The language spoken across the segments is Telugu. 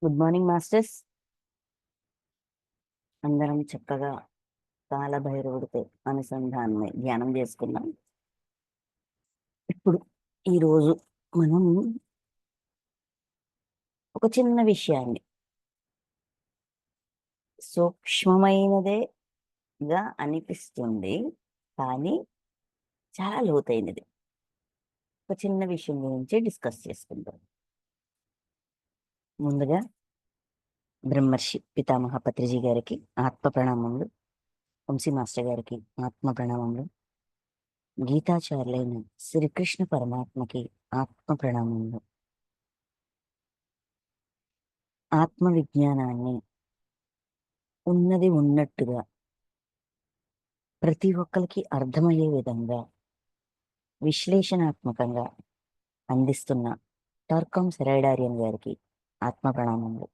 Good morning masters. అందరం చక్కగా కాలభైరవుడితో అనుసంధానమై ధ్యానం చేసుకున్నాం. ఇప్పుడు ఈరోజు మనం ఒక చిన్న విషయాన్ని సూక్ష్మమైనదేగా అనిపిస్తుంది, కానీ చాలా లోతైనది. ఒక చిన్న విషయం గురించి డిస్కస్ చేసుకుందాం. ముందుగా బ్రహ్మర్షి పితామహ పత్రిజీ గారికి ఆత్మ ప్రణామములు, వంశీ మాస్టర్ గారికి ఆత్మ ప్రణామములు, గీతాచార్యులైన శ్రీకృష్ణ పరమాత్మకి ఆత్మ ప్రణామములు. ఆత్మ విజ్ఞానాన్ని ఉన్నది ఉన్నట్టుగా ప్రతి ఒక్కరికి అర్థమయ్యే విధంగా విశ్లేషణాత్మకంగా అందిస్తున్న టార్కమ్ సెరైడారియన్ గారికి ఆత్మ ప్రణామములు.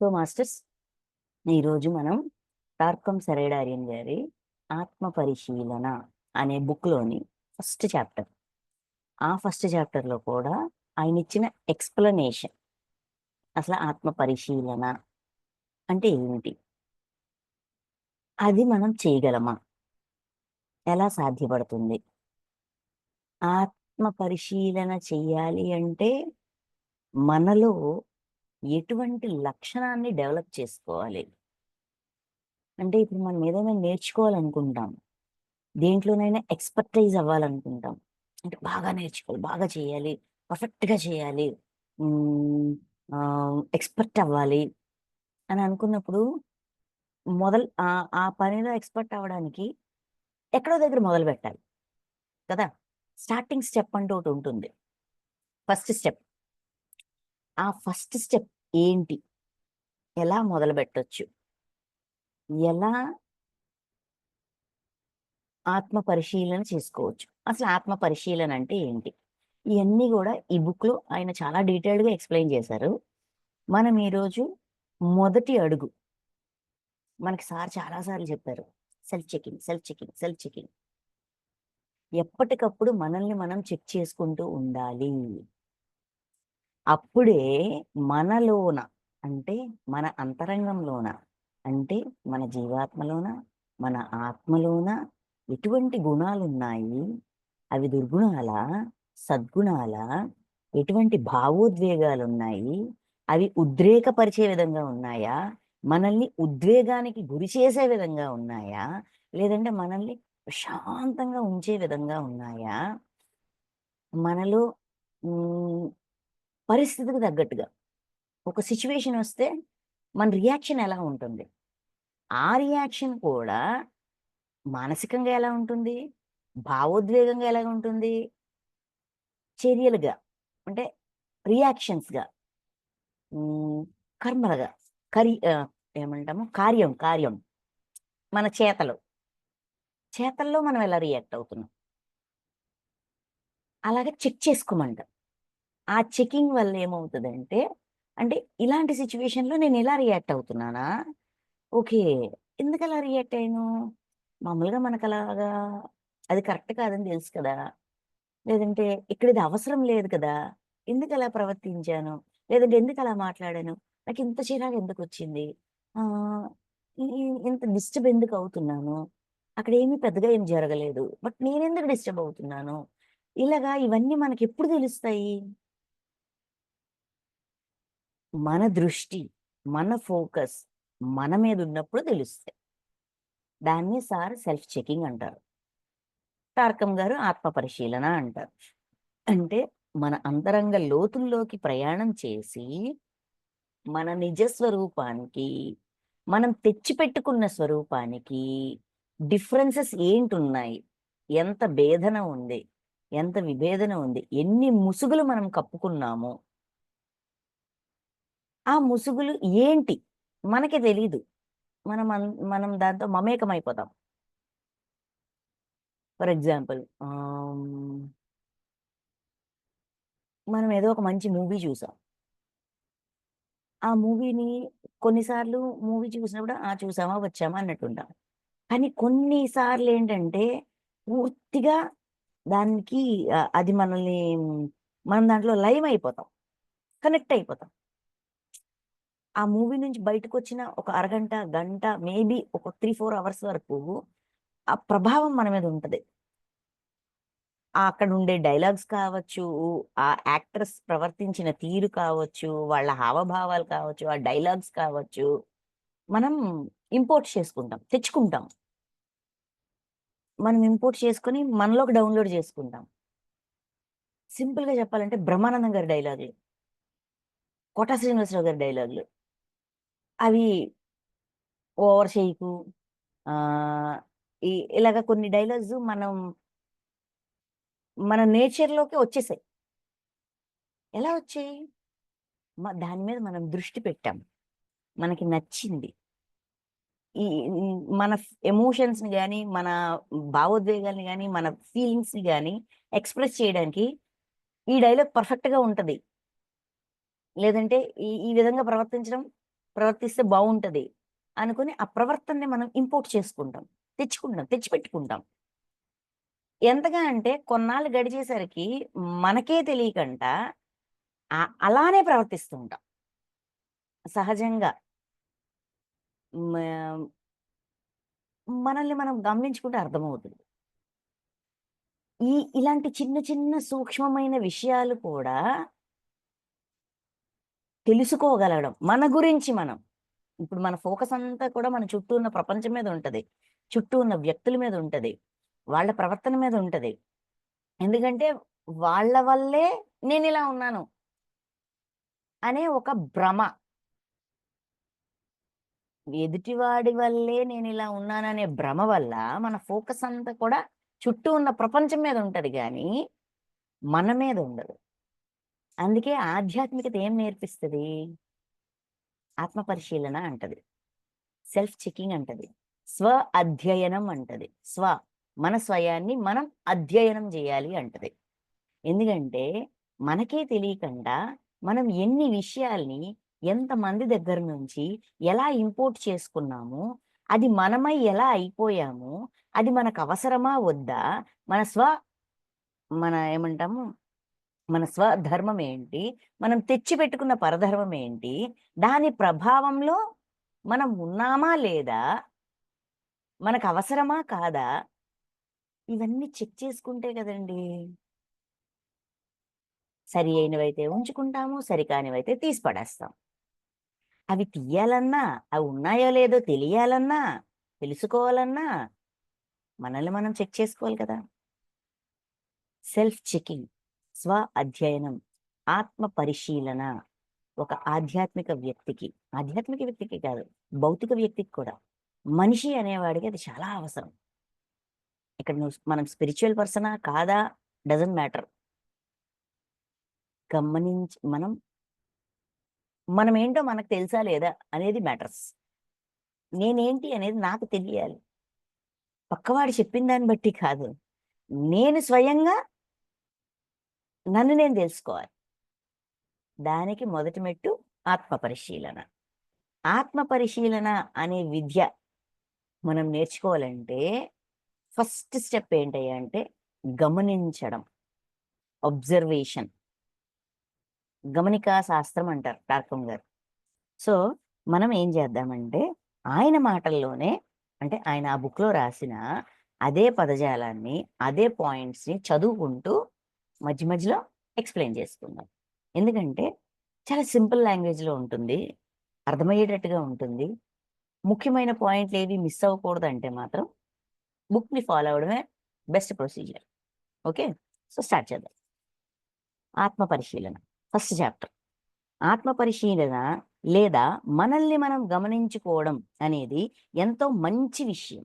సో మాస్టర్స్, ఈరోజు మనం టార్కమ్ సెరైడారియన్ గారి ఆత్మ పరిశీలన అనే బుక్లోని ఫస్ట్ చాప్టర్, ఆ ఫస్ట్ చాప్టర్లో కూడా ఆయన ఇచ్చిన ఎక్స్ప్లెనేషన్, అసలు ఆత్మ పరిశీలన అంటే ఏమిటి, అది మనం చేయగలమా, ఎలా సాధ్యపడుతుంది, ఆత్మ పరిశీలన చెయ్యాలి అంటే మనలో ఎటువంటి లక్షణాన్ని డెవలప్ చేసుకోవాలి. అంటే ఇప్పుడు మనం ఏదైనా నేర్చుకోవాలనుకుంటాం, దేంట్లోనైనా ఎక్స్పర్టైజ్ అవ్వాలనుకుంటాం, అంటే బాగా నేర్చుకోవాలి, బాగా చేయాలి, పర్ఫెక్ట్గా చేయాలి, ఎక్స్పర్ట్ అవ్వాలి అని అనుకున్నప్పుడు ఆ పనిలో ఎక్స్పర్ట్ అవ్వడానికి ఎక్కడో దగ్గర మొదలు పెట్టాలి కదా. స్టార్టింగ్ స్టెప్ అంటూ ఒకటి ఉంటుంది, ఫస్ట్ స్టెప్. ఆ ఫస్ట్ స్టెప్ ఏంటి, ఎలా మొదలు పెట్టొచ్చు, ఎలా ఆత్మ పరిశీలన చేసుకోవచ్చు, అసలు ఆత్మ పరిశీలన అంటే ఏంటి, ఇవన్నీ కూడా ఈ బుక్లో ఆయన చాలా డీటెయిల్డ్గా ఎక్స్ప్లెయిన్ చేశారు. మనం ఈరోజు మొదటి అడుగు, మనకి సార్ చాలాసార్లు చెప్పారు, self checking, self checking, self checking. ఎప్పటికప్పుడు మనల్ని మనం చెక్ చేసుకుంటూ ఉండాలి. అప్పుడే మనలోన, అంటే మన అంతరంగంలోన, అంటే మన జీవాత్మలోన, మన ఆత్మలోన ఎటువంటి గుణాలు ఉన్నాయి, అవి దుర్గుణాలా, సద్గుణాలా, ఎటువంటి భావోద్వేగాలు ఉన్నాయి, అవి ఉద్రేకపరిచే విధంగా ఉన్నాయా, మనల్ని ఉద్వేగానికి గురి చేసే విధంగా ఉన్నాయా, లేదంటే మనల్ని ప్రశాంతంగా ఉంచే విధంగా ఉన్నాయా, మనలో పరిస్థితికి తగ్గట్టుగా ఒక సిచ్యువేషన్ వస్తే మన రియాక్షన్ ఎలా ఉంటుంది, ఆ రియాక్షన్ కూడా మానసికంగా ఎలా ఉంటుంది, భావోద్వేగంగా ఎలా ఉంటుంది, చర్యలుగా అంటే రియాక్షన్స్గా, కర్మలుగా, కరి ఏమంటాము, కార్యం కార్యం మన చేతల్లో మనం ఎలా రియాక్ట్ అవుతున్నాం, అలాగే చెక్ చేసుకోమంట. ఆ చెకింగ్ వల్ల ఏమవుతుందంటే, అంటే ఇలాంటి సిచ్యువేషన్లో నేను ఎలా రియాక్ట్ అవుతున్నానా, ఓకే, ఎందుకు అలా రియాక్ట్ అయ్యాను, మామూలుగా మనకు అలాగా అది కరెక్ట్ కాదని తెలుసు కదా, లేదంటే ఇక్కడ ఇది అవసరం లేదు కదా, ఎందుకు అలా ప్రవర్తించాను, లేదంటే ఎందుకు అలా మాట్లాడాను, నాకు ఇంత చిరాకు ఎందుకు వచ్చింది, ఆ, ఇంత డిస్టర్బ్ ఎందుకు అవుతున్నాను, అక్కడ ఏమీ పెద్దగా ఏం జరగలేదు, బట్ నేనెందుకు డిస్టర్బ్ అవుతున్నాను, ఇలాగా ఇవన్నీ మనకి ఎప్పుడు తెలుస్తాయి, మన దృష్టి, మన ఫోకస్ మన మీద ఉన్నప్పుడు తెలుస్తాయి. దాన్ని సార్ సెల్ఫ్ చెకింగ్ అంటారు, తారకం గారు ఆత్మ పరిశీలన అంటారు. అంటే మన అంతరంగ లోతుల్లోకి ప్రయాణం చేసి మన నిజ స్వరూపానికి, మనం తెచ్చిపెట్టుకున్న స్వరూపానికి డిఫరెన్సెస్ ఏంటున్నాయి, ఎంత భేదన ఉంది, ఎంత విభేదన ఉంది, ఎన్ని ముసుగులు మనం కప్పుకున్నామో, ఆ ముసుగులు ఏంటి మనకి తెలీదు, మనం దాంతో మమేకమైపోతాం. ఫర్ ఎగ్జాంపుల్, మనం ఏదో ఒక మంచి మూవీ చూసాం, ఆ మూవీని కొన్నిసార్లు మూవీ చూసినప్పుడు చూసామా వచ్చామా అన్నట్టుంటాం, కానీ కొన్నిసార్లు ఏంటంటే పూర్తిగా దానికి అది మనల్ని మనం దాంట్లో లైవ్ అయిపోతాం, కనెక్ట్ అయిపోతాం. ఆ మూవీ నుంచి బయటకు వచ్చిన ఒక అరగంట, గంట, మేబీ ఒక 3-4 అవర్స్ వరకు ఆ ప్రభావం మన మీద ఉంటది. అక్కడ ఉండే డైలాగ్స్ కావచ్చు, ఆ యాక్టర్స్ ప్రవర్తించిన తీరు కావచ్చు, వాళ్ళ హావభావాలు కావచ్చు, ఆ డైలాగ్స్ కావచ్చు, మనం ఇంపోర్ట్ చేసుకుంటాం, తెచ్చుకుంటాం. మనం ఇంపోర్ట్ చేసుకొని మనలోకి డౌన్లోడ్ చేసుకుంటాం. సింపుల్ గా చెప్పాలంటే బ్రహ్మానందం గారి డైలాగులు, కోటా శ్రీనివాసరావు గారి డైలాగులు, అవి ఓవర్ షేకు, ఆ ఇలాగ కొన్ని డైలాగ్స్ మన నేచర్ లోకి వచ్చేసాయి. ఎలా వచ్చాయి? దాని మీద మనం దృష్టి పెట్టాం, మనకి నచ్చింది. ఈ ఈ మన ఎమోషన్స్ ని కానీ, మన భావోద్వేగాల్ని కానీ, మన ఫీలింగ్స్ ని కానీ ఎక్స్ప్రెస్ చేయడానికి ఈ డైలాగ్ పర్ఫెక్ట్ గా ఉంటది. లేదంటే ఈ ఈ విధంగా ప్రవర్తిస్తే బాగుంటది అనుకుని ఆ ప్రవర్తనని మనం ఇంపోర్ట్ చేసుకుంటాం, తెచ్చిపెట్టుకుంటాం. ఎంతగా అంటే కొన్నాళ్ళు గడిచేసరికి మనకే తెలియకంట అలానే ప్రవర్తిస్తూ ఉంటాం సహజంగా. మ- మనల్ని మనం గమనించుకుంటే అర్థమవుతుంది. ఇలాంటి చిన్న చిన్న సూక్ష్మమైన విషయాలు కూడా తెలుసుకోగలగడం మన గురించి మనం. ఇప్పుడు మన ఫోకస్ అంతా కూడా మన చుట్టూ ఉన్న ప్రపంచం మీద ఉంటది, చుట్టూ ఉన్న వ్యక్తుల మీద ఉంటది, వాళ్ళ ప్రవర్తన మీద ఉంటది. ఎందుకంటే వాళ్ళ వల్లే నేను ఇలా ఉన్నాను అనే ఒక భ్రమ, ఎదుటివాడి వల్లే నేను ఇలా ఉన్నాననే భ్రమ వల్ల మన ఫోకస్ అంతా కూడా చుట్టూ ఉన్న ప్రపంచం మీద ఉంటది కానీ మన మీద ఉండదు. అందుకే ఆధ్యాత్మికత ఏం నేర్పిస్తుంది? ఆత్మ పరిశీలన అంటది, సెల్ఫ్ చెకింగ్ అంటది, స్వ అధ్యయనం అంటది. మన స్వయాన్ని మనం అధ్యయనం చేయాలి అంటది. ఎందుకంటే మనకే తెలియకుండా మనం ఎన్ని విషయాల్ని ఎంతమంది దగ్గర నుంచి ఎలా ఇంపోర్ట్ చేసుకున్నాము, అది మనమై ఎలా అయిపోయాము, అది మనకు అవసరమా వద్దా, మన స్వ మన ఏమంటాము మన స్వధర్మం ఏంటి, మనం తెచ్చిపెట్టుకున్న పరధర్మం ఏంటి, దాని ప్రభావంలో మనం ఉన్నామా లేదా, మనకు అవసరమా కాదా, ఇవన్నీ చెక్ చేసుకుంటే కదండి సరి అయినవైతే ఉంచుకుంటాము, సరికానివైతే తీసి పడేస్తాం. అవి తీయాలన్నా, అవి ఉన్నాయో లేదో తెలియాలన్నా, తెలుసుకోవాలన్నా మనల్ని మనం చెక్ చేసుకోవాలి కదా. సెల్ఫ్ చెకింగ్, స్వ అధ్యయనం, ఆత్మ పరిశీలన ఒక ఆధ్యాత్మిక వ్యక్తికి కాదు, భౌతిక వ్యక్తికి కూడా, మనిషి అనేవాడికి అది చాలా అవసరం. ఇక్కడ మనం స్పిరిచువల్ పర్సనా కాదా డజంట్ మ్యాటర్. గమనించి మనం ఏంటో మనకు తెలుసా లేదా అనేది మ్యాటర్స్. నేనేంటి అనేది నాకు తెలియాలి, పక్కవాడు చెప్పిన దాన్ని బట్టి కాదు, నేను స్వయంగా నన్ను నేను తెలుసుకోవాలి. దానికి మొదటి మెట్టు ఆత్మ పరిశీలన. ఆత్మ పరిశీలన అనే విద్య మనం నేర్చుకోవాలంటే ఫస్ట్ స్టెప్ ఏంటంటే గమనించడం, అబ్జర్వేషన్. గమనికా శాస్త్రం అంటారు డార్కం గారు. సో మనం ఏం చేద్దామంటే ఆయన మాటల్లోనే, అంటే ఆయన ఆ బుక్లో రాసిన అదే పదజాలాన్ని, అదే పాయింట్స్ని చదువుకుంటూ మధ్య మధ్యలో ఎక్స్ప్లెయిన్ చేసుకుందాం. ఎందుకంటే చాలా సింపుల్ లాంగ్వేజ్లో ఉంటుంది, అర్థమయ్యేటట్టుగా ఉంటుంది. ముఖ్యమైన పాయింట్లు ఏవి మిస్ అవ్వకూడదు అంటే మాత్రం బుక్ని ఫాలో అవడమే best procedure. Okay, so start చేద్దాం. ఆత్మ పరిశీలన ఫస్ట్ చాప్టర్. ఆత్మ పరిశీలన లేదా మనల్ని మనం గమనించుకోవడం అనేది ఎంతో మంచి విషయం.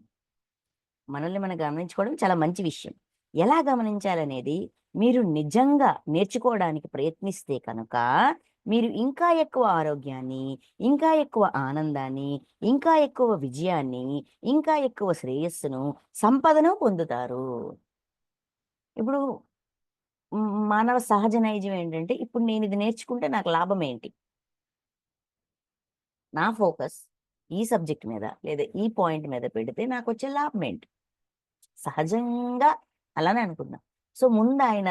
మనల్ని మనం గమనించుకోవడం చాలా మంచి విషయం. ఎలా గమనించాలనేది మీరు నిజంగా నేర్చుకోవడానికి ప్రయత్నిస్తే కనుక మీరు ఇంకా ఎక్కువ ఆరోగ్యాన్ని, ఇంకా ఎక్కువ ఆనందాన్ని, ఇంకా ఎక్కువ విజయాన్ని, ఇంకా ఎక్కువ శ్రేయస్సును, సంపదను పొందుతారు. ఇప్పుడు మానవ సహజ నైజం ఏంటంటే ఇప్పుడు నేను ఇది నేర్చుకుంటే నాకు లాభం ఏంటి, నా ఫోకస్ ఈ సబ్జెక్ట్ మీద లేదా ఈ పాయింట్ మీద పెడితే నాకు వచ్చే లాభం ఏంటి, సహజంగా అలానే అనుకుందాం. సో ముందు ఆయన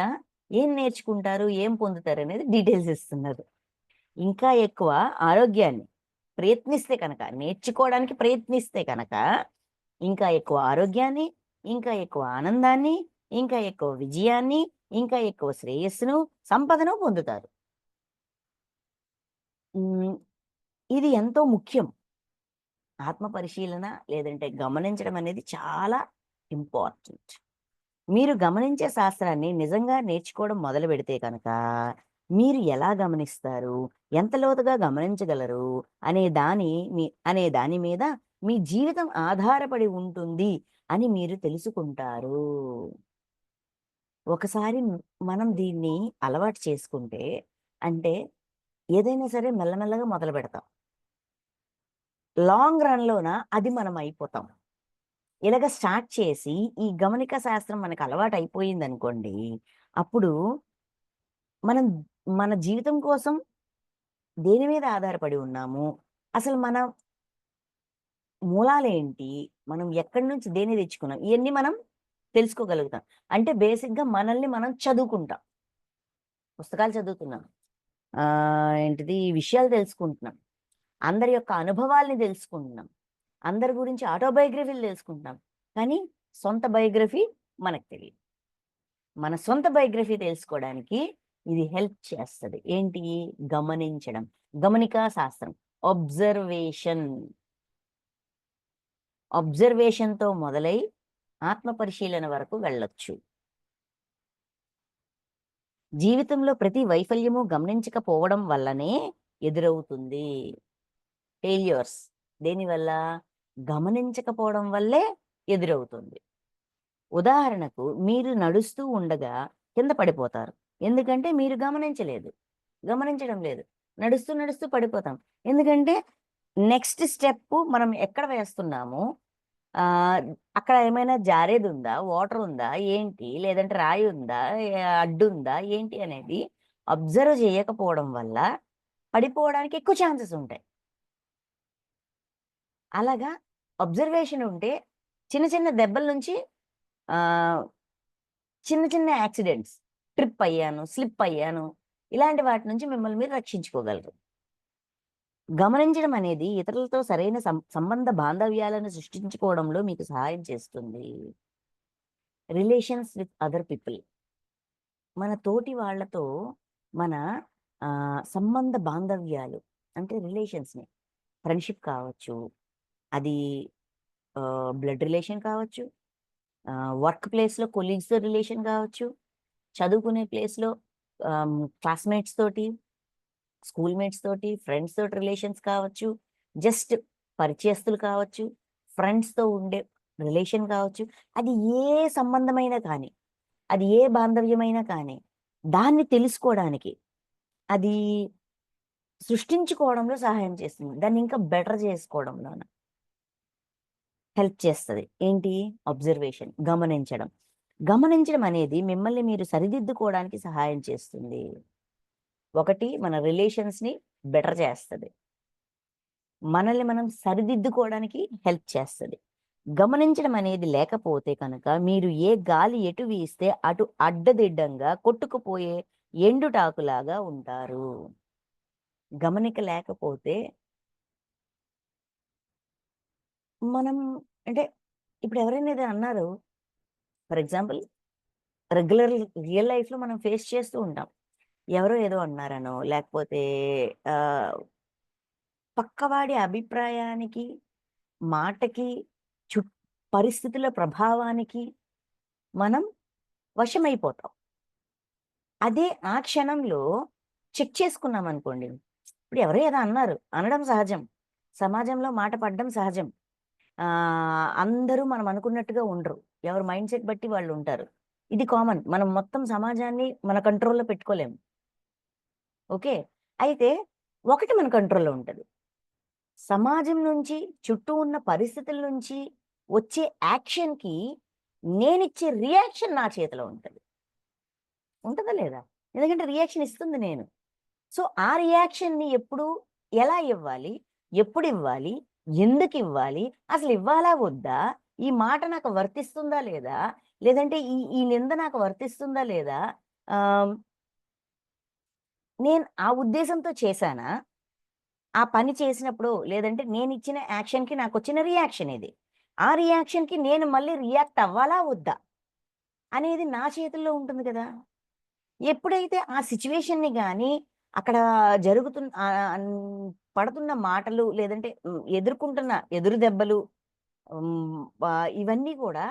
ఏం నేర్చుకుంటారు, ఏం పొందుతారు అనేది డీటెయిల్స్ ఇస్తున్నారు. ఇంకా ఎక్కువ ఆరోగ్యాన్ని ప్రయత్నిస్తే కనుక, నేర్చుకోవడానికి ప్రయత్నిస్తే కనుక ఇంకా ఎక్కువ ఆరోగ్యాన్ని, ఇంకా ఎక్కువ ఆనందాన్ని, ఇంకా ఎక్కువ విజయాన్ని, ఇంకా ఎక్కువ శ్రేయస్సును, సంపదను పొందుతారు. ఇది ఎంతో ముఖ్యం. ఆత్మ పరిశీలన లేదంటే గమనించడం అనేది చాలా ఇంపార్టెంట్. మీరు గమనించే శాస్త్రాన్ని నిజంగా నేర్చుకోవడం మొదలుపెడితే కనుక, మీరు ఎలా గమనిస్తారు, ఎంత లోతుగా గమనించగలరు అనే దాని మీద మీ జీవితం ఆధారపడి ఉంటుంది అని మీరు తెలుసుకుంటారు. ఒకసారి మనం దీన్ని అలవాటు చేసుకుంటే, అంటే ఏదైనా సరే మెల్లమెల్లగా మొదలుపెడతాం. లాంగ్ రన్‌లోన అది మనం అయిపోతాం. ఇలాగ స్టార్ట్ చేసి, ఈ గమనిక శాస్త్రం మనకు అలవాటయిపోయిందనుకోండి, అప్పుడు మనం మన జీవితం కోసం దేని మీద ఆధారపడి ఉన్నాము? అసలు మన మూలాలేంటి? మనం ఎక్కడి నుంచి దేన్ని తెచ్చుకున్నాం? ఇయన్నీ మనం తెలుసుకోగలుగుతాం. అంటే బేసిక్‌గా మనల్ని మనం చదువుకుంటాం. పుస్తకాలు చదువుతున్నాం. ఏంటిది విషయాలు తెలుసుకుంటున్నాం. అందరి యొక్క అనుభవాల్ని తెలుసుకుంటున్నాం. అందరి గురించి ఆటోబయోగ్రఫీలు తెలుసుకుంటున్నాం. కానీ సొంత బయోగ్రఫీ మనకు తెలీదు. మన సొంత బయోగ్రఫీ తెలుసుకోవడానికి ఇది హెల్ప్ చేస్తది. ఏంటి? గమనించడం. గమనికా శాస్త్రం. అబ్జర్వేషన్. అబ్జర్వేషన్‌తో మొదలై ఆత్మ పరిశీలన వరకు వెళ్ళొచ్చు. జీవితంలో ప్రతి వైఫల్యము గమనించకపోవడం వల్లనే ఎదురవుతుంది. ఫెయిల్యూర్స్ దేనివల్ల? గమనించకపోవడం వల్లే ఎదురవుతుంది. ఉదాహరణకు మీరు నడుస్తూ ఉండగా కింద పడిపోతారు. ఎందుకంటే మీరు గమనించడం లేదు. నడుస్తూ నడుస్తూ పడిపోతాం. ఎందుకంటే నెక్స్ట్ స్టెప్పు మనం ఎక్కడ వేస్తున్నామో అక్కడ ఏమైనా జారేదుందా? వాటరుందా? ఏంటి? లేదంటే రాయి ఉందా? అడ్డుందా? ఏంటి అనేది అబ్జర్వ్ చేయకపోవడం వల్ల పడిపోవడానికి ఎక్కువ ఛాన్సెస్ ఉంటాయి. అలాగా అబ్జర్వేషన్ ఉంటే చిన్న చిన్న దెబ్బల నుంచి ఆహ్, చిన్న చిన్న యాక్సిడెంట్స్, ట్రిప్ అయ్యాను, స్లిప్ అయ్యాను. ఇలాంటి వాటి నుంచి మిమ్మల్ని మీరు రక్షించుకోగలరు. గమనించడం అనేది ఇతరులతో సరైన సంబంధ బాంధవ్యాలను సృష్టించుకోవడంలో మీకు సహాయం చేస్తుంది. Relations with other people. మన తోటి వాళ్ళతో మన సంబంధ బాంధవ్యాలు అంటే రిలేషన్స్‌ని ఫ్రెండ్‌షిప్ కావచ్చు. అది బ్లడ్ రిలేషన్ కావచ్చు. వర్క్ ప్లేస్‌లో కొలీగ్స్‌తో రిలేషన్ కావచ్చు. చదువుకునే ప్లేస్‌లో క్లాస్‌మేట్స్ తోటి, స్కూల్ మేట్స్ తోటి, ఫ్రెండ్స్ తోటి రిలేషన్స్ కావచ్చు. జస్ట్ పరిచయస్తులు కావచ్చు. ఫ్రెండ్స్‌తో ఉండే రిలేషన్ కావచ్చు. అది ఏ సంబంధమైనా కానీ, అది ఏ బాంధవ్యమైనా కానీ, దాన్ని తెలుసుకోవడానికి, అది సృష్టించుకోవడంలో సహాయం చేస్తుంది. దాన్ని ఇంకా బెటర్ చేసుకోవడంలోన హెల్ప్ చేస్తది. ఏంటి? అబ్జర్వేషన్. గమనించడం. గమనించడం అనేది మిమ్మల్ని మీరు సరిదిద్దుకోవడానికి సహాయం చేస్తుంది. ఒకటి మన రిలేషన్స్‌ని బెటర్ చేస్తది. మనల్ని మనం సరిదిద్దుకోవడానికి హెల్ప్ చేస్తది. గమనించడం అనేది లేకపోతే కనుక మీరు ఏ గాలి ఎటు వీస్తే అటు అడ్డదిడ్డంగా కొట్టుకుపోయే ఎండుటాకులాగా ఉంటారు. గమనిక లేకపోతే మనం అంటే ఇప్పుడు ఎవరైనా ఏదైనా అన్నారు. ఫర్ ఎగ్జాంపుల్ రియల్ లైఫ్‌లో మనం ఫేస్ చేస్తూ ఉంటాం. ఎవరో ఏదో అన్నారనో, లేకపోతే ఆహ్, పక్కవాడి అభిప్రాయానికి, మాటకి, చుట్ పరిస్థితుల ప్రభావానికి మనం వశమైపోతాం. అదే ఆ క్షణంలో చెక్ చేసుకున్నామనుకోండి. ఇప్పుడు ఎవరో ఏదో అన్నారు. అనడం సహజం. సమాజంలో మాట పడడం సహజం. అందరూ మనం అనుకున్నట్టుగా ఉండరు. ఎవరి మైండ్‌సెట్ బట్టి వాళ్ళుంటారు. ఇది కామన్. మనం మొత్తం సమాజాన్ని మన కంట్రోల్‌లో పెట్టుకోలేము. ఓకే. అయితే ఒకటి మన కంట్రోల్‌లో ఉంటది. సమాజం నుంచి, చుట్టూ ఉన్న పరిస్థితుల నుంచి వచ్చే యాక్షన్‌కి నేనిచ్చే రియాక్షన్ నా చేతిలో ఉంటది. ఉంటదా లేదా? ఎందుకంటే రియాక్షన్ ఇస్తుంది నేను. సో, ఆ రియాక్షన్‌ని ఎప్పుడు, ఎలా ఇవ్వాలి? ఎప్పుడివ్వాలి? ఎందుకివ్వాలి? అసలివ్వాలా వద్దా? ఈ మాట నాకు వర్తిస్తుందా లేదా? లేదంటే ఈ ఈ నింద నాకు వర్తిస్తుందా లేదా? ఆహ్, నేను ఆ ఉద్దేశంతో చేశానా? ఆ పని చేసినప్పుడు లేదంటే నేనిచ్చిన యాక్షన్‌కి నాకొచ్చిన రియాక్షన్ ఇది. ఆ రియాక్షన్‌కి నేను మళ్ళీ రియాక్ట్ అవ్వాలా? వద్దా? అనేది నా చేతుల్లో ఉంటుంది గదా! ఎప్పుడైతే ఆ సిట్యుయేషన్‌ని గాని, అక్కడ జరుగుతున్న పడుతున్న మాటలు లేదంటే ఎదుర్కొంటున్న ఎదురు దెబ్బలు ఇవన్నీ కూడా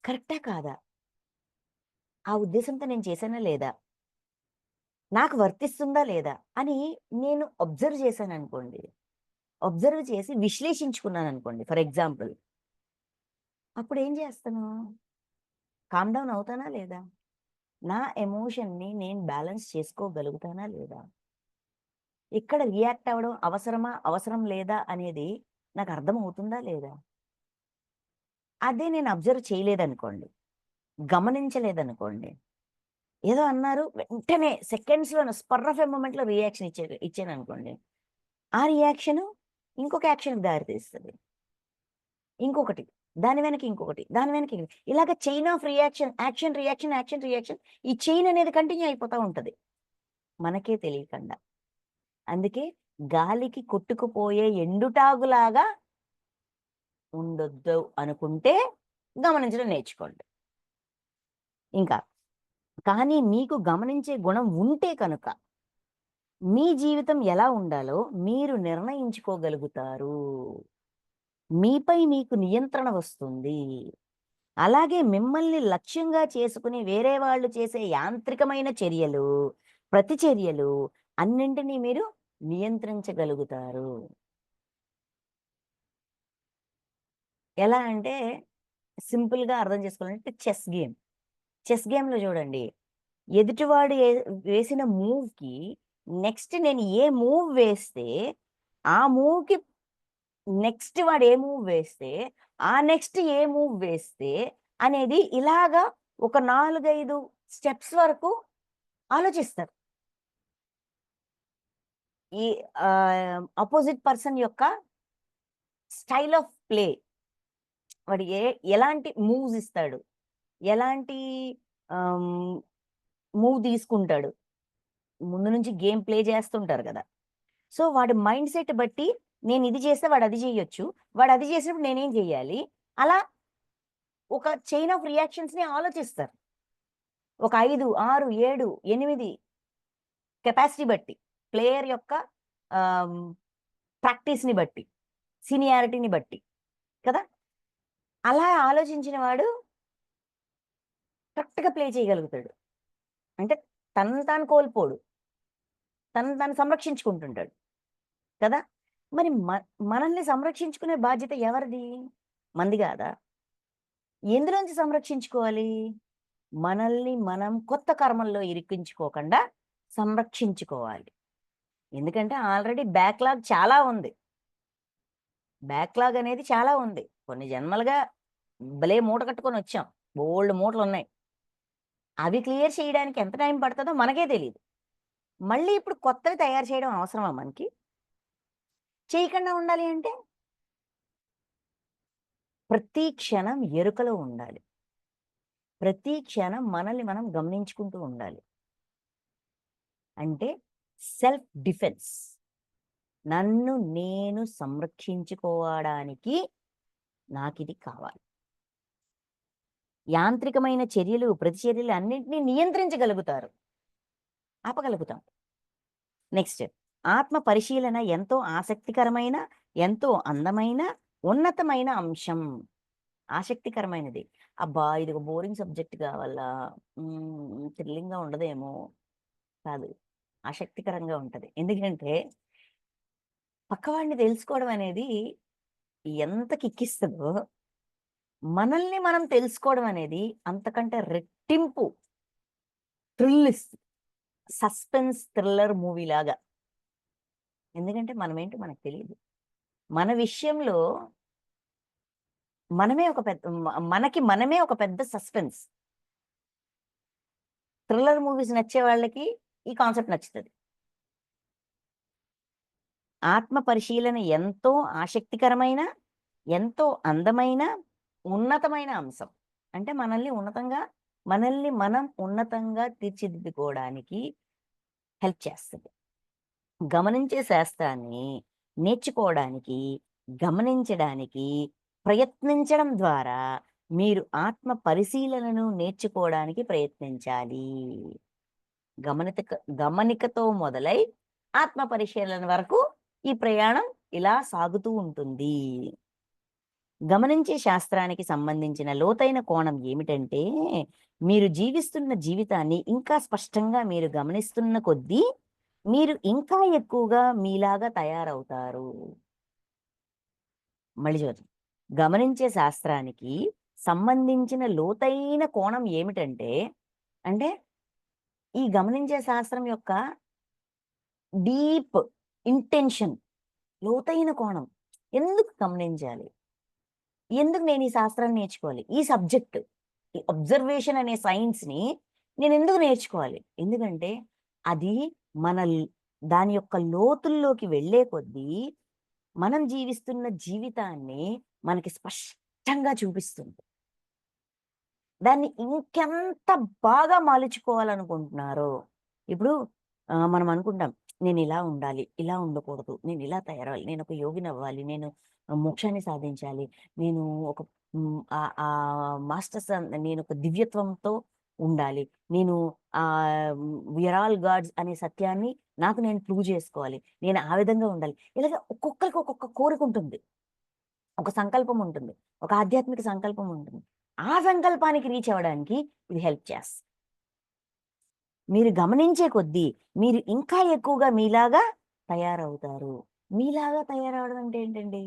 కరెక్టా? కాదా? ఆ ఉద్దేశంతో నేను చేశానా? లేదా? నాకు వర్తిస్తుందా? లేదా? అని నేను అబ్జర్వ్ చేశాననుకోండి. అబ్జర్వ్ చేసి విశ్లేషించుకున్నాననుకోండి ఫర్ ఎగ్జాంపుల్. అప్పుడేం చేస్తాను? కామ్ డౌన్ అవుతానా? లేదా? నా ఎమోషన్‌ని నేను బ్యాలెన్స్ చేసుకోగలుగుతానా? లేదా? ఇక్కడ రియాక్ట్ అవ్వడం అవసరమా? అవసరం లేదా? అనేది నాకు అర్థమవుతుందా? లేదా? అదే నేను అబ్జర్వ్ చేయలేదనుకోండి. గమనించలేదనుకోండి. ఏదో అన్నారు వెంటనే సెకండ్స్‌లోనే స్పర్ ఆఫ్ ఎ మొమెంట్‌లో రియాక్షన్ ఇచ్చాననుకోండి. ఆ రియాక్షను ఇంకొక యాక్షన్‌కి దారి తీస్తది. ఇంకొకటి, దాని వెనక ఇంకొకటి, దాని వెనక ఇలాగ chain of reaction, action, reaction, action, reaction ఈ చైన్ అనేది కంటిన్యూ అయిపోతా ఉంటది. మనకే తెలియకండా. అందుకే గాలికి కొట్టుకుపోయే ఎండుటాకులాగా ఉండొద్దు అనుకుంటే గమనించడం నేర్చుకోండి. ఇంకా కానీ మీకు గమనించే గుణం ఉంటే కనుక మీ జీవితం ఎలా ఉండాలో మీరు నిర్ణయించుకోగలుగుతారు. మీపై మీకు నియంత్రణ వస్తుంది. అలాగే మిమ్మల్ని లక్ష్యంగా చేసుకుని వేరే వాళ్ళు చేసే యాంత్రికమైన చర్యలు, ప్రతిచర్యలు అన్నింటిని మీరు నియంత్రించగలుగుతారు. ఎలా అంటే సింపుల్‌గా అర్థం చేసుకోవాలంటే చెస్ గేమ్. చెస్ గేమ్‌లో చూడండి. ఎదుటివాడు వేసిన మూవ్‌కి నెక్స్ట్ నేను ఏ మూవ్ వేస్తే, ఆ మూవ్‌కి నెక్స్ట్ వాడు ఏ మూవ్ వేస్తే, ఆ నెక్స్ట్ ఏ మూవ్ వేస్తే అనేది ఇలాగా ఒక 4, 5 స్టెప్స్ వరకు ఆలోచిస్తారు. ఈ అపోజిట్ పర్సన్ యొక్క స్టైల్ ఆఫ్ ప్లే వాడు ఎలాంటి మూవ్స్ ఇస్తాడు? ఎలాంటి ఆహ్, మూవ్ తీసుకుంటాడు? ముందు నుంచి గేమ్ ప్లే చేస్తుంటారు గదా! సో, వాడి మైండ్ సెట్ బట్టి నేనిది చేస్తే వాడది జేయొచ్చు. వాడది చేసినప్పుడు నేనేం జేయాలి? అలా ఒక చైన్ ఆఫ్ రియాక్షన్స్‌ని ఆలోచిస్తారు. ఒక 5, 6, 7, 8 కెపాసిటీ బట్టి. ప్లేయర్ యొక్క ఆహ్, ప్రాక్టీస్‌ని బట్టి, సీనియారిటీని బట్టి కదా! అలా ఆలోచించిన వాడు కరెక్ట్‌గా ప్లే చేయగలుగుతాడు. అంటే తనను తాను కోల్పోడు. తనను తాను సంరక్షించుకుంటుంటాడు. కదా! మరి మనల్ని సంరక్షించుకునే బాధ్యత ఎవరిది? మనది గాదా? ఎందులోంచి సంరక్షించుకోవాలి? మనల్ని మనం కొత్త కర్మల్లో ఇరికించుకోకుండా సంరక్షించుకోవాలి. ఎందుకంటే ఆల్రెడీ బ్యాక్‌లాగ్ చాలా ఉంది. బ్యాక్‌లాగ్ అనేది చాలా ఉంది. కొన్ని జన్మలుగా భలే మూట కట్టుకొనొచ్చాం. బోలెడు మూటలున్నాయి. అవి క్లియర్ చేయడానికి ఎంత టైం పడతదో మనకే తెలీదు. మళ్ళీ ఇప్పుడు కొత్తవి తయారు చేయడం అవసరమా మనకి? చేయకుండా ఉండాలి అంటే ప్రతి క్షణం ఎరుకలో ఉండాలి. ప్రతి క్షణం మనల్ని మనం గమనించుకుంటూ ఉండాలి. అంటే సెల్ఫ్ డిఫెన్స్. నన్ను నేను సంరక్షించుకోవడానికి నాకిది కావాలి. యాంత్రికమైన చర్యలు, ప్రతిచర్యలు అన్నింటిని నియంత్రించగలుగుతారు. ఆపగలుగుతాం. నెక్స్ట్ ఆత్మ పరిశీలన ఎంతో ఆసక్తికరమైన, ఎంతో అందమైన, ఉన్నతమైన అంశం. ఆసక్తికరమైనది. అబ్బా! ఇదొక బోరింగ్ సబ్జెక్ట్ కావాలా? థ్రిల్లింగ్‌గా ఉండదేమో! కాదు. ఆసక్తికరంగా ఉంటది. ఎందుకంటే పక్కవాడిని తెలుసుకోవడం అనేది ఎంత కిక్కిస్తదో, మనల్ని మనం తెలుసుకోవడం అనేది అంతకంటే రెట్టింపు థ్రిల్ ఇస్తది. సస్పెన్స్ థ్రిల్లర్ మూవీలాగా. ఎందుకంటే మనమేంటో మనకు తెలీదు. మన విషయంలో మనమే ఒక పెద్ద మనకి మనమే ఒక పెద్ద సస్పెన్స్. థ్రిల్లర్ మూవీస్ నచ్చే వాళ్ళకి ఈ కాన్సెప్ట్ నచ్చుతది. ఆత్మ పరిశీలన ఎంతో ఆసక్తికరమైన, ఎంతో అందమైన, ఉన్నతమైన అంశం. అంటే మనల్ని మనం ఉన్నతంగా తీర్చిదిద్దుకోవడానికి హెల్ప్ చేస్తది. గమనించే శాస్త్రాన్ని నేర్చుకోవడానికి, గమనించడానికి ప్రయత్నించడం ద్వారా మీరు ఆత్మ పరిశీలనను నేర్చుకోవడానికి ప్రయత్నించాలి. గమనితక గమనికతో మొదలై ఆత్మ పరిశీలన వరకు ఈ ప్రయాణం ఇలా సాగుతూ ఉంటుంది. గమనించే శాస్త్రానికి సంబంధించిన లోతైన కోణం ఏమిటంటే, మీరు జీవిస్తున్న జీవితాన్ని ఇంకా స్పష్టంగా మీరు గమనిస్తున్న కొద్దీ, మీరు ఇంకా ఎక్కువగా మీలాగా తయారవుతారు. మళ్ళీ చూద్దాం. గమనించే శాస్త్రానికి సంబంధించిన లోతైన కోణం ఏమిటంటే, అంటే ఈ గమనించే శాస్త్రం యొక్క డీప్ ఇంటెన్షన్, లోతైన కోణం. ఎందుకు గమనించాలి? ఎందుకు నేను ఈ శాస్త్రాన్ని నేర్చుకోవాలి? ఈ సబ్జెక్ట్, ఈ అబ్జర్వేషన్ అనే సైన్స్‌ని నేనెందుకు నేర్చుకోవాలి? ఎందుకంటే అది మన దాని యొక్క లోతుల్లోకి వెళ్ళే కొద్దీ మనం జీవిస్తున్న జీవితాన్ని మనకి స్పష్టంగా చూపిస్తుంది. దాన్ని ఇంకెంత బాగా మలుచుకోవాలనుకుంటున్నారో. ఇప్పుడు మనం అనుకుంటాం, నేనిలా ఉండాలి, ఇలా ఉండకూడదు, నేనిలా తయారవ్వాలి, నేనొక యోగినవ్వాలి, నేను మోక్షాన్ని సాధించాలి, నేను ఒక మాస్టర్స్ నేనొక దివ్యత్వంతో ఉండాలి, నేను వి ఆర్ ఆల్ గాడ్స్ అనే సత్యాన్ని నాకు నేను ప్రూవ్ చేసుకోవాలి, నేను ఆ విధంగా ఉండాలి. ఇలాగ ఒక్కొక్కరికి ఒక్కొక్క కోరికుంటుంది. ఒక సంకల్పం ఉంటుంది. ఒక ఆధ్యాత్మిక సంకల్పం ఉంటుంది. ఆ సంకల్పానికి రీచ్ అవ్వడానికి ఇది హెల్ప్ చేస్తది. మీరు గమనించే కొద్దీ మీరు ఇంకా ఎక్కువగా మీలాగా తయారవుతారు. మీలాగా తయారవ్వడం అంటే ఏంటండి?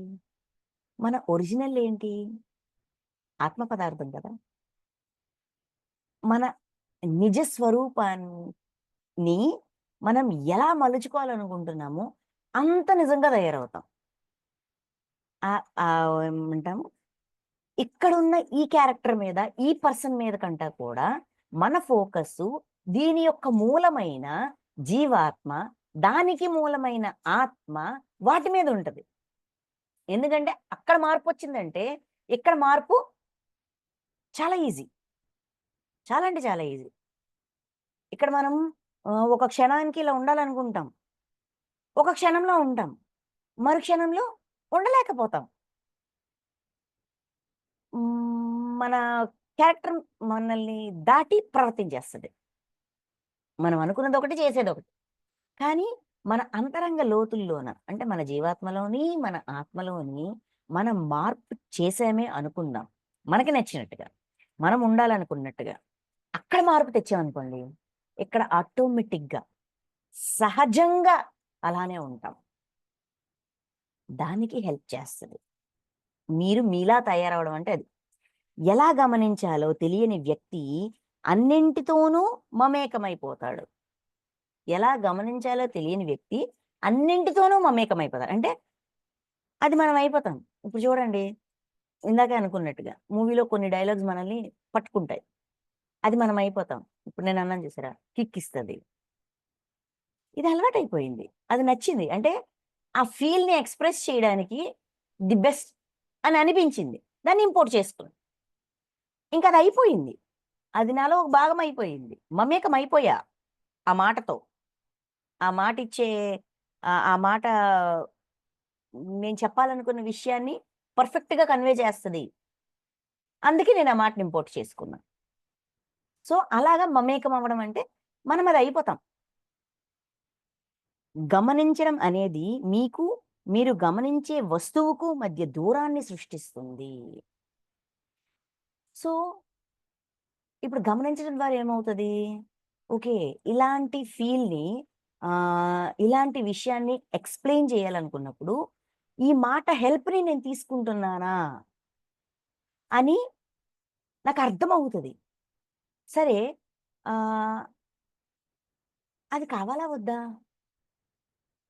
మన ఒరిజినల్ ఏంటి? ఆత్మ పదార్థం కదా! మన నిజ స్వరూపాన్ని మనం ఎలా మలుచుకోవాలనుకుంటున్నామో అంత నిజంగా తయారవుతాం. ఏమంటాము? ఇక్కడున్న ఈ క్యారెక్టర్ మీద, ఈ పర్సన్ మీద కంటా కూడా మన ఫోకస్సు దీని యొక్క మూలమైన జీవాత్మ, దానికి మూలమైన ఆత్మ వాటి మీద ఉంటది. ఎందుకంటే అక్కడ మార్పొచ్చిందంటే ఇక్కడ మార్పు చాలా ఈజీ. చాలా అంటే చాలా ఈజీ. ఇక్కడ మనం ఒక క్షణానికి ఇలా ఉండాలనుకుంటాం. ఒక క్షణంలో ఉంటాం. మరు క్షణంలో ఉండలేకపోతాం. మన క్యారెక్టర్ మనల్ని దాటి ప్రవర్తించేస్తది. మనం అనుకున్నదొకటి, చేసేదొకటి. కానీ మన అంతరంగ లోతుల్లోన, అంటే మన జీవాత్మలోని, మన ఆత్మలోని మనం మార్పు చేసామే అనుకుందాం. మనకి నచ్చినట్టుగా. మనం ఉండాలనుకున్నట్టుగా. అక్కడ మార్పు తెచ్చామనుకోండి, ఇక్కడ ఆటోమేటిక్‌గా, సహజంగా అలానే ఉంటాం. దానికి హెల్ప్ చేస్తది. మీరు మీలా తయారవ్వడం అంటే అది. ఎలా గమనించాలో తెలియని వ్యక్తి అన్నింటితోనూ మమేకమైపోతాడు. ఎలా గమనించాలో తెలియని వ్యక్తి అన్నింటితోనూ మమేకమైపోతారు. అంటే అది మనం అయిపోతాం. ఇప్పుడు చూడండి, ఇందాకే అనుకున్నట్టుగా మూవీలో కొన్ని డైలాగ్స్ మనల్ని పట్టుకుంటాయి. అది మనం అయిపోతాం. ఇప్పుడు నేను అన్నాను చూసారా? కిక్ ఇస్తది. ఇది అలవాటైపోయింది. అది నచ్చింది. అంటే ఆ ఫీల్‌ని ఎక్స్‌ప్రెస్ చేయడానికి ది బెస్ట్ అని అనిపించింది. దాన్ని ఇంపోర్ట్ చేసుకున్నా. ఇంక అది అయిపోయింది. అది నాలో ఒక భాగం అయిపోయింది. మమేకం అయిపోయా ఆ మాటతో. ఆ మాటిచ్చే ఆ మాట నేను చెప్పాలనుకున్న విషయాన్ని పర్ఫెక్ట్‌గా కన్వే చేస్తది. అందుకే నేను ఆ మాటని ఇంపోర్ట్ చేసుకున్నా. సో, అలాగా మమేకం అవ్వడం అంటే మనం అది అయిపోతాం. గమనించడం అనేది మీరు గమనించే వస్తువుకు మధ్య దూరాన్ని సృష్టిస్తుంది. సో, ఇప్పుడు గమనించడం ద్వారా ఏమవుతది? ఓకే. ఇలాంటి ఫీల్‌ని ఇలాంటి విషయాన్ని ఎక్స్‌ప్లెయిన్ చేయాలనుకున్నప్పుడు, ఈ మాట హెల్ప్‌ని నేను తీసుకుంటున్నానా అని నాకర్థమవుతది. సరే, ఆహ్, అది కావాలా వద్దా?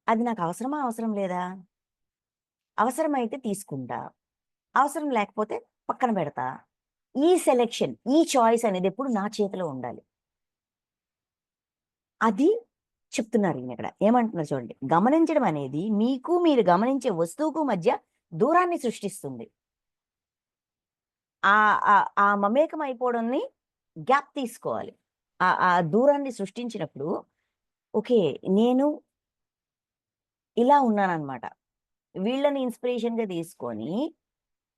అది నాకు అవసరమా? అవసరం లేదా? అవసరమైతే తీసుకుంటా. అవసరం లేకపోతే పక్కన పెడతా. ఈ సెలక్షన్, ఈ చాయిస్ అనేది ఎప్పుడు నా చేతిలో ఉండాలి. అది చెప్తున్నారు ఈయనిక్కడ. ఏమంటున్నారు చూడండి. గమనించడం అనేది మీరు గమనించే వస్తువుకు మధ్య దూరాన్ని సృష్టిస్తుంది. ఆ మమేకం అయిపోవడాన్ని గ్యాప్ తీసుకోవాలి. ఆ దూరాన్ని సృష్టించినప్పుడు ఓకే. నేను ఇలా ఉన్నాననమాట. వీళ్ళని ఇన్స్పిరేషన్‌గా తీసుకొని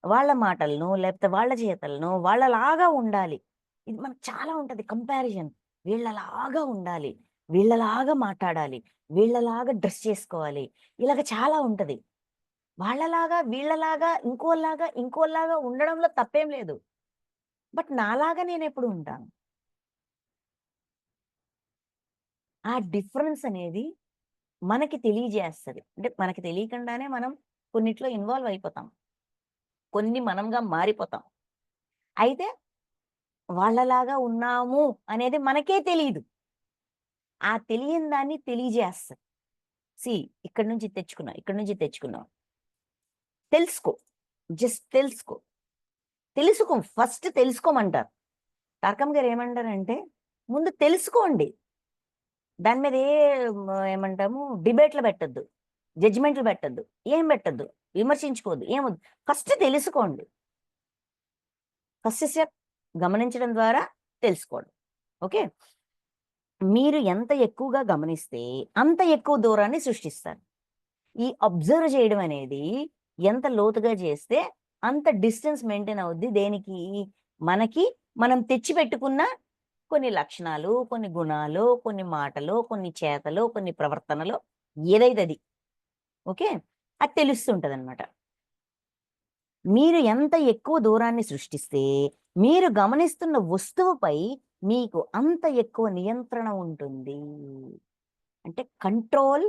వాళ్ళ మాటలను, లేకపోతే వాళ్ళ చేతలను వాళ్ళలాగా ఉండాలి. ఇది మనకు చాలా ఉంటది కంపారిజన్. వీళ్ళలాగా ఉండాలి. వీళ్ళలాగా మాట్లాడాలి. వీళ్ళలాగా డ్రెస్ చేసుకోవాలి. ఇలాగ చాలా ఉంటది. వాళ్ళలాగా, వీళ్ళలాగా, ఇంకోలాగా ఉండడంలో తప్పేం లేదు. బట్ నాలాగా నేనెప్పుడు ఉంటాను? ఆ డిఫరెన్స్ అనేది మనకి తెలియజేస్తది. అంటే మనకి తెలియకుండానే మనం కొన్నిట్లో ఇన్వాల్వ్ అయిపోతాం. కొన్ని మనంగా మారిపోతాం. అయితే వాళ్ళలాగా ఉన్నాము అనేది మనకే తెలీదు. ఆ తెలియని దాన్ని తెలియజేస్తది. సీ ఇక్కడి నుంచి తెచ్చుకున్నాం. ఇక్కడి నుంచి తెచ్చుకున్నాం. తెలుసుకో. జస్ట్ తెలుసుకో. ఫస్ట్ తెలుసుకోమంటారు. తారకం గారు ఏమంటారంటే, ముందు తెలుసుకోండి. దాని మీద ఏమంటాము డిబేట్‌లు పెట్టొద్దు. జడ్జిమెంట్‌లు పెట్టొద్దు. ఏం పెట్టొద్దు. విమర్శించుకోవద్దు. ఏమొద్దు. ఫస్ట్ తెలుసుకోండి. ఫస్ట్ స్టెప్ గమనించడం ద్వారా తెలుసుకోవడం. ఓకే. మీరు ఎంత ఎక్కువగా గమనిస్తే, అంత ఎక్కువ దూరాన్ని సృష్టిస్తారు. ఈ అబ్జర్వ్ చేయడం అనేది ఎంత లోతుగా చేస్తే, అంత డిస్టెన్స్ మెయింటైన్ అవుద్ది. దేనికి? మనకి మనం తెచ్చిపెట్టుకున్న కొన్ని లక్షణాలు, కొన్ని గుణాలు, కొన్ని మాటలు, కొన్ని చేతలు, కొన్ని ప్రవర్తనలు ఏదైతే అది. ఓకే. అది తెలుస్తుంటదనమాట. మీరు ఎంత ఎక్కువ దూరాన్ని సృష్టిస్తే, మీరు గమనిస్తున్న వస్తువుపై మీకు అంత ఎక్కువ నియంత్రణ ఉంటుంది. అంటే కంట్రోల్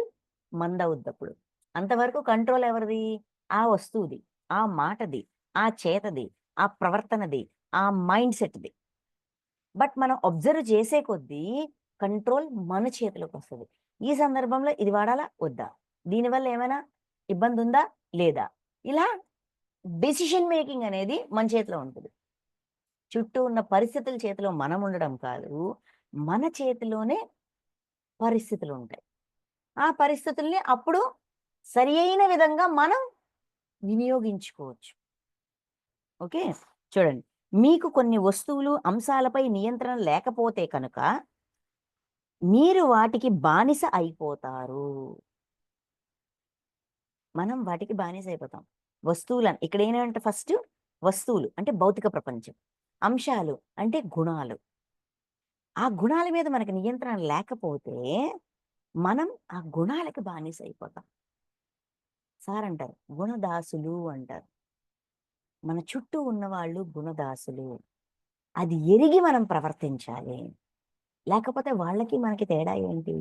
మందవుద్దప్పుడు. అంతవరకు కంట్రోల్ ఎవరిది? ఆ వస్తువుది, ఆ మాటది, ఆ చేతది, ఆ ప్రవర్తనది, ఆ మైండ్ సెట్‌ది. బట్ మనం అబ్జర్వ్ చేసే కొద్దీ కంట్రోల్ మన చేతిలోకొస్తది. ఈ సందర్భంలో ఇది వాడాలా? వద్దా? దీనివల్ల ఏమైనా ఇబ్బందుందా? లేదా? ఇలా డెసిషన్ మేకింగ్ అనేది మన చేతిలో ఉంటది. చుట్టూ ఉన్న పరిస్థితుల చేతిలో మనం ఉండడం కాదు. మన చేతిలోనే పరిస్థితులుంటాయి. ఆ పరిస్థితుల్ని అప్పుడు సరియైన విధంగా మనం వినియోగించుకోవచ్చు. ఓకే. చూడండి. మీకు కొన్ని వస్తువులు, అంశాలపై నియంత్రణ లేకపోతే కనుక మీరు వాటికి బానిస అయిపోతారు. మనం వాటికి బానిస అయిపోతాం. వస్తువులని ఇక్కడేంటంటే ఫస్ట్ వస్తువులు అంటే భౌతిక ప్రపంచం. అంశాలు అంటే గుణాలు. ఆ గుణాల మీద మనకి నియంత్రణ లేకపోతే మనం ఆ గుణాలకి బానిస అయిపోతాం. సార్ అంటారు గుణదాసులు అంటారు. మన చుట్టూ ఉన్నవాళ్ళు గుణదాసులు. అది ఎరిగి మనం ప్రవర్తించాలి. లేకపోతే వాళ్ళకి మనకి తేడా ఏంటి?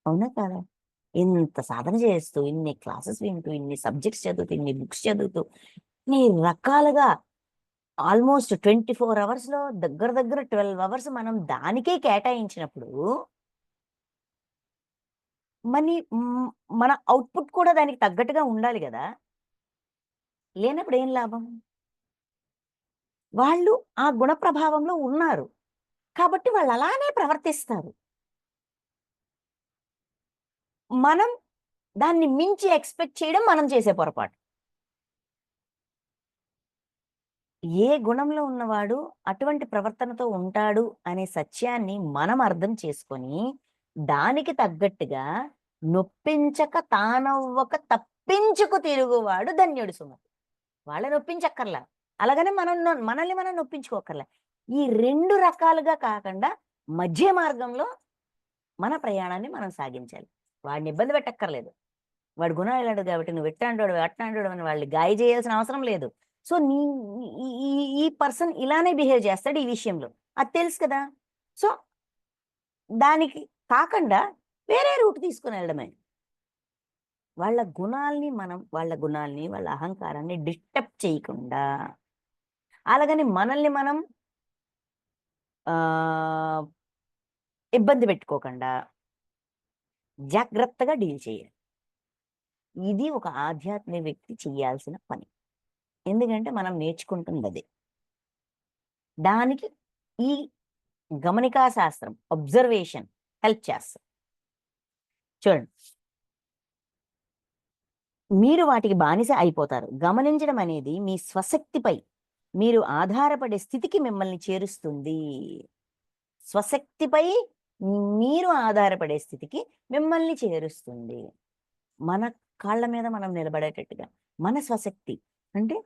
అవునా కాదా? ఇంత సాధన చేస్తూ, ఇన్ని క్లాసెస్ వింటూ, ఇన్ని సబ్జెక్ట్స్ చదువుతూ, ఇన్ని బుక్స్ చదువుతూ, ఇన్ని రకాలుగా ఆల్మోస్ట్ 24 అవర్స్‌లో దగ్గర దగ్గర 12 అవర్స్ మనం దానికే కేటాయించినప్పుడు, మని మన ఔట్‌పుట్ కూడా దానికి తగ్గట్టుగా ఉండాలి గదా! లేనప్పుడు ఏం లాభం? వాళ్ళు ఆ గుణ ప్రభావంలో ఉన్నారు. కాబట్టి వాళ్ళలానే ప్రవర్తిస్తారు. మనం దాన్ని మించి ఎక్స్‌పెక్ట్ చేయడం మనం చేసే పొరపాటు. ఏ గుణంలో ఉన్నవాడు అటువంటి ప్రవర్తనతో ఉంటాడు అనే సత్యాన్ని మనం అర్థం చేసుకొని, దానికి తగ్గట్టుగా నొప్పించక తానవ్వక తప్పించుకు తిరుగువాడు ధన్యుడు సుమ. వాళ్ళని నొప్పించక్కర్లా. అలాగని మనల్ని మనం నొప్పించుకోక్కర్లా. ఈ 2 రకాలుగా కాకుండా మధ్య మార్గంలో మన ప్రయాణాన్ని మనం సాగించాలి. వాడిని ఇబ్బంది పెట్టక్కర్లేదు. వాడి గుణాలు ఇలాంటివి కాబట్టి నువ్వు ఇట్టాంటోడు, అట్టాంటోడు అని వాళ్ళని గాయ చేయాల్సిన అవసరం లేదు. సో, ఈ ఈ ఈ పర్సన్ ఇలానే బిహేవ్ చేస్తాడు ఈ విషయంలో. అది తెలుసు కదా! సో, దానికి కాకుండా వేరే రూట్ తీసుకొని వెళ్ళడమే. వాళ్ళ గుణాల్ని, వాళ్ళ అహంకారాన్ని డిస్టర్బ్ చేయకుండా, అలాగని మనల్ని మనం ఆహ్, ఇబ్బంది పెట్టుకోకుండా జాగ్రత్తగా డీల్ చేయాలి. ఇది ఒక ఆధ్యాత్మిక వ్యక్తి చేయాల్సిన పని. ఎందుకంటే మనం నేర్చుకుంటుందదే. దానికి ఈ గమనికా శాస్త్రం, అబ్జర్వేషన్ హెల్ప్ చేస్తది. చూడండి. మీరు వాటికి బానిస అయిపోతారు. గమనించడం అనేది మీ స్వశక్తిపై మీరు ఆధారపడే స్థితికి మిమ్మల్ని చేరుస్తుంది. స్వశక్తిపై మీరు ఆధారపడే స్థితికి మిమ్మల్ని చేరుస్తుంది. మన కాళ్ళ మీద మనం నిలబడేటట్టుగా. మన స్వశక్తి. అంటే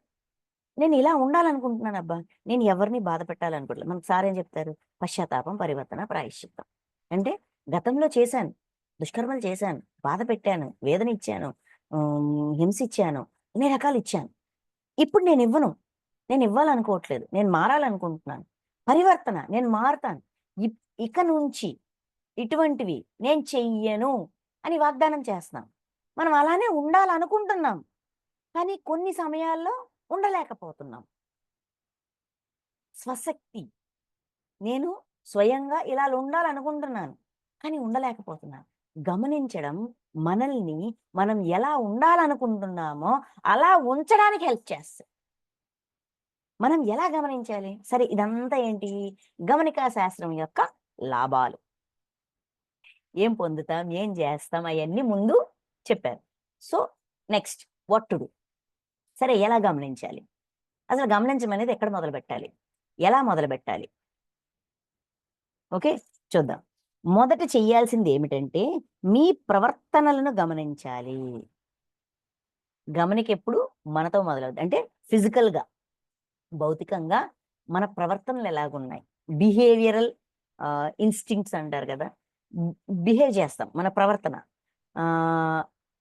నేను ఇలా ఉండాలనుకుంటున్నానబ్బా! నేను ఎవరిని బాధ పెట్టాలనుకోవట్లేదు. మనకు సార్ ఏం చెప్తారు? పశ్చాత్తాపం, పరివర్తన, ప్రాయశ్చిత్తం. అంటే గతంలో చేశాను. దుష్కర్మలు చేశాను. బాధ పెట్టాను. వేదన ఇచ్చాను. హింసిచ్చాను. ఇన్ని రకాలు ఇచ్చాను. ఇప్పుడు నేనివ్వను. నేనివ్వాలనుకోవట్లేదు. నేను మారాలనుకుంటున్నాను. పరివర్తన నేను మారతాను. ఇక నుంచి ఇటువంటివి నేను చెయ్యను అని వాగ్దానం చేస్తున్నాం. మనం అలానే ఉండాలనుకుంటున్నాం. కానీ కొన్ని సమయాల్లో ఉండలేకపోతున్నాం. స్వశక్తి. నేను స్వయంగా ఇలా ఉండాలనుకుంటున్నాను. కానీ ఉండలేకపోతున్నాను. గమనించడం మనల్ని మనం ఎలా ఉండాలనుకుంటున్నామో అలా ఉంచడానికి హెల్ప్ చేస్తుంది. మనం ఎలా గమనించాలి? సరే ఇదంతా ఏంటి? గమనికా శాస్త్రం యొక్క లాభాలు. ఏం పొందుతాం? ఏం చేస్తాం? అయన్నీ ముందు చెప్పారు. So, next what to do? సరే ఎలా గమనించాలి? అసలు గమనించడం అనేది ఎక్కడ మొదలుపెట్టాలి? ఎలా మొదలుపెట్టాలి? ఓకే. చూద్దాం. మొదట చెయ్యాల్సింది ఏమిటంటే, మీ ప్రవర్తనలను గమనించాలి. గమనిక ఎప్పుడు మనతో మొదలవుద్ది. అంటే ఫిజికల్‌గా, భౌతికంగా మన ప్రవర్తనలు ఎలాగున్నాయి? బిహేవియరల్ ఇన్‌స్టింక్ట్స్ అంటారు కదా! బిహేవ్ చేస్తాం. మన ప్రవర్తన.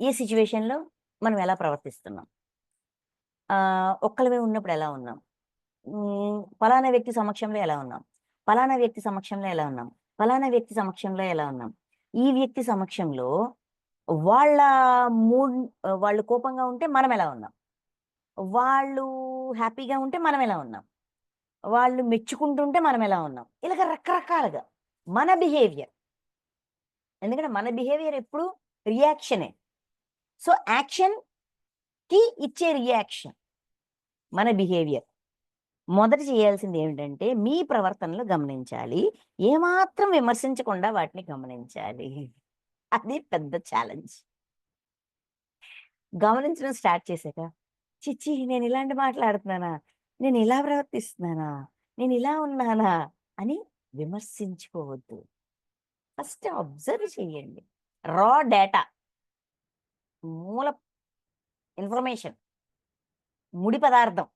ఏ సిట్యుయేషన్‌లో మనం ఎలా ప్రవర్తిస్తున్నాం? ఒక్కళ్ళమే ఉన్నప్పుడు ఎలా ఉన్నాం? పలానా వ్యక్తి సమక్షంలో ఎలా ఉన్నాం? పలానా వ్యక్తి సమక్షంలో ఎలా ఉన్నాం? పలానా వ్యక్తి సమక్షంలో ఎలా ఉన్నాం? ఈ వ్యక్తి సమక్షంలో వాళ్ళ మూడ్ వాళ్ళు కోపంగా ఉంటే మనం ఎలా ఉన్నాం? వాళ్ళు హ్యాపీగా ఉంటే మనం ఎలా ఉన్నాం? వాళ్ళు మెచ్చుకుంటుంటే మనం ఎలా ఉన్నాం? ఇలాగ రకరకాలుగా మన బిహేవియర్. ఎందుకంటే మన బిహేవియర్ ఎప్పుడు రియాక్షనే. సో, యాక్షన్‌కి ఇచ్చే రియాక్షన్ మన బిహేవియర్. మొదట చేయాల్సింది ఏమిటంటే, మీ ప్రవర్తనలు గమనించాలి. ఏమాత్రం విమర్శించకుండా వాటిని గమనించాలి. అది పెద్ద ఛాలెంజ్. గమనించడం స్టార్ట్ చేశాక, ఛీ! నేను ఇలాంటి మాట్లాడుతున్నానా? నేను ఇలా ప్రవర్తిస్తున్నానా? నేను ఇలా ఉన్నానా? అని విమర్శించుకోవద్దు. ఫస్ట్ అబ్జర్వ్ చేయండి. రా డేటా, మూల ఇన్ఫర్మేషన్, ముడి పదార్థం.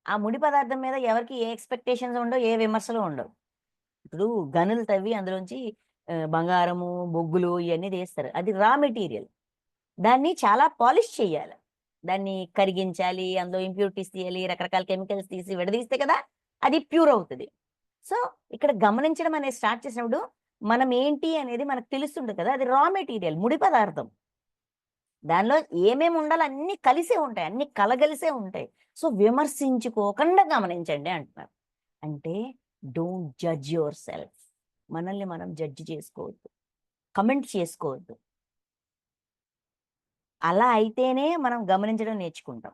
ఆ ముడి పదార్థం మీద ఎవరికీ ఏ ఎక్స్‌పెక్టేషన్స్ ఉండవు. ఏ విమర్శలు ఉండవు. ఇప్పుడు గనులు తవ్వి అందులోంచి బంగారము, బొగ్గులు ఇయన్నీ తీస్తారు. అది రా మెటీరియల్. దాన్ని చాలా పాలిష్ చేయాలి. దాన్ని కరిగించాలి. అందులో ఇంప్యూరిటీస్ తీయాలి. రకరకాల కెమికల్స్ తీసి విడదీస్తే కదా! అది ప్యూర్ అవుతది. సో, ఇక్కడ గమనించడం అనేది స్టార్ట్ చేసినప్పుడు మనం ఏంటి అనేది మనకు తెలుస్తుంటది కదా! అది రా మెటీరియల్ ముడి పదార్థం. దానిలో ఏమేమి ఉండాలో అన్నీ కలిసే ఉంటాయి. అన్నీ కలగలిసే ఉంటాయి. సో, విమర్శించుకోకుండా గమనించండి అంటున్నారు. అంటే డోంట్ జడ్జ్ యువర్ సెల్ఫ్. మనల్ని మనం జడ్జ్ చేసుకోవద్దు. కమెంట్ చేసుకోవద్దు. అలా అయితేనే మనం గమనించడం నేర్చుకుంటాం.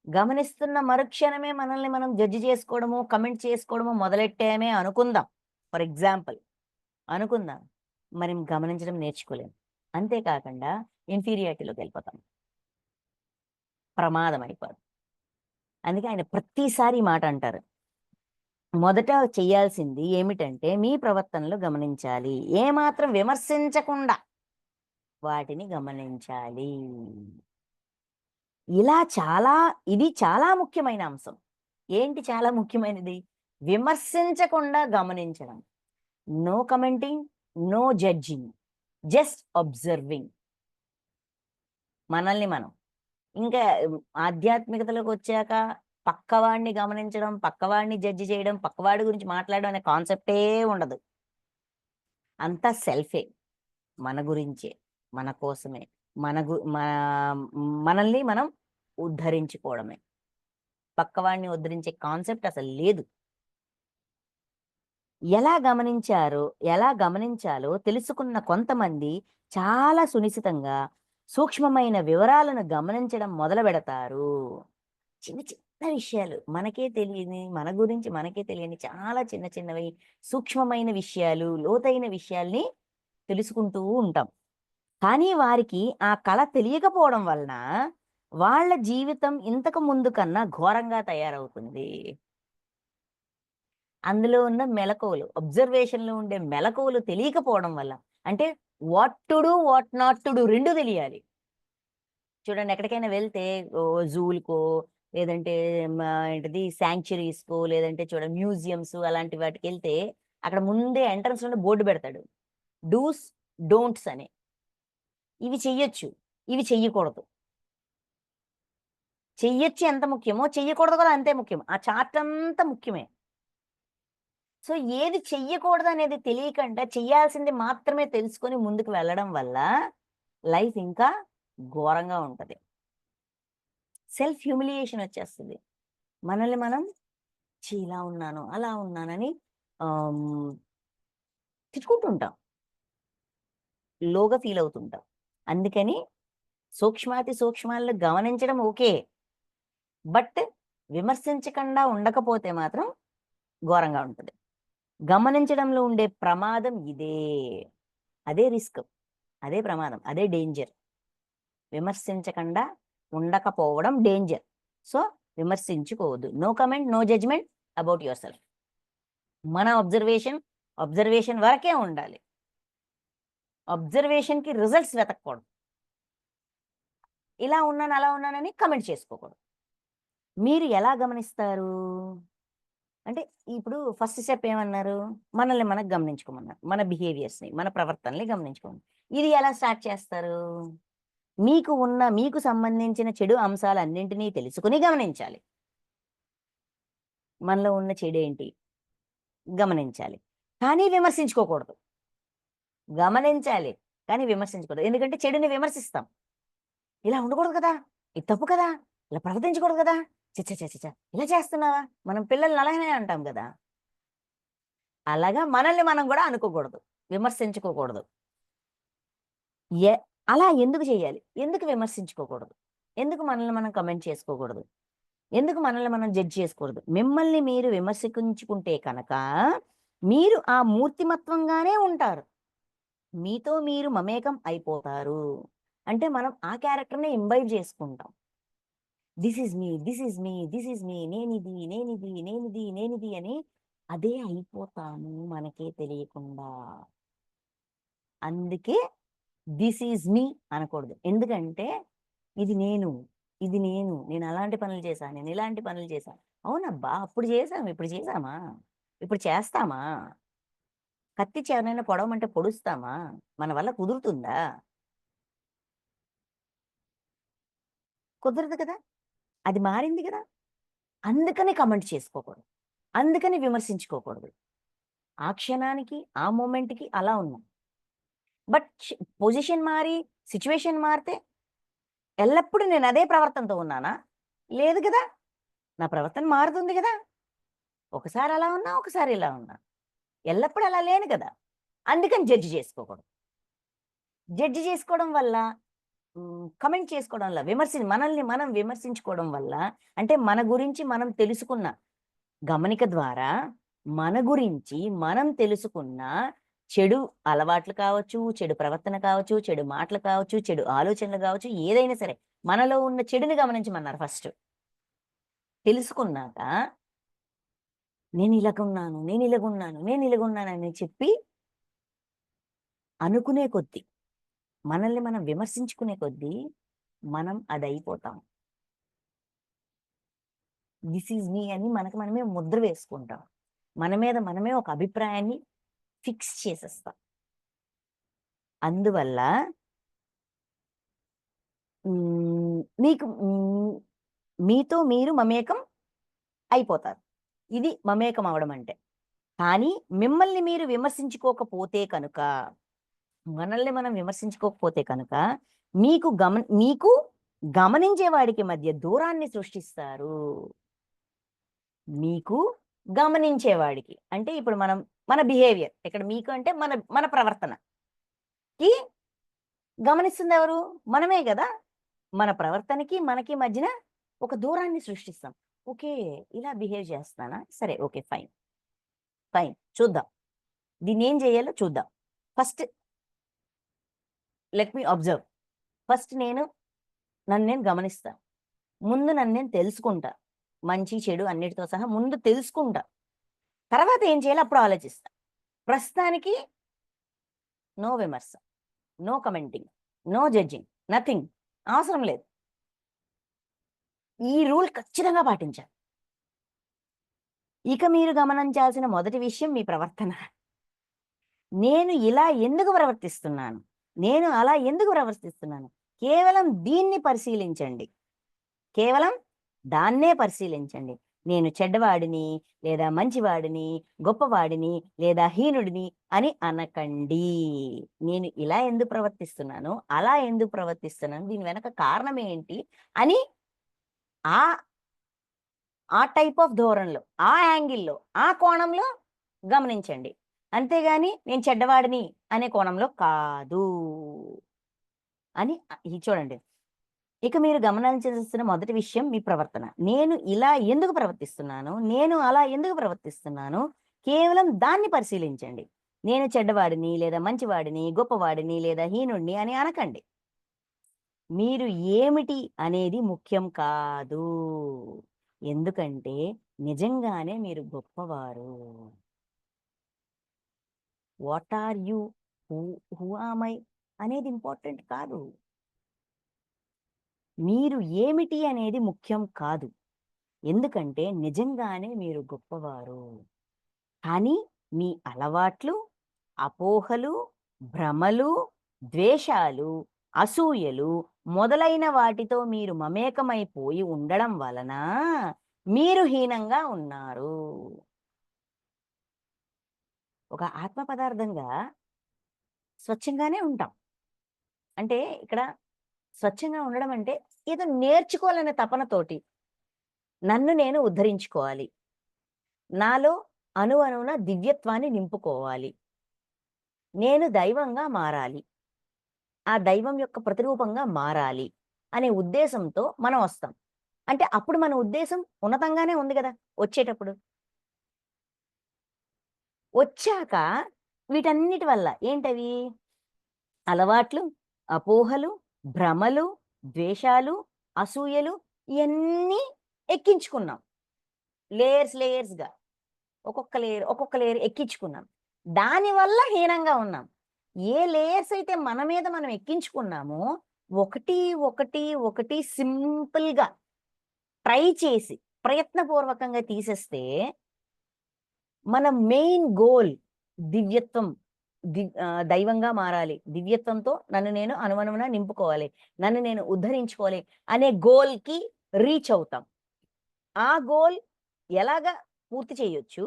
గమనిస్తున్న మరుక్షణమే మనల్ని మనం జడ్జ్ చేసుకోవడము, కమెంట్ చేసుకోవడము మొదలెట్టామే అనుకుందాం. ఫర్ ఎగ్జాంపుల్ అనుకుందాం. మరి గమనించడం నేర్చుకోలేం. అంతే కాకుండా ఇన్ఫీరియారిటీలోకెళ్ళిపోతాం. ప్రమాదం అయిపోద్ది. అందుకే ఆయన ప్రతిసారి ఈ మాట అంటారు. మొదట చేయాల్సింది ఏమిటంటే, మీ ప్రవర్తనలు గమనించాలి. ఏమాత్రం విమర్శించకుండా వాటిని గమనించాలి. ఇలా ఇది చాలా ముఖ్యమైన అంశం. ఏంటి చాలా ముఖ్యమైనది? విమర్శించకుండా గమనించడం. No commenting, no judging. Just observing. మనల్ని మనం. ఇంకా ఆధ్యాత్మికతలోకొచ్చాక పక్కవాడిని గమనించడం, పక్కవాడిని జడ్జ్ చేయడం, పక్కవాడి గురించి మాట్లాడడం అనే కాన్సెప్టే ఉండదు. అంతా సెల్ఫే. మన గురించే. మన కోసమే. మన గు మా మనల్ని మనం ఉద్ధరించుకోవడమే. పక్కవాడిని ఉద్ధరించే కాన్సెప్ట్ అసలు లేదు. ఎలా గమనించాలో తెలుసుకున్న కొంతమంది చాలా సునిశితంగా సూక్ష్మమైన వివరాలను గమనించడం మొదలుపెడతారు. చిన్న చిన్న విషయాలు మనకే తెలియని, మన గురించి మనకే తెలియని చాలా చిన్న చిన్నవి సూక్ష్మమైన విషయాలు, లోతైన విషయాల్ని తెలుసుకుంటూ ఉంటాం. కానీ వారికి ఆ కళ తెలియకపోవడం వలన వాళ్ళ జీవితం ఇంతకు ముందు కన్నా ఘోరంగా తయారవుతుంది. అందులో ఉన్న మెళకువలు, అబ్జర్వేషన్‌లో ఉండే మెళకువలు తెలియకపోవడం వల్ల. అంటే what to do, what not to do 2 తెలియాలి. చూడండి ఎక్కడికైనా వెళ్తే జూలకో లేదంటే ఏంటిది శాంక్చురీస్‌కో లేదంటే చూడండి మ్యూజియమ్స్ అలాంటి వాటికెళ్తే అక్కడ ముందే ఎంట్రన్స్‌లోనే బోర్డ్ పెడతాడు. డూస్, డోంట్స్ అని. ఇవి చెయ్యొచ్చు. ఇవి చెయ్యకూడదు. చెయ్యొచ్చు ఎంత ముఖ్యమో, చెయ్యకూడదు కూడా అంతే ముఖ్యం. ఆ చార్ట్ అంతా ముఖ్యమే. సో, ఏది చెయ్యకూడదనేది తెలియకుండా చెయ్యాల్సింది మాత్రమే తెలుసుకొని ముందుకు వెళ్ళడం వల్ల లైఫ్ ఇంకా ఘోరంగా ఉంటది. సెల్ఫ్ హ్యూమిలియేషన్ వచ్చేస్తది. మనల్ని మనం ఇలా ఉన్నాను, అలా ఉన్నానని ఆహ్, హ్మ్, తిట్టుకుంటూ ఉంటాం. లోగా ఫీల్ అవుతుంటాం. అందుకని సూక్ష్మాతి సూక్ష్మాలను గమనించడం ఓకే. బట్ విమర్శించకుండా ఉండకపోతే మాత్రం ఘోరంగా ఉంటది. గమనించడంలో ఉండే ప్రమాదం ఇదే. అదే రిస్క్. అదే ప్రమాదం. అదే డేంజర్. విమర్శించకుండా ఉండకపోవడం డేంజర్. సో, విమర్శించుకోవద్దు. No comment, no judgement about yourself. మన అబ్జర్వేషన్ వరకే ఉండాలి. అబ్జర్వేషన్‌కి రిజల్ట్స్ వెతకకూడదు. ఇలా ఉన్నాను, అలా ఉన్నానని కామెంట్ చేసుకోకూడదు. మీరు ఎలా గమనిస్తారు? అంటే ఇప్పుడు ఫస్ట్ స్టెప్ ఏమన్నారు? మనల్ని మనం గమనించుకోమన్నారు. మన బిహేవియర్స్‌ని, మన ప్రవర్తనని గమనించుకోమన్నారు. ఇది ఎలా స్టార్ట్ చేస్తారు? మీకు సంబంధించిన చెడు అంశాలన్నింటినీ తెలుసుకొని గమనించాలి. మనలో ఉన్న చెడేంటి? గమనించాలి. కానీ విమర్శించుకోకూడదు. గమనించాలి. కానీ విమర్శించకూడదు. ఎందుకంటే చెడుని విమర్శిస్తాం. ఇలా ఉండకూడదు కదా! ఇది తప్పు కదా! ఇలా ప్రవర్తించకూడదు కదా! ఛ! ఛ! ఛ! ఛ! ఛ! ఇలా చేస్తున్నావా? మనం పిల్లల్ని అలానే అంటాం గదా! అలాగా మనల్ని మనం గూడా అనుకోకూడదు. విమర్శించుకోకూడదు. ఎ అలా ఎందుకు చేయాలి? ఎందుకు విమర్శించుకోకూడదు? ఎందుకు మనల్ని మనం కామెంట్ చేసుకోకూడదు? ఎందుకు మనల్ని మనం జడ్జ్ చేసుకోకూడదు? మిమ్మల్ని మీరు విమర్శించుకుంటే కనుక, మీరు ఆ మూర్తిమత్వంగానే ఉంటారు. మీతో మీరు మమేకం అయిపోతారు. అంటే మనం ఆ క్యారెక్టర్‌ని ఇంబైబ్ చేసుకుంటాం. This is me, this is me, this is me నేనిది, నేనిది, నేనిది, నేనిది అని అదే అయిపోతాము మనకే తెలియకుండా. అందుకే థిస్ ఈజ్ మీ అనకూడదు. ఎందుకంటే ఇది నేను, ఇది నేను. నేను అలాంటి పనులు చేశా. నేను ఇలాంటి పనులు చేశా. అవునబ్బా! అప్పుడు చేసాం. ఇప్పుడు చేసామా? ఇప్పుడు చేస్తామా? కత్తిచ్చి ఎవరినైనా పొడవమంటే పొడుస్తామా? మన వల్ల కుదురుతుందా? కుదరదు కదా! అది మారింది గదా! అందుకని కామెంట్ చేసుకోకూడదు. అందుకని విమర్శించుకోకూడదు. ఆ క్షణానికి, ఆ మొమెంట్‌కి అలా ఉన్నాం. బట్ పొజిషన్ మారి, సిట్యుయేషన్ మారితే ఎల్లప్పుడూ నేను అదే ప్రవర్తనతో ఉన్నానా? లేదు గదా! నా ప్రవర్తన మారుతుంది గదా! ఒకసారి అలా ఉన్నా, ఒకసారి ఇలా ఉన్నా. ఎల్లప్పుడూ అలా లేను గదా! అందుకని జడ్జ్ చేసుకోకూడదు. జడ్జ్ చేసుకోవడం వల్ల కామెంట్ చేసుకోవడం వల్ల, మనల్ని మనం విమర్శించుకోవడం వల్ల అంటే మన గురించి మనం తెలుసుకున్న గమనిక ద్వారా మన గురించి మనం తెలుసుకున్న చెడు అలవాట్లు కావచ్చు, చెడు ప్రవర్తన కావచ్చు, చెడు మాటలు కావచ్చు, చెడు ఆలోచనలు కావచ్చు, ఏదైనా సరే మనలో ఉన్న చెడుని గమనించమన్నారు ఫస్ట్. తెలుసుకున్నాక నేనిలాగున్నానని చెప్పి అనుకునే కొద్దీ, మనల్ని మనం విమర్శించుకునే కొద్దీ మనం అదయిపోతాం. థిస్ ఈజ్ మీ అని మనకు మనమే ముద్ర వేసుకుంటాం. మన మీద మనమే ఒక అభిప్రాయాన్ని ఫిక్స్ చేసేస్తాం. అందువల్ల మీకు మీతో మీరు మమేకం అయిపోతారు. ఇది మమేకం అవ్వడం అంటే. కానీ మిమ్మల్ని మీరు విమర్శించుకోకపోతే కనుక, మనల్ని మనం విమర్శించుకోకపోతే కనుక, మీకు గమనించే వాడికి మధ్య దూరాన్ని సృష్టిస్తారు. మీకు గమనించేవాడికి. అంటే ఇప్పుడు మన బిహేవియర్. ఇక్కడ మీకు అంటే మన మన ప్రవర్తనకి గమనిస్తుందెవరు? మనమే గదా! మన ప్రవర్తనకి, మనకి మధ్యన ఒక దూరాన్ని సృష్టిస్తాం. ఓకే. ఇలా బిహేవ్ చేస్తున్నానా? సరే. ఓకే. ఫైన్. ఫైన్. చూద్దాం. దీన్నేం జేయాలో చూద్దాం. First let me observe. First నన్ను నేను గమనిస్తాను. ముందు నన్ను నేను తెలుసుకుంటా. మంచి చెడు అన్నిటితో సహా ముందు తెలుసుకుంటా. తర్వాత ఏం చేయాలో అప్పుడు ఆలోచిస్తా. ప్రస్తుతానికి నో విమర్శ, no commenting, no judging, nothing. అవసరం లేదు. ఈ రూల్ ఖచ్చితంగా పాటించాలి. ఇక మీరు గమనించాల్సిన మొదటి విషయం మీ ప్రవర్తన. నేను ఇలా ఎందుకు ప్రవర్తిస్తున్నాను? నేను అలా ఎందుకు ప్రవర్తిస్తున్నాను? కేవలం దీన్ని పరిశీలించండి. కేవలం దాన్నే పరిశీలించండి. నేను చెడ్డవాడిని, లేదా మంచివాడిని, గొప్పవాడిని, లేదా హీనుడిని అని అనకండి. నేను ఇలా ఎందుకు ప్రవర్తిస్తున్నాను? అలా ఎందుకు ప్రవర్తిస్తున్నాను? దీని వెనక కారణం ఏంటి? అని ఆ ఆ టైప్ ఆఫ్ ధోరణిలో, ఆ యాంగిల్‌లో, ఆ కోణంలో గమనించండి. అంతేగాని నేను చెడ్డవాడిని అనే కోణంలో కాదు అని ఇది చూడండి. ఇక మీరు గమనించాల్సిన మొదటి విషయం మీ ప్రవర్తన. నేను ఇలా ఎందుకు ప్రవర్తిస్తున్నాను? నేను అలా ఎందుకు ప్రవర్తిస్తున్నాను? కేవలం దాన్ని పరిశీలించండి. నేను చెడ్డవాడిని, లేదా మంచివాడిని, గొప్పవాడిని, లేదా హీనుడిని అని అనకండి. మీరు ఏమిటి అనేది ముఖ్యం కాదు. ఎందుకంటే నిజంగానే మీరు గొప్పవారు. What are you? Who am I అనేది ఇంపార్టెంట్ కాదు. మీరు ఏమిటి అనేది ముఖ్యం కాదు. ఎందుకంటే నిజంగానే మీరు గొప్పవారు. కానీ మీ అలవాట్లు, అపోహలు, భ్రమలు, ద్వేషాలు, అసూయలు మొదలైన వాటితో మీరు మమేకమైపోయి ఉండడం వలన మీరు హీనంగా ఉన్నారు. ఒక ఆత్మ పదార్థంగా స్వచ్ఛంగానే ఉంటాం. అంటే ఇక్కడ స్వచ్ఛంగా ఉండడం అంటే ఏదో నేర్చుకోవాలనే తపనతోటి నన్ను నేను ఉద్ధరించుకోవాలి. నాలో అణువణువున దివ్యత్వాన్ని నింపుకోవాలి. నేను దైవంగా మారాలి. ఆ దైవం యొక్క ప్రతిరూపంగా మారాలి అనే ఉద్దేశంతో మనం వస్తాం. అంటే అప్పుడు మన ఉద్దేశం ఉన్నతంగానే ఉంది గదా! వచ్చేటప్పుడు. వచ్చాక వీటన్నిటి వల్ల ఏంటవి? అలవాట్లు, అపోహలు, భ్రమలు, ద్వేషాలు, అసూయలు ఇయన్నీ ఎక్కించుకున్నాం. లేయర్స్‌గా. ఒక్కొక్క లేయర్ ఎక్కించుకున్నాం. దానివల్ల హీనంగా ఉన్నాం. ఏ లేయర్స్ అయితే మన మీద మనం ఎక్కించుకున్నామో ఒకటి సింపుల్‌గా ట్రై చేసి ప్రయత్నపూర్వకంగా తీసేస్తే మన మెయిన్ గోల్ దివ్యత్వం. దైవంగా మారాలి. దివ్యత్వంతో నన్ను నేను అణువణువున నింపుకోవాలి. నన్ను నేను ఉద్ధరించుకోవాలి అనే గోల్‌కి రీచ్ అవుతాం. ఆ గోల్ ఎలాగా పూర్తి చేయొచ్చు?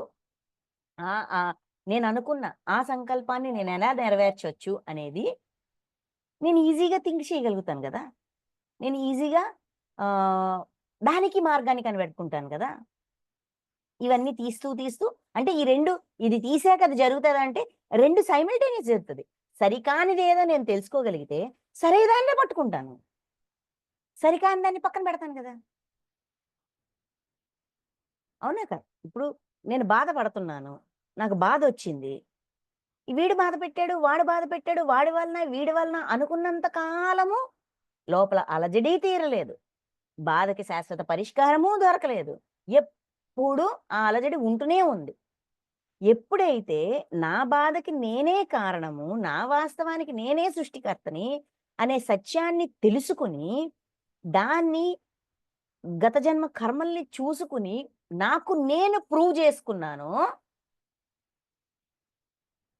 నేననుకున్న ఆ సంకల్పాన్ని నేనెలా నెరవేర్చొచ్చు అనేది నేను ఈజీగా థింక్ చేయగలుగుతాను గదా! నేను ఈజీగా ఆహ్, దానికి మార్గాన్ని కనిపెట్టుకుంటాను గదా! ఇవన్నీ తీస్తూ అంటే ఈ 2 ఇది తీసాక అది జరుగుతదంటే 2 సైమల్టేనియస్ జరుగుతది. సరికానిదేదో నేను తెలుసుకోగలిగితే సరేదాన్నే పట్టుకుంటాను. సరికాని దాన్ని పక్కన పెడతాను గదా! అవునా కాదా? ఇప్పుడు నేను బాధపడుతున్నాను. నాకు బాధొచ్చింది. వీడు బాధ పెట్టాడు, వాడు బాధ పెట్టాడు, వాడి వలన, వీడి వలన అనుకున్నంత కాలము లోపల అలజడి తీరలేదు. బాధకి శాశ్వత పరిష్కారము దొరకలేదు. ఎప్పుడు ఆ అలజడి ఉంటూనే ఉంది. ఎప్పుడైతే నా బాధకి నేనే కారణము, నా వాస్తవానికి నేనే సృష్టికర్తని అనే సత్యాన్ని తెలుసుకొని, దాన్ని గత జన్మ కర్మల్ని చూసుకుని, నాకు నేను ప్రూవ్ చేసుకున్నానో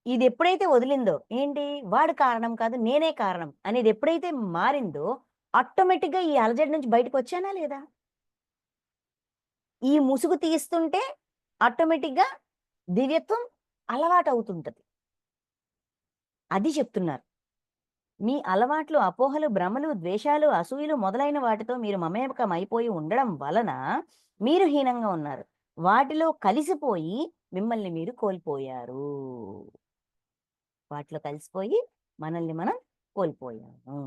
ఇదెప్పుడైతే వదిలిందో, ఏంటి వాడు కారణం కాదు నేనే కారణం అనేది ఎప్పుడైతే మారిందో, ఆటోమేటిక్‌గా ఈ అలజడి నుంచి బయటకొచ్చానా లేదా? ఈ ముసుగు తీస్తుంటే ఆటోమేటిక్‌గా దివ్యత్వం అలవాటవుతుంటది. అది చెప్తున్నారు. మీ అలవాట్లు, అపోహలు, భ్రమలు, ద్వేషాలు, అసూయలు మొదలైన వాటితో మీరు మమేకమైపోయి ఉండడం వలన మీరు హీనంగా ఉన్నారు. వాటిలో కలిసిపోయి మిమ్మల్ని మీరు కోల్పోయారు. వాటిలో కలిసిపోయి మనల్ని మనం కోల్పోయాము.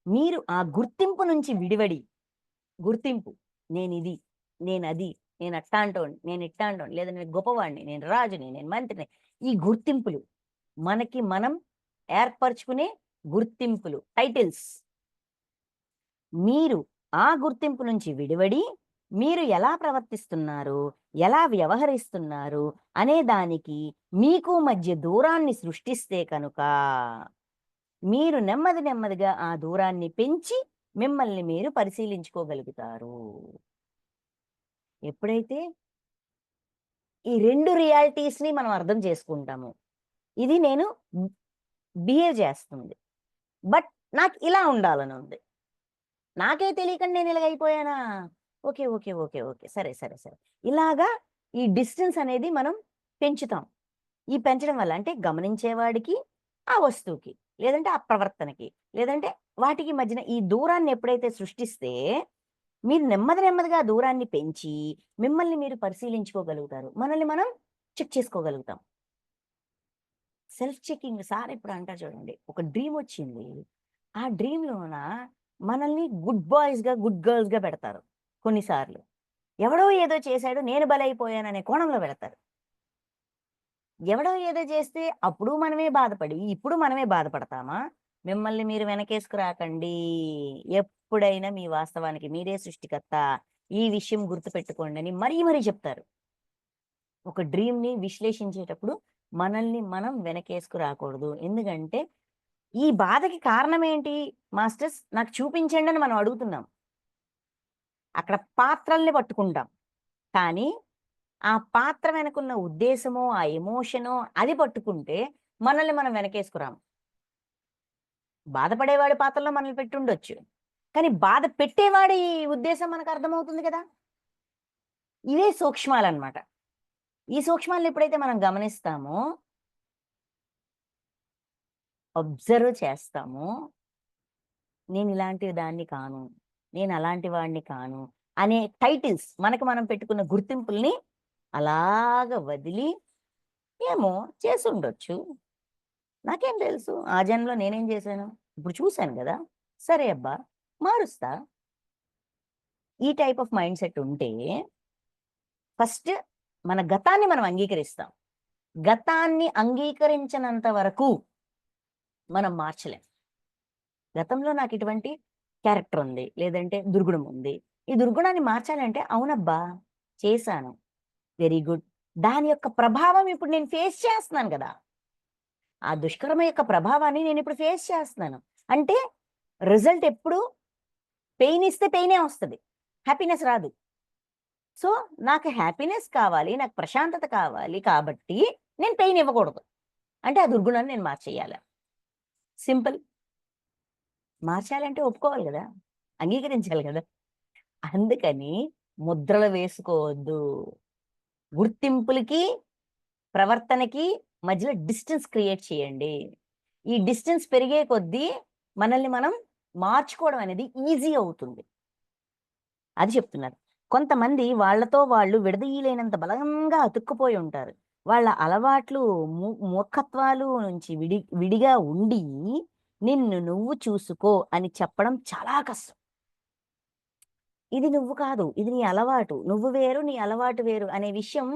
మీరు ఆ గుర్తింపు నుంచి విడివడి గుర్తింపు నేనిది, నేనది, నేను అట్టాంటోడిని, నేను ఇట్టాంటోడిని, లేదా నేను గొప్పవాడిని, నేను రాజుని, నేను మంత్రిని. ఈ గుర్తింపులు మనకి మనం ఏర్పరచుకునే గుర్తింపులు, టైటిల్స్. మీరు ఆ గుర్తింపు నుంచి విడివడి మీరు ఎలా ప్రవర్తిస్తున్నారు, ఎలా వ్యవహరిస్తున్నారు అనే దానికి మీకు మధ్య దూరాన్ని సృష్టిస్తే కనుక మీరు నెమ్మది నెమ్మదిగా ఆ దూరాన్ని పెంచి మిమ్మల్ని మీరు పరిశీలించుకోగలుగుతారు. ఎప్పుడైతే ఈ 2 రియాలిటీస్‌ని మనం అర్థం చేసుకుంటామో, ఇది నేను బిహేవ్ చేస్తుంది. బట్ నాకు ఇలా ఉండాలనుంది. నాకే తెలియకుండా నేను ఇలాగైపోయానా? ఓకే. ఓకే. ఓకే. ఓకే. సరే. సరే. సరే. ఇలాగా ఈ డిస్టెన్స్ అనేది మనం పెంచుతాం. ఈ పెంచడం వల్ల అంటే గమనించేవాడికి, ఆ వస్తువుకి, లేదంటే ఆ ప్రవర్తనకి, లేదంటే వాటికి మధ్యన ఈ దూరాన్ని ఎప్పుడైతే సృష్టిస్తే, మీరు నెమ్మది నెమ్మదిగా ఆ దూరాన్ని పెంచి, మిమ్మల్ని మీరు పరిశీలించుకోగలుగుతారు. మనల్ని మనం చెక్ చేసుకోగలుగుతాం. సెల్ఫ్ చెకింగ్ సార్ ఇప్పుడు అంటారు చూడండి. ఒక డ్రీమ్ వచ్చింది. ఆ డ్రీమ్‌లోన మనల్ని గుడ్ బాయ్స్‌గా, గుడ్ గర్ల్స్‌గా పెడతారు కొన్నిసార్లు. ఎవడో ఏదో చేశాడు నేను బలైపోయాననే కోణంలో పెడతారు. ఎవడో ఏదో చేస్తే అప్పుడు మనమే బాధపడి, ఇప్పుడు మనమే బాధపడతామా? మిమ్మల్ని మీరు వెనకేసుకురాకండి. ఎప్పుడైనా మీ వాస్తవానికి మీరే సృష్టికర్త. ఈ విషయం గుర్తుపెట్టుకోండని మరీ మరీ చెప్తారు. ఒక డ్రీమ్‌ని విశ్లేషించేటప్పుడు మనల్ని మనం వెనకేసుకురాకూడదు. ఎందుకంటే ఈ బాధకి కారణమేంటి మాస్టర్స్? నాకు చూపించండని మనం అడుగుతున్నాం. అక్కడ పాత్రల్ని పట్టుకుంటాం. కానీ, ఆ పాత్ర వెనకున్న ఉద్దేశమో, ఆ ఎమోషనో అది పట్టుకుంటే మనల్ని మనం వెనకేసుకురాం. బాధపడేవాడి పాత్రలో మనల్ని పెట్టుండొచ్చు. కానీ బాధ పెట్టేవాడి ఉద్దేశం మనకర్థమవుతుంది కదా! ఇవే సూక్ష్మాలనమాట. ఈ సూక్ష్మాలను ఎప్పుడైతే మనం గమనిస్తామో, అబ్జర్వ్ చేస్తామో నేనిలాంటి దాన్ని కాను. నేనలాంటి వాడిని కాను. అనే టైటిల్స్ మనకు మనం పెట్టుకున్న గుర్తింపుల్ని అలాగ వదిలి, ఏమో చేసుండొచ్చు. నాకేం తెలుసు? ఆ జన్మలో నేనేం జేశాను? ఇప్పుడు చూసాను గదా! సరే అబ్బా! మారుస్తా. ఈ టైప్ ఆఫ్ మైండ్ సెట్ ఉంటే, ఫస్ట్ మన గతాన్ని మనం అంగీకరిస్తాం. గతాన్ని అంగీకరించనంత వరకు మనం మార్చలేం. గతంలో నాకిటువంటి క్యారెక్టర్ ఉంది. లేదంటే దుర్గుణం ఉంది. ఈ దుర్గుణాన్ని మార్చాలంటే అవునబ్బా! చేశాను. Very good. దాని యొక్క ప్రభావం ఇప్పుడు నేను ఫేస్ చేస్తున్నాను గదా! ఆ దుష్కర్మ యొక్క ప్రభావాన్ని నేనిప్పుడు ఫేస్ చేస్తున్నాను. అంటే రిజల్ట్ ఎప్పుడు పెయిన్ ఇస్తే పెయినే వస్తది. హ్యాపీనెస్ రాదు. సో, నాకు హ్యాపీనెస్ కావాలి. నాకు ప్రశాంతత కావాలి కాబట్టి నేను పెయిన్ ఇవ్వకూడదు. అంటే ఆ దుర్గుణాన్ని నేను మార్చేయాల. సింపుల్. మార్చాలంటే ఒప్పుకోవాలి గదా! అంగీకరించాలి గదా! అందుకని ముద్రలు వేసుకోవద్దు. గుర్తింపులకి, ప్రవర్తనకి మధ్యలో డిస్టెన్స్ క్రియేట్ చేయండి. ఈ డిస్టెన్స్ పెరిగే కొద్దీ మనల్ని మనం మార్చుకోవడం అనేది ఈజీ అవుతుంది. అది చెప్తున్నారు. కొంతమంది వాళ్ళతో వాళ్ళు విడదీయలేనంత బలంగా అతుక్కుపోయి ఉంటారు. వాళ్ళ అలవాట్లు, మూర్ఖత్వాలు నుంచి విడిగా ఉండి, నిన్ను నువ్వు చూసుకో అని చెప్పడం చాలా కష్టం. ఇది నువ్వు కాదు. ఇది నీ అలవాటు. నువ్వు వేరు, నీ అలవాటు వేరు అనే విషయం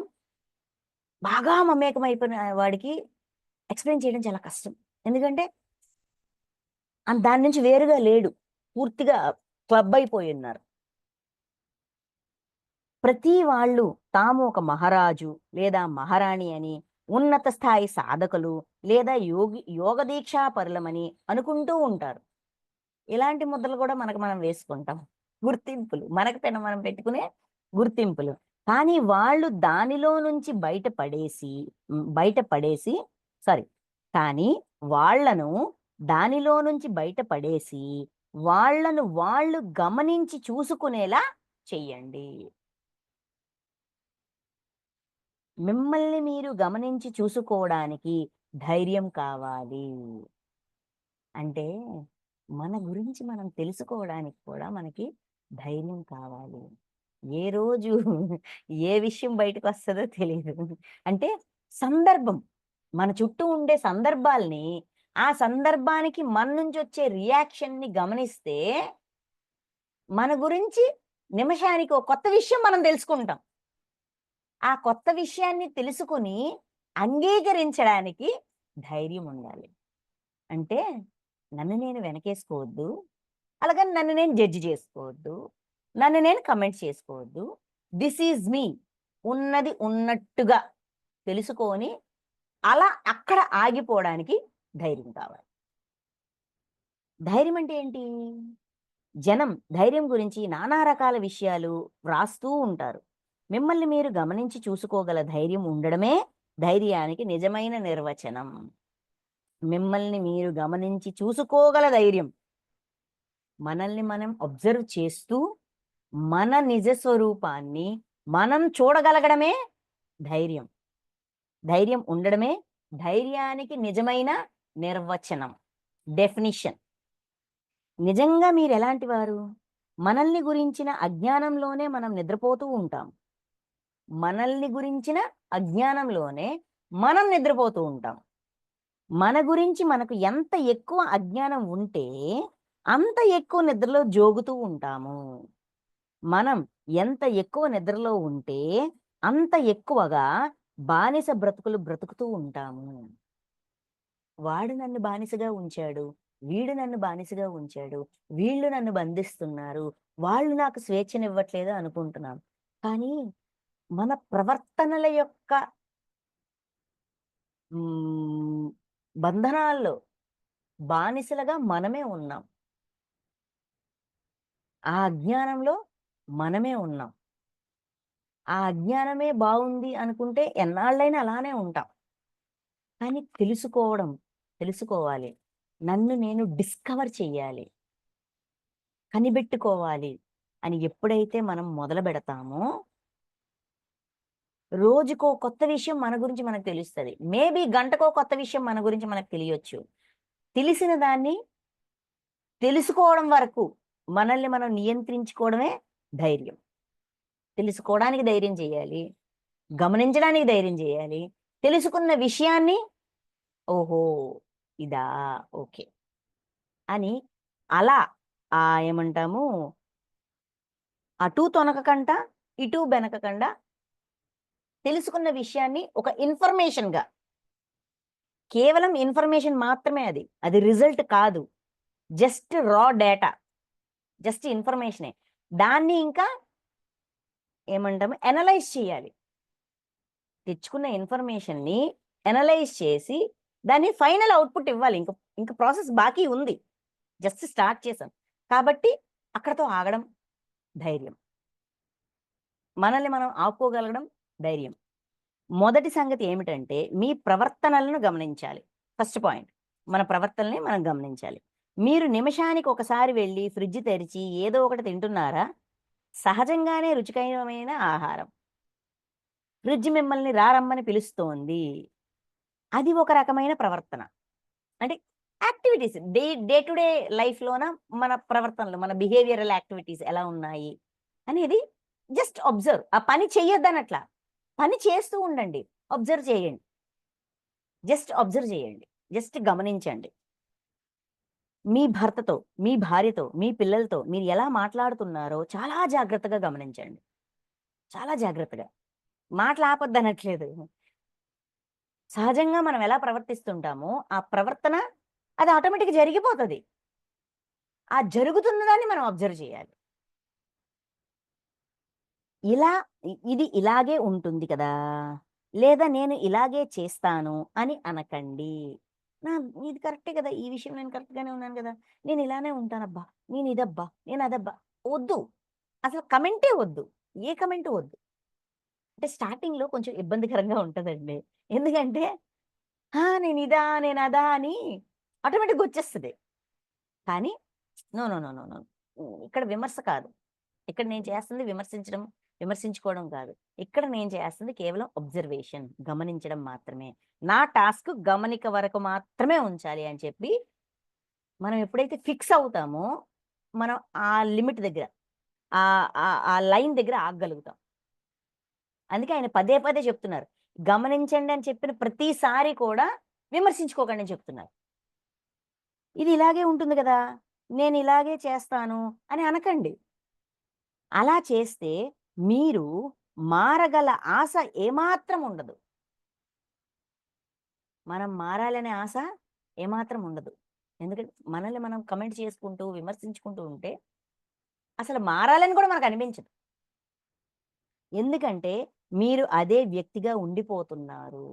బాగా మమేకమైపోయిన వాడికి ఎక్స్‌ప్లెయిన్ చేయడం చాలా కష్టం. ఎందుకంటే దాని నుంచి వేరుగా లేడు. పూర్తిగా క్లబ్ అయిపోయున్నారు. ప్రతి వాళ్ళు తాము ఒక మహారాజు లేదా మహారాణి అని, ఉన్నత స్థాయి సాధకులు లేదా యోగదీక్షా పరులమని అనుకుంటూ ఉంటారు. ఇలాంటి ముద్రలు కూడా మనకు మనం వేసుకుంటాం. గుర్తింపులు. మనకు మనం పెట్టుకునే గుర్తింపులు. కానీ వాళ్ళు దానిలో నుంచి బయటపడేసి సారీ. కానీ వాళ్ళను దానిలో నుంచి బయటపడేసి, వాళ్ళను వాళ్ళు గమనించి చూసుకునేలా చెయ్యండి. మిమ్మల్ని మీరు గమనించి చూసుకోవడానికి ధైర్యం కావాలి. అంటే మన గురించి మనం తెలుసుకోవడానికి కూడా మనకి ధైర్యం కావాలి. ఏ రోజు ఏ విషయం బయటకొస్తదో తెలీదు. అంటే సందర్భం. మన చుట్టూ ఉండే సందర్భాల్ని, ఆ సందర్భానికి మన నుంచొచ్చే రియాక్షన్‌ని గమనిస్తే, మన గురించి నిమిషానికి ఒక కొత్త విషయం మనం తెలుసుకుంటాం. ఆ కొత్త విషయాన్ని తెలుసుకొని అంగీకరించడానికి ధైర్యం ఉండాలి. అంటే నన్ను నేను వెనకేసుకోవద్దు. అలాగని నన్ను నేను జడ్జ్ చేసుకోవద్దు. నన్ను నేను కమెంట్ చేసుకోవద్దు. దిస్ ఈజ్ మీ. ఉన్నది ఉన్నట్టుగా తెలుసుకొని అలా అక్కడ ఆగిపోవడానికి ధైర్యం కావాలి. ధైర్యం అంటే ఏంటి? జనం ధైర్యం గురించి నానా రకాల విషయాలు వ్రాస్తూ ఉంటారు. మిమ్మల్ని మీరు గమనించి చూసుకోగల ధైర్యం ఉండడమే ధైర్యానికి నిజమైన నిర్వచనం. మిమ్మల్ని మీరు గమనించి చూసుకోగల ధైర్యం. మనల్ని మనం అబ్జర్వ్ చేస్తూ మన నిజ స్వరూపాన్ని మనం చూడగలగడమే ధైర్యం. ధైర్యం ఉండడమే ధైర్యానికి నిజమైన నిర్వచనం, డెఫినిషన్. నిజంగా మీరు ఎలాంటి వారు? మనల్ని గురించిన అజ్ఞానంలోనే మనం నిద్రపోతూ ఉంటాం. మనల్ని గురించిన అజ్ఞానంలోనే మనం నిద్రపోతూ ఉంటాం. మన గురించి మనకు ఎంత ఎక్కువ అజ్ఞానం ఉంటే అంత ఎక్కువ నిద్రలో జోగుతూ ఉంటాము. మనం ఎంత ఎక్కువ నిద్రలో ఉంటే అంత ఎక్కువగా బానిస బ్రతుకులు బ్రతుకుతూ ఉంటాము. వాడు నన్ను బానిసగా ఉంచాడు, వీడు నన్ను బానిసగా ఉంచాడు, వీళ్ళు నన్ను బంధిస్తున్నారు, వాళ్ళు నాకు స్వేచ్ఛనివ్వట్లేదు అనుకుంటున్నాం. కానీ మన ప్రవర్తనల యొక్క బంధనాల్లో బానిసలుగా మనమే ఉన్నాం. ఆ అజ్ఞానంలో మనమే ఉన్నాం. ఆ అజ్ఞానమే బాగుంది అనుకుంటే ఎన్నాళ్ళైనా అలానే ఉంటాం. కానీ తెలుసుకోవాలి. నన్ను నేను డిస్కవర్ చెయ్యాలి, కనిపెట్టుకోవాలి అని ఎప్పుడైతే మనం మొదలు పెడతామో రోజుకో కొత్త విషయం మన గురించి మనకు తెలుస్తది. మేబీ గంటకో కొత్త విషయం మన గురించి మనకు తెలియొచ్చు. తెలిసిన దాన్ని తెలుసుకోవడం వరకు మనల్ని మనం నియంత్రించుకోవడమే ధైర్యం. తెలుసుకోవడానికి ధైర్యం చేయాలి. గమనించడానికి ధైర్యం చేయాలి. తెలుసుకున్న విషయాన్ని ఓహో! ఇదా! ఓకే. అని అలా ఏమంటాము అటూ తొనకకంట, ఇటూ బెనకకండా తెలుసుకున్న విషయాన్ని ఒక ఇన్ఫర్మేషన్‌గా కేవలం ఇన్ఫర్మేషన్ మాత్రమే అది. అది రిజల్ట్ కాదు. జస్ట్ రా డేటా. జస్ట్ ఇన్ఫర్మేషనే. దాన్ని ఇంకా ఏమంటాము అనలైజ్ చేయాలి. తెచ్చుకున్న ఇన్ఫర్మేషన్‌ని అనలైజ్ చేసి దాన్ని ఫైనల్ అవుట్‌పుట్ ఇవ్వాలి. ఇంక ప్రాసెస్ బాకీ ఉంది. జస్ట్ స్టార్ట్ చేసాం. కాబట్టి అక్కడితో ఆగడం ధైర్యం. మనల్ని మనం ఆపుకోగలగడం ధైర్యం. మొదటి సంగతి ఏమిటంటే మీ ప్రవర్తనలను గమనించాలి. First point. మన ప్రవర్తనని మనం గమనించాలి. మీరు నిమిషానికి ఒకసారి వెళ్లి ఫ్రిడ్జ్ తెరిచి ఏదో ఒకటి తింటున్నారా? సహజంగానే రుచికరమైన ఆహారం. ఫ్రిడ్జ్ మిమ్మల్ని రమ్మని పిలుస్తోంది. అది ఒక రకమైన ప్రవర్తన. అంటే యాక్టివిటీస్ డే టు డే లైఫ్‌లోన మన ప్రవర్తనలు, మన బిహేవియరల్ యాక్టివిటీస్ ఎలా ఉన్నాయి అనేది జస్ట్ అబ్జర్వ్. ఆ పని చెయ్యొద్దనట్లా. పని చేస్తూ ఉండండి. అబ్జర్వ్ చేయండి. జస్ట్ అబ్జర్వ్ చేయండి. జస్ట్ గమనించండి. మీ భర్తతో, మీ భార్యతో, మీ పిల్లలతో మీరు ఎలా మాట్లాడుతున్నారో చాలా జాగ్రత్తగా గమనించండి. చాలా జాగ్రత్తగా. మాటలు ఆపొద్దనట్లేదు. సహజంగా మనం ఎలా ప్రవర్తిస్తుంటామో ఆ ప్రవర్తన అది ఆటోమేటిక్‌గా జరిగిపోతది. ఆ జరుగుతున్న దాన్ని మనం అబ్జర్వ్ చేయాలి. ఇలా ఇది ఇలాగే ఉంటుంది కదా! లేదా నేను ఇలాగే చేస్తాను అని అనకండి. నా ఇది కరెక్టే కదా! ఈ విషయం నేను కరెక్ట్‌గానే ఉన్నాను గదా! నేను ఇలానే ఉంటానబ్బా! నేను ఇదబ్బా! నేను అదబ్బా! వద్దు. అసలు కమెంటే వద్దు. ఏ కమెంటు వద్దు. అంటే స్టార్టింగ్‌లో కొంచెం ఇబ్బందికరంగా ఉంటదండి. ఎందుకంటే నేనిదా, నేనదా అని ఆటోమేటిక్‌గా వచ్చేస్తది. కానీ no, no, no, no, no. ఇక్కడ విమర్శ కాదు. ఇక్కడ నేను చేస్తుంది విమర్శించడం, విమర్శించుకోవడం కాదు. ఇక్కడ నేను చేస్తుంది కేవలం అబ్జర్వేషన్, గమనించడం మాత్రమే. నా టాస్క్ గమనిక వరకు మాత్రమే ఉంచాలి అని చెప్పి, మనం ఎప్పుడైతే ఫిక్స్ అవుతామో, మనం ఆ లిమిట్ దగ్గర, ఆ లైన్ దగ్గర ఆగగలుగుతాం. అందుకే ఆయన పదే పదే చెప్తున్నారు. గమనించండి అని చెప్పిన ప్రతిసారి కూడా విమర్శించుకోకండి అని చెప్తున్నారు. ఇది ఇలాగే ఉంటుంది గదా! నేను ఇలాగే చేస్తాను అని అనకండి. అలా చేస్తే మీరు మారగల ఆశ ఏమాత్రం ఉండదు. మనం మారాలనే ఆశ ఏమాత్రం ఉండదు. ఎందుకంటే మనల్ని మనం కమెంట్ చేసుకుంటూ, విమర్శించుకుంటూ ఉంటే అసలు మారాలని కూడా మనకు అనిపించదు. ఎందుకంటే మీరు అదే వ్యక్తిగా ఉండిపోతున్నారు.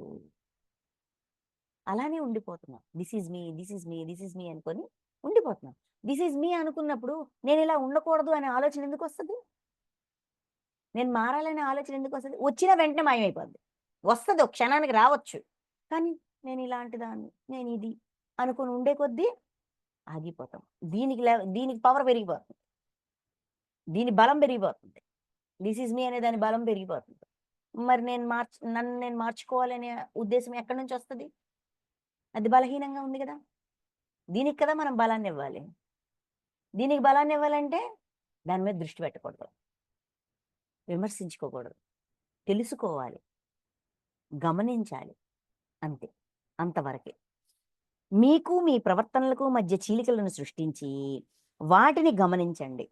అలానే ఉండిపోతున్నాం. This is me, this is me, this is me అనుకోని ఉండిపోతున్నాం. దిస్ ఈజ్ మీ అనుకున్నప్పుడు నేనిలా ఉండకూడదు అనే ఆలోచన ఎందుకొస్తది? నేను మారాలనే ఆలోచన ఎందుకొస్తది? వచ్చిన వెంటనే మాయమైపోద్ది. వస్తది, ఒక క్షణానికి రావచ్చు. కానీ నేనిలాంటి దాన్ని, నేనిది అనుకుని ఉండే కొద్దీ ఆగిపోతాం. దీనికి పవర్ పెరిగిపోతుంది. దీని బలం పెరిగిపోతుంది. దిస్ ఈజ్ మీ అనే దాని బలం పెరిగిపోతుంది. మరి నన్ను నేను మార్చుకోవాలనే ఉద్దేశ్యం ఎక్కడి నుంచొస్తది? అది బలహీనంగా ఉంది గదా! దీనికి కదా మనం బలాన్నివ్వాలి. దీనికి బలాన్నివ్వాలంటే దాని మీద దృష్టి పెట్టకూడదు. విమర్శించుకోకూడదు. తెలుసుకోవాలి. గమనించాలి. అంతే. అంతవరకే. మీకు మీ ప్రవర్తనలకు మధ్య చీలికలను సృష్టించి వాటిని గమనించండి.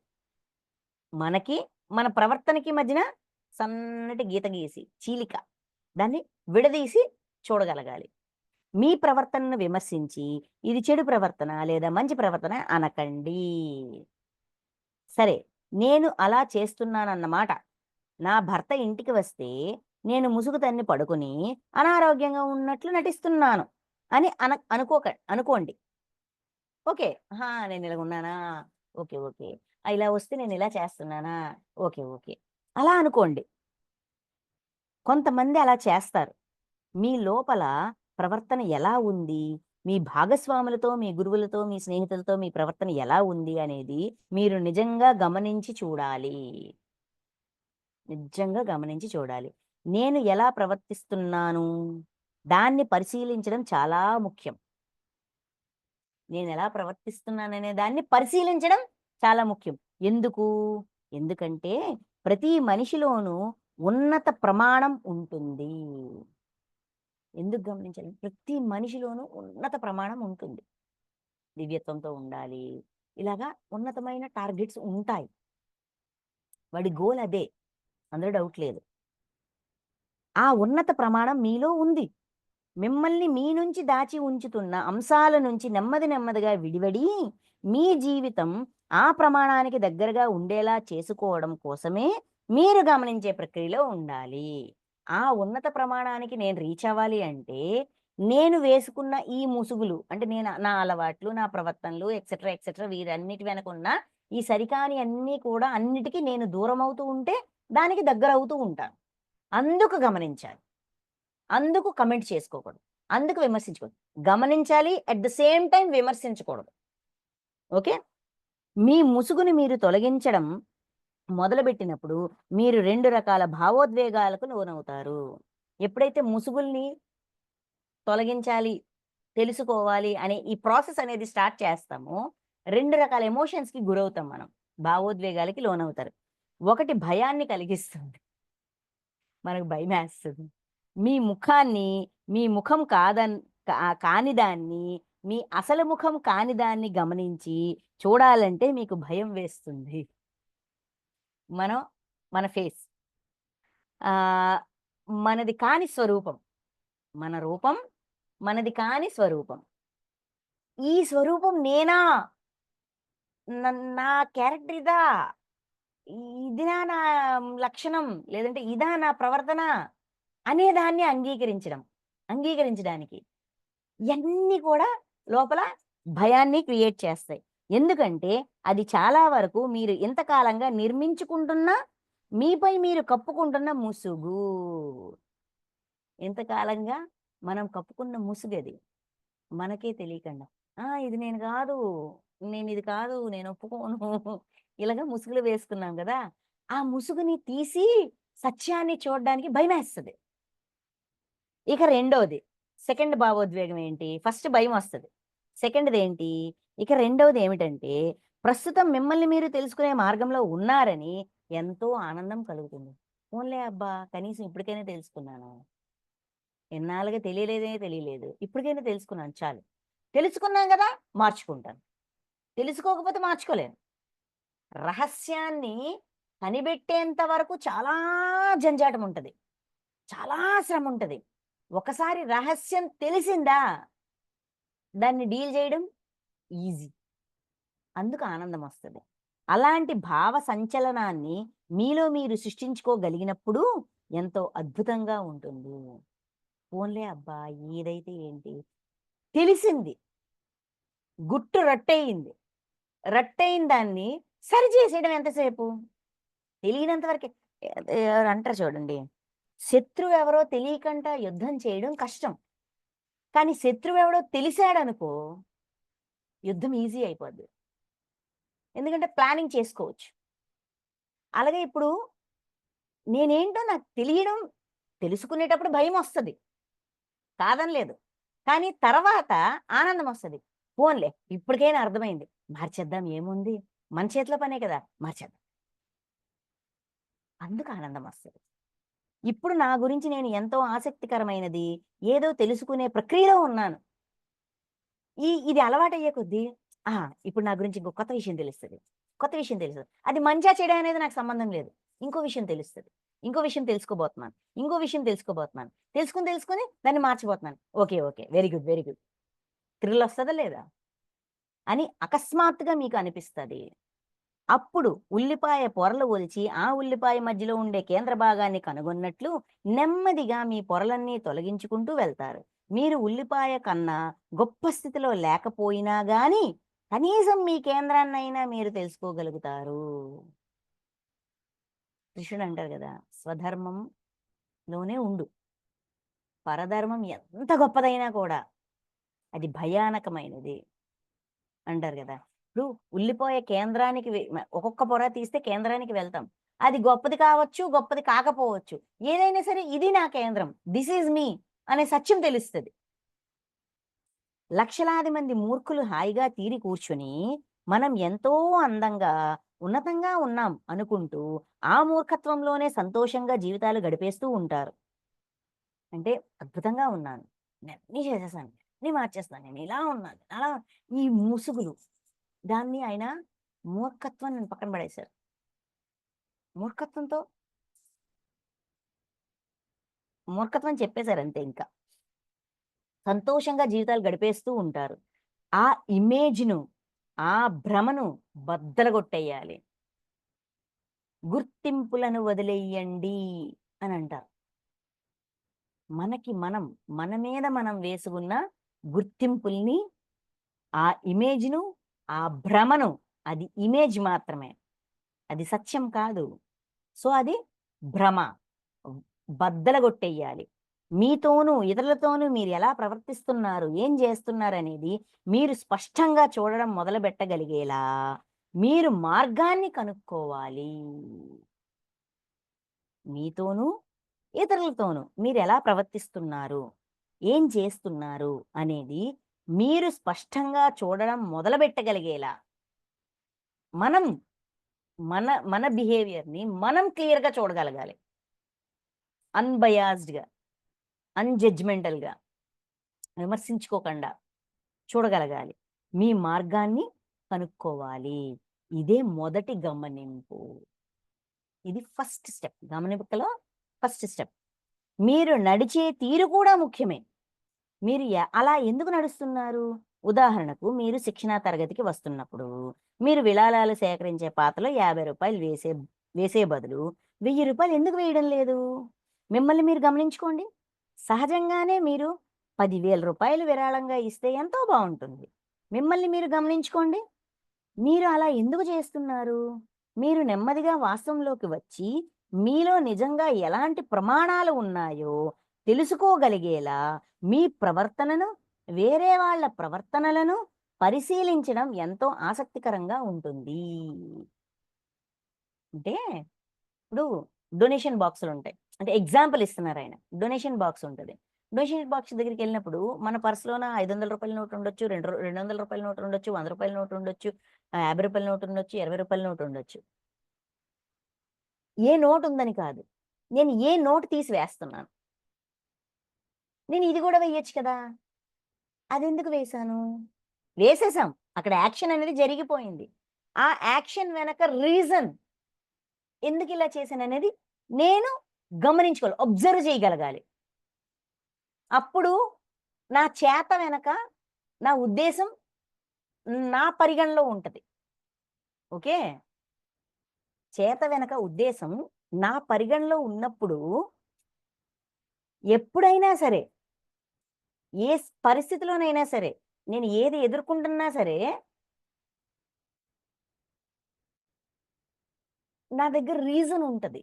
మనకి, మన ప్రవర్తనకి మధ్యన సన్నటి గీత గీసి, చీలిక. దాన్ని విడదీసి చూడగలగాలి. మీ ప్రవర్తనను విమర్శించి ఇది చెడు ప్రవర్తన లేదా మంచి ప్రవర్తన అనకండి. సరే, నేను అలా చేస్తున్నానన్నమాట. నా భర్త ఇంటికి వస్తే నేను ముసుగు తన్ని పడుకుని అనారోగ్యంగా ఉన్నట్లు నటిస్తున్నాను అని అనుకోండి. ఓకే. ఆహా! నేనిలాగున్నానా? ఓకే. ఓకే. ఇలా వస్తే నేనిలా చేస్తున్నానా? ఓకే. ఓకే. అలా అనుకోండి. కొంతమంది అలా చేస్తారు. మీ లోపల ప్రవర్తన ఎలా ఉంది? మీ భాగస్వాములతో, మీ గురువులతో, మీ స్నేహితులతో మీ ప్రవర్తన ఎలా ఉంది అనేది మీరు నిజంగా గమనించి చూడాలి. నిజంగా గమనించి చూడాలి. నేను ఎలా ప్రవర్తిస్తున్నాను? దాన్ని పరిశీలించడం చాలా ముఖ్యం. నేనెలా ప్రవర్తిస్తున్నాననే దాన్ని పరిశీలించడం చాలా ముఖ్యం. ఎందుకు? ఎందుకంటే ప్రతి మనిషిలోనూ ఉన్నత ప్రమాణం ఉంటుంది. ఎందుకు గమనించాలి? ప్రతి మనిషిలోనూ ఉన్నత ప్రమాణం ఉంటుంది. దివ్యత్వంతో ఉండాలి. ఇలాగా ఉన్నతమైన టార్గెట్స్ ఉంటాయి. వాడి గోల్ అదే. అందులో డౌట్ లేదు. ఆ ఉన్నత ప్రమాణం మీలో ఉంది. మిమ్మల్ని మీ నుంచి దాచి ఉంచుతున్న అంశాల నుంచి నెమ్మదిగా విడివడి మీ జీవితం ఆ ప్రమాణానికి దగ్గరగా ఉండేలా చేసుకోవడం కోసమే మీరు గమనించే ప్రక్రియలో ఉండాలి. ఆ ఉన్నత ప్రమాణానికి నేను రీచ్ అవ్వాలి అంటే నేను వేసుకున్న ఈ ముసుగులు, అంటే నా అలవాట్లు, నా ప్రవర్తనలు ఎక్సెట్రా ఎక్సెట్రా వీరన్నిటి వెనకున్న ఈ సరికాని అన్నీ కూడా అన్నిటికీ నేను దూరం అవుతూ ఉంటే దానికి దగ్గరవుతూ ఉంటాను. అందుకు గమనించాలి. అందుకు కమెంట్ చేసుకోకూడదు. అందుకు విమర్శించకూడదు. గమనించాలి. అట్ ద సేమ్ టైమ్ విమర్శించకూడదు. ఓకే. మీ ముసుగుని మీరు తొలగించడం మొదలుబెట్టినప్పుడు మీరు 2 రకాల భావోద్వేగాలకు లోనవుతారు. ఎప్పుడైతే ముసుగుల్ని తొలగించాలి, తెలుసుకోవాలి అనే ఈ ప్రాసెస్ అనేది స్టార్ట్ చేస్తామో 2 రకాల ఎమోషన్స్‌కి గురవుతాం మనం. భావోద్వేగాలకి లోనవుతారు. ఒకటి భయాన్ని కలిగిస్తుంది. మనకు భయమేస్తది. మీ ముఖాన్ని, మీ ముఖం కాని దాన్ని, మీ అసలు ముఖం కాని దాన్ని గమనించి చూడాలంటే మీకు భయం వేస్తుంది. మనం మన ఫేస్. ఆహ్, మనది కాని స్వరూపం. మన రూపం మనది కాని స్వరూపం. ఈ స్వరూపం నేనా? నా క్యారెక్టర్ ఇదా? ఇదినా నా లక్షణం? లేదంటే ఇదా నా ప్రవర్తన? అనేదాన్ని అంగీకరించడానికి. ఇయన్నీ కూడా లోపల భయాన్ని క్రియేట్ చేస్తాయి. ఎందుకంటే అది చాలా వరకు మీరు ఇంతకాలంగా నిర్మించుకుంటున్న, మీపై మీరు కప్పుకుంటున్న ముసుగు. ఇంతకాలంగా మనం కప్పుకున్న ముసుగది. మనకే తెలియకుండా. ఇది నేను గాదు. నేనిది కాదు. నేను ఒప్పుకోను. ఇలాగ ముసుగులు వేసుకున్నాం గదా! ఆ ముసుగుని తీసి సత్యాన్ని చూడడానికి భయమేస్తది. ఇక రెండోది. సెకండ్ భావోద్వేగం ఏంటి? ఫస్ట్ భయమొస్తది. సెకండ్‌దేంటి? ఇక రెండోదేమిటంటే, ప్రస్తుతం మిమ్మల్ని మీరు తెలుసుకునే మార్గంలో ఉన్నారని ఎంతో ఆనందం కలుగుతుంది. పోన్లే అబ్బా! కనీసం ఇప్పటికైనా తెలుసుకున్నాను. ఇన్నాళ్ళుగా తెలియలేదు. ఇప్పటికైనా తెలుసుకున్నాను చాలు. తెలుసుకున్నాం గదా! మార్చుకుంటాను. తెలుసుకోకపోతే మార్చుకోలేను. రహస్యాన్ని కనిపెట్టేంత వరకు చాలా జంజాటముంటది. చాలా శ్రముంటది. ఒకసారి రహస్యం తెలిసిందా, దాన్ని డీల్ జేయడం ఈజీ. అందుకు ఆనందం వస్తది. అలాంటి భావ సంచలనాన్ని మీలో మీరు సృష్టించుకోగలిగినప్పుడు ఎంతో అద్భుతంగా ఉంటుంది. పోన్లే అబ్బా! ఏదైతే ఏంటి, తెలిసింది. గుట్టు రట్టయింది. రట్టయిన దాన్ని సరిచేసేయడం ఎంతసేపు? తెలియనంత వరకే. అంటారు చూడండి. శత్రువెవరో తెలియకుండా యుద్ధం చేయడం కష్టం. కానీ శత్రువెవడో తెలిసాడనుకో, యుద్ధం ఈజీ అయిపోద్ది. ఎందుకంటే ప్లానింగ్ చేసుకోవచ్చు. అలాగే ఇప్పుడు నేనేంటో నాకు తెలియడం, తెలుసుకునేటప్పుడు భయమొస్తది. కాదనలేదు. కానీ తర్వాత ఆనందమొస్తది. పోన్లే ఇప్పటికైనా అర్థమైంది. మార్చేద్దాం ఏముంది? మన చేతిలో పనే కదా! మార్చేద్దాం. అందుకు ఆనందమొస్తది. ఇప్పుడు నా గురించి నేను ఎంతో ఆసక్తికరమైనది ఏదో తెలుసుకునే ప్రక్రియలో ఉన్నాను. ఇది అలవాటయ్యే కొద్దీ ఇప్పుడు నా గురించి ఇంకో కొత్త విషయం తెలుస్తది. కొత్త విషయం తెలుస్తది. అది మంచా చెడా అనేది నాకు సంబంధం లేదు. ఇంకో విషయం తెలుస్తది. ఇంకో విషయం తెలుసుకోబోతున్నాను. ఇంకో విషయం తెలుసుకోబోతున్నాను. తెలుసుకొని దాన్ని మార్చబోతున్నాను. Okay. Okay. Very good. Very good. థ్రిల్లొస్తదా లేదా? అని అకస్మాత్తుగా మీకు అనిపిస్తది. అప్పుడు ఉల్లిపాయ పొరలు ఒలిచి, ఆ ఉల్లిపాయ మధ్యలో ఉండే కేంద్ర భాగాన్ని కనుగొన్నట్లు నెమ్మదిగా మీ పొరలన్నీ తొలగించుకుంటూ వెళ్తారు. మీరు ఉల్లిపాయ కన్నా గొప్ప స్థితిలో లేకపోయినా గాని, కనీసం మీ కేంద్రాన్నైనా మీరు తెలుసుకోగలుగుతారు. కృష్ణుడు అంటారు గదా! స్వధర్మంలోనే ఉండు. పరధర్మం ఎంత గొప్పదైనా కూడా అది భయానకమైనది అంటారు గదా! ఇప్పుడు ఉల్లిపాయ కేంద్రానికి ఒక్కొక్క పొర తీస్తే కేంద్రానికి వెళ్తాం. అది గొప్పది కావచ్చు, గొప్పది కాకపోవచ్చు. ఏదైనా సరే ఇది నా కేంద్రం. దిస్ ఈజ్ మీ అనే సత్యం తెలుస్తది. లక్షలాది మంది మూర్ఖులు హాయిగా తీరి కూర్చొని, మనం ఎంతో అందంగా, ఉన్నతంగా ఉన్నాం అనుకుంటూ, ఆ మూర్ఖత్వంలోనే సంతోషంగా జీవితాలు గడిపేస్తూ ఉంటారు. అంటే అద్భుతంగా ఉన్నాను. నేనన్నీ చేసేసాను. అన్నీ మార్చేస్తాను. నేను ఇలా ఉన్నాను. అలా ఈ ముసుగులు దాన్ని ఆయన మూర్ఖత్వాన్ని పక్కన పడేశారు. మూర్ఖత్వంతో మూర్ఖత్వం చెప్పేశారు అంతే ఇంకా. సంతోషంగా జీవితాలు గడిపేస్తూ ఉంటారు. ఆ ఇమేజ్‌ను, ఆ భ్రమను బద్దలగొట్టేయాలి. గుర్తింపులను వదిలేయండి అనంటారు. మనకి మనం, మన మీద మనం వేసుకున్న గుర్తింపుల్ని, ఆ ఇమేజ్‌ను, ఆ భ్రమను, అది ఇమేజ్ మాత్రమే. అది సత్యం కాదు. సో, అది భ్రమ. బద్దలగొట్టేయాలి. మీతోనూ, ఇతరులతోనూ మీరెలా ప్రవర్తిస్తున్నారు, ఏం జేస్తున్నారనేది మీరు స్పష్టంగా చూడడం మొదలుబెట్టగలిగేలా మీరు మార్గాన్ని కనుక్కోవాలి. మీతోనూ, ఇతరులతోనూ మీరెలా ప్రవర్తిస్తున్నారు, ఏం చేస్తున్నారు అనేది మీరు స్పష్టంగా చూడడం మొదలుబెట్టగలిగేలా మనం మన మన బిహేవియర్‌ని మనం క్లియర్‌గా చూడగలగాలి. అన్‌బయాస్డ్‌గా, అన్‌జడ్జ్‌మెంటల్‌గా విమర్శించుకోకుండా చూడగలగాలి. మీ మార్గాన్ని కనుక్కోవాలి. ఇదే మొదటి గమనింపు. ఇది ఫస్ట్ స్టెప్. గమనింపులో ఫస్ట్ స్టెప్. మీరు నడిచే తీరు కూడా ముఖ్యమే. మీరు అలా ఎందుకు నడుస్తున్నారు? ఉదాహరణకు మీరు శిక్షణా తరగతికి వస్తున్నప్పుడు, మీరు విరాళాలు సేకరించే పాతలో రూ. 50 వేసే బదులు రూ. 1000 ఎందుకు వేయడం లేదు? మిమ్మల్ని మీరు గమనించుకోండి. సహజంగానే మీరు రూ. 10,000 విరాళంగా ఇస్తే ఎంతో బావుంటుంది. మిమ్మల్ని మీరు గమనించుకోండి. మీరు అలా ఎందుకు చేస్తున్నారు? మీరు నెమ్మదిగా వాస్తవంలోకి వచ్చి, మీలో నిజంగా ఎలాంటి ప్రమాణాలు ఉన్నాయో తెలుసుకోగలిగేలా మీ ప్రవర్తనను, వేరే వాళ్ళ ప్రవర్తనలను పరిశీలించడం ఎంతో ఆసక్తికరంగా ఉంటుంది. అంటే ఇప్పుడు డొనేషన్ బాక్సులుంటాయి. అంటే ఎగ్జాంపుల్ ఇస్తున్నారాయన. డొనేషన్ బాక్స్ ఉంటది. డొనేషన్ బాక్స్ దగ్గరికెళ్ళినప్పుడు మన పర్స్‌లోన రూ. 500 నోట్ ఉండొచ్చు, రూ. 200 నోట్ ఉండొచ్చు, రూ. 100 నోట్ ఉండొచ్చు, రూ. 50 నోట్ ఉండొచ్చు, రూ. 20 నోట్ ఉండొచ్చు. ఏ నోట్ ఉందని కాదు. నేను ఏ నోట్ తీసి వేస్తున్నాను. నేను ఇది గూడా వేయొచ్చు కదా! అదెందుకు వేశాను? వేసేసాం. అక్కడ యాక్షన్ అనేది జరిగిపోయింది. ఆ యాక్షన్ వెనక రీజన్ ఎందుకిలా చేశాననేది నేను గమనించుకోవాలి. అబ్జర్వ్ చేయగలగాలి. అప్పుడు నా చేత వెనక నా ఉద్దేశం నా పరిగణలో ఉంటది. ఓకే. చేత వెనక ఉద్దేశం నా పరిగణలో ఉన్నప్పుడు ఎప్పుడైనా సరే, ఏ పరిస్థితిలోనైనా సరే, నేను ఏది ఎదుర్కొంటున్నా సరే, నా దగ్గర రీజన్ ఉంటది.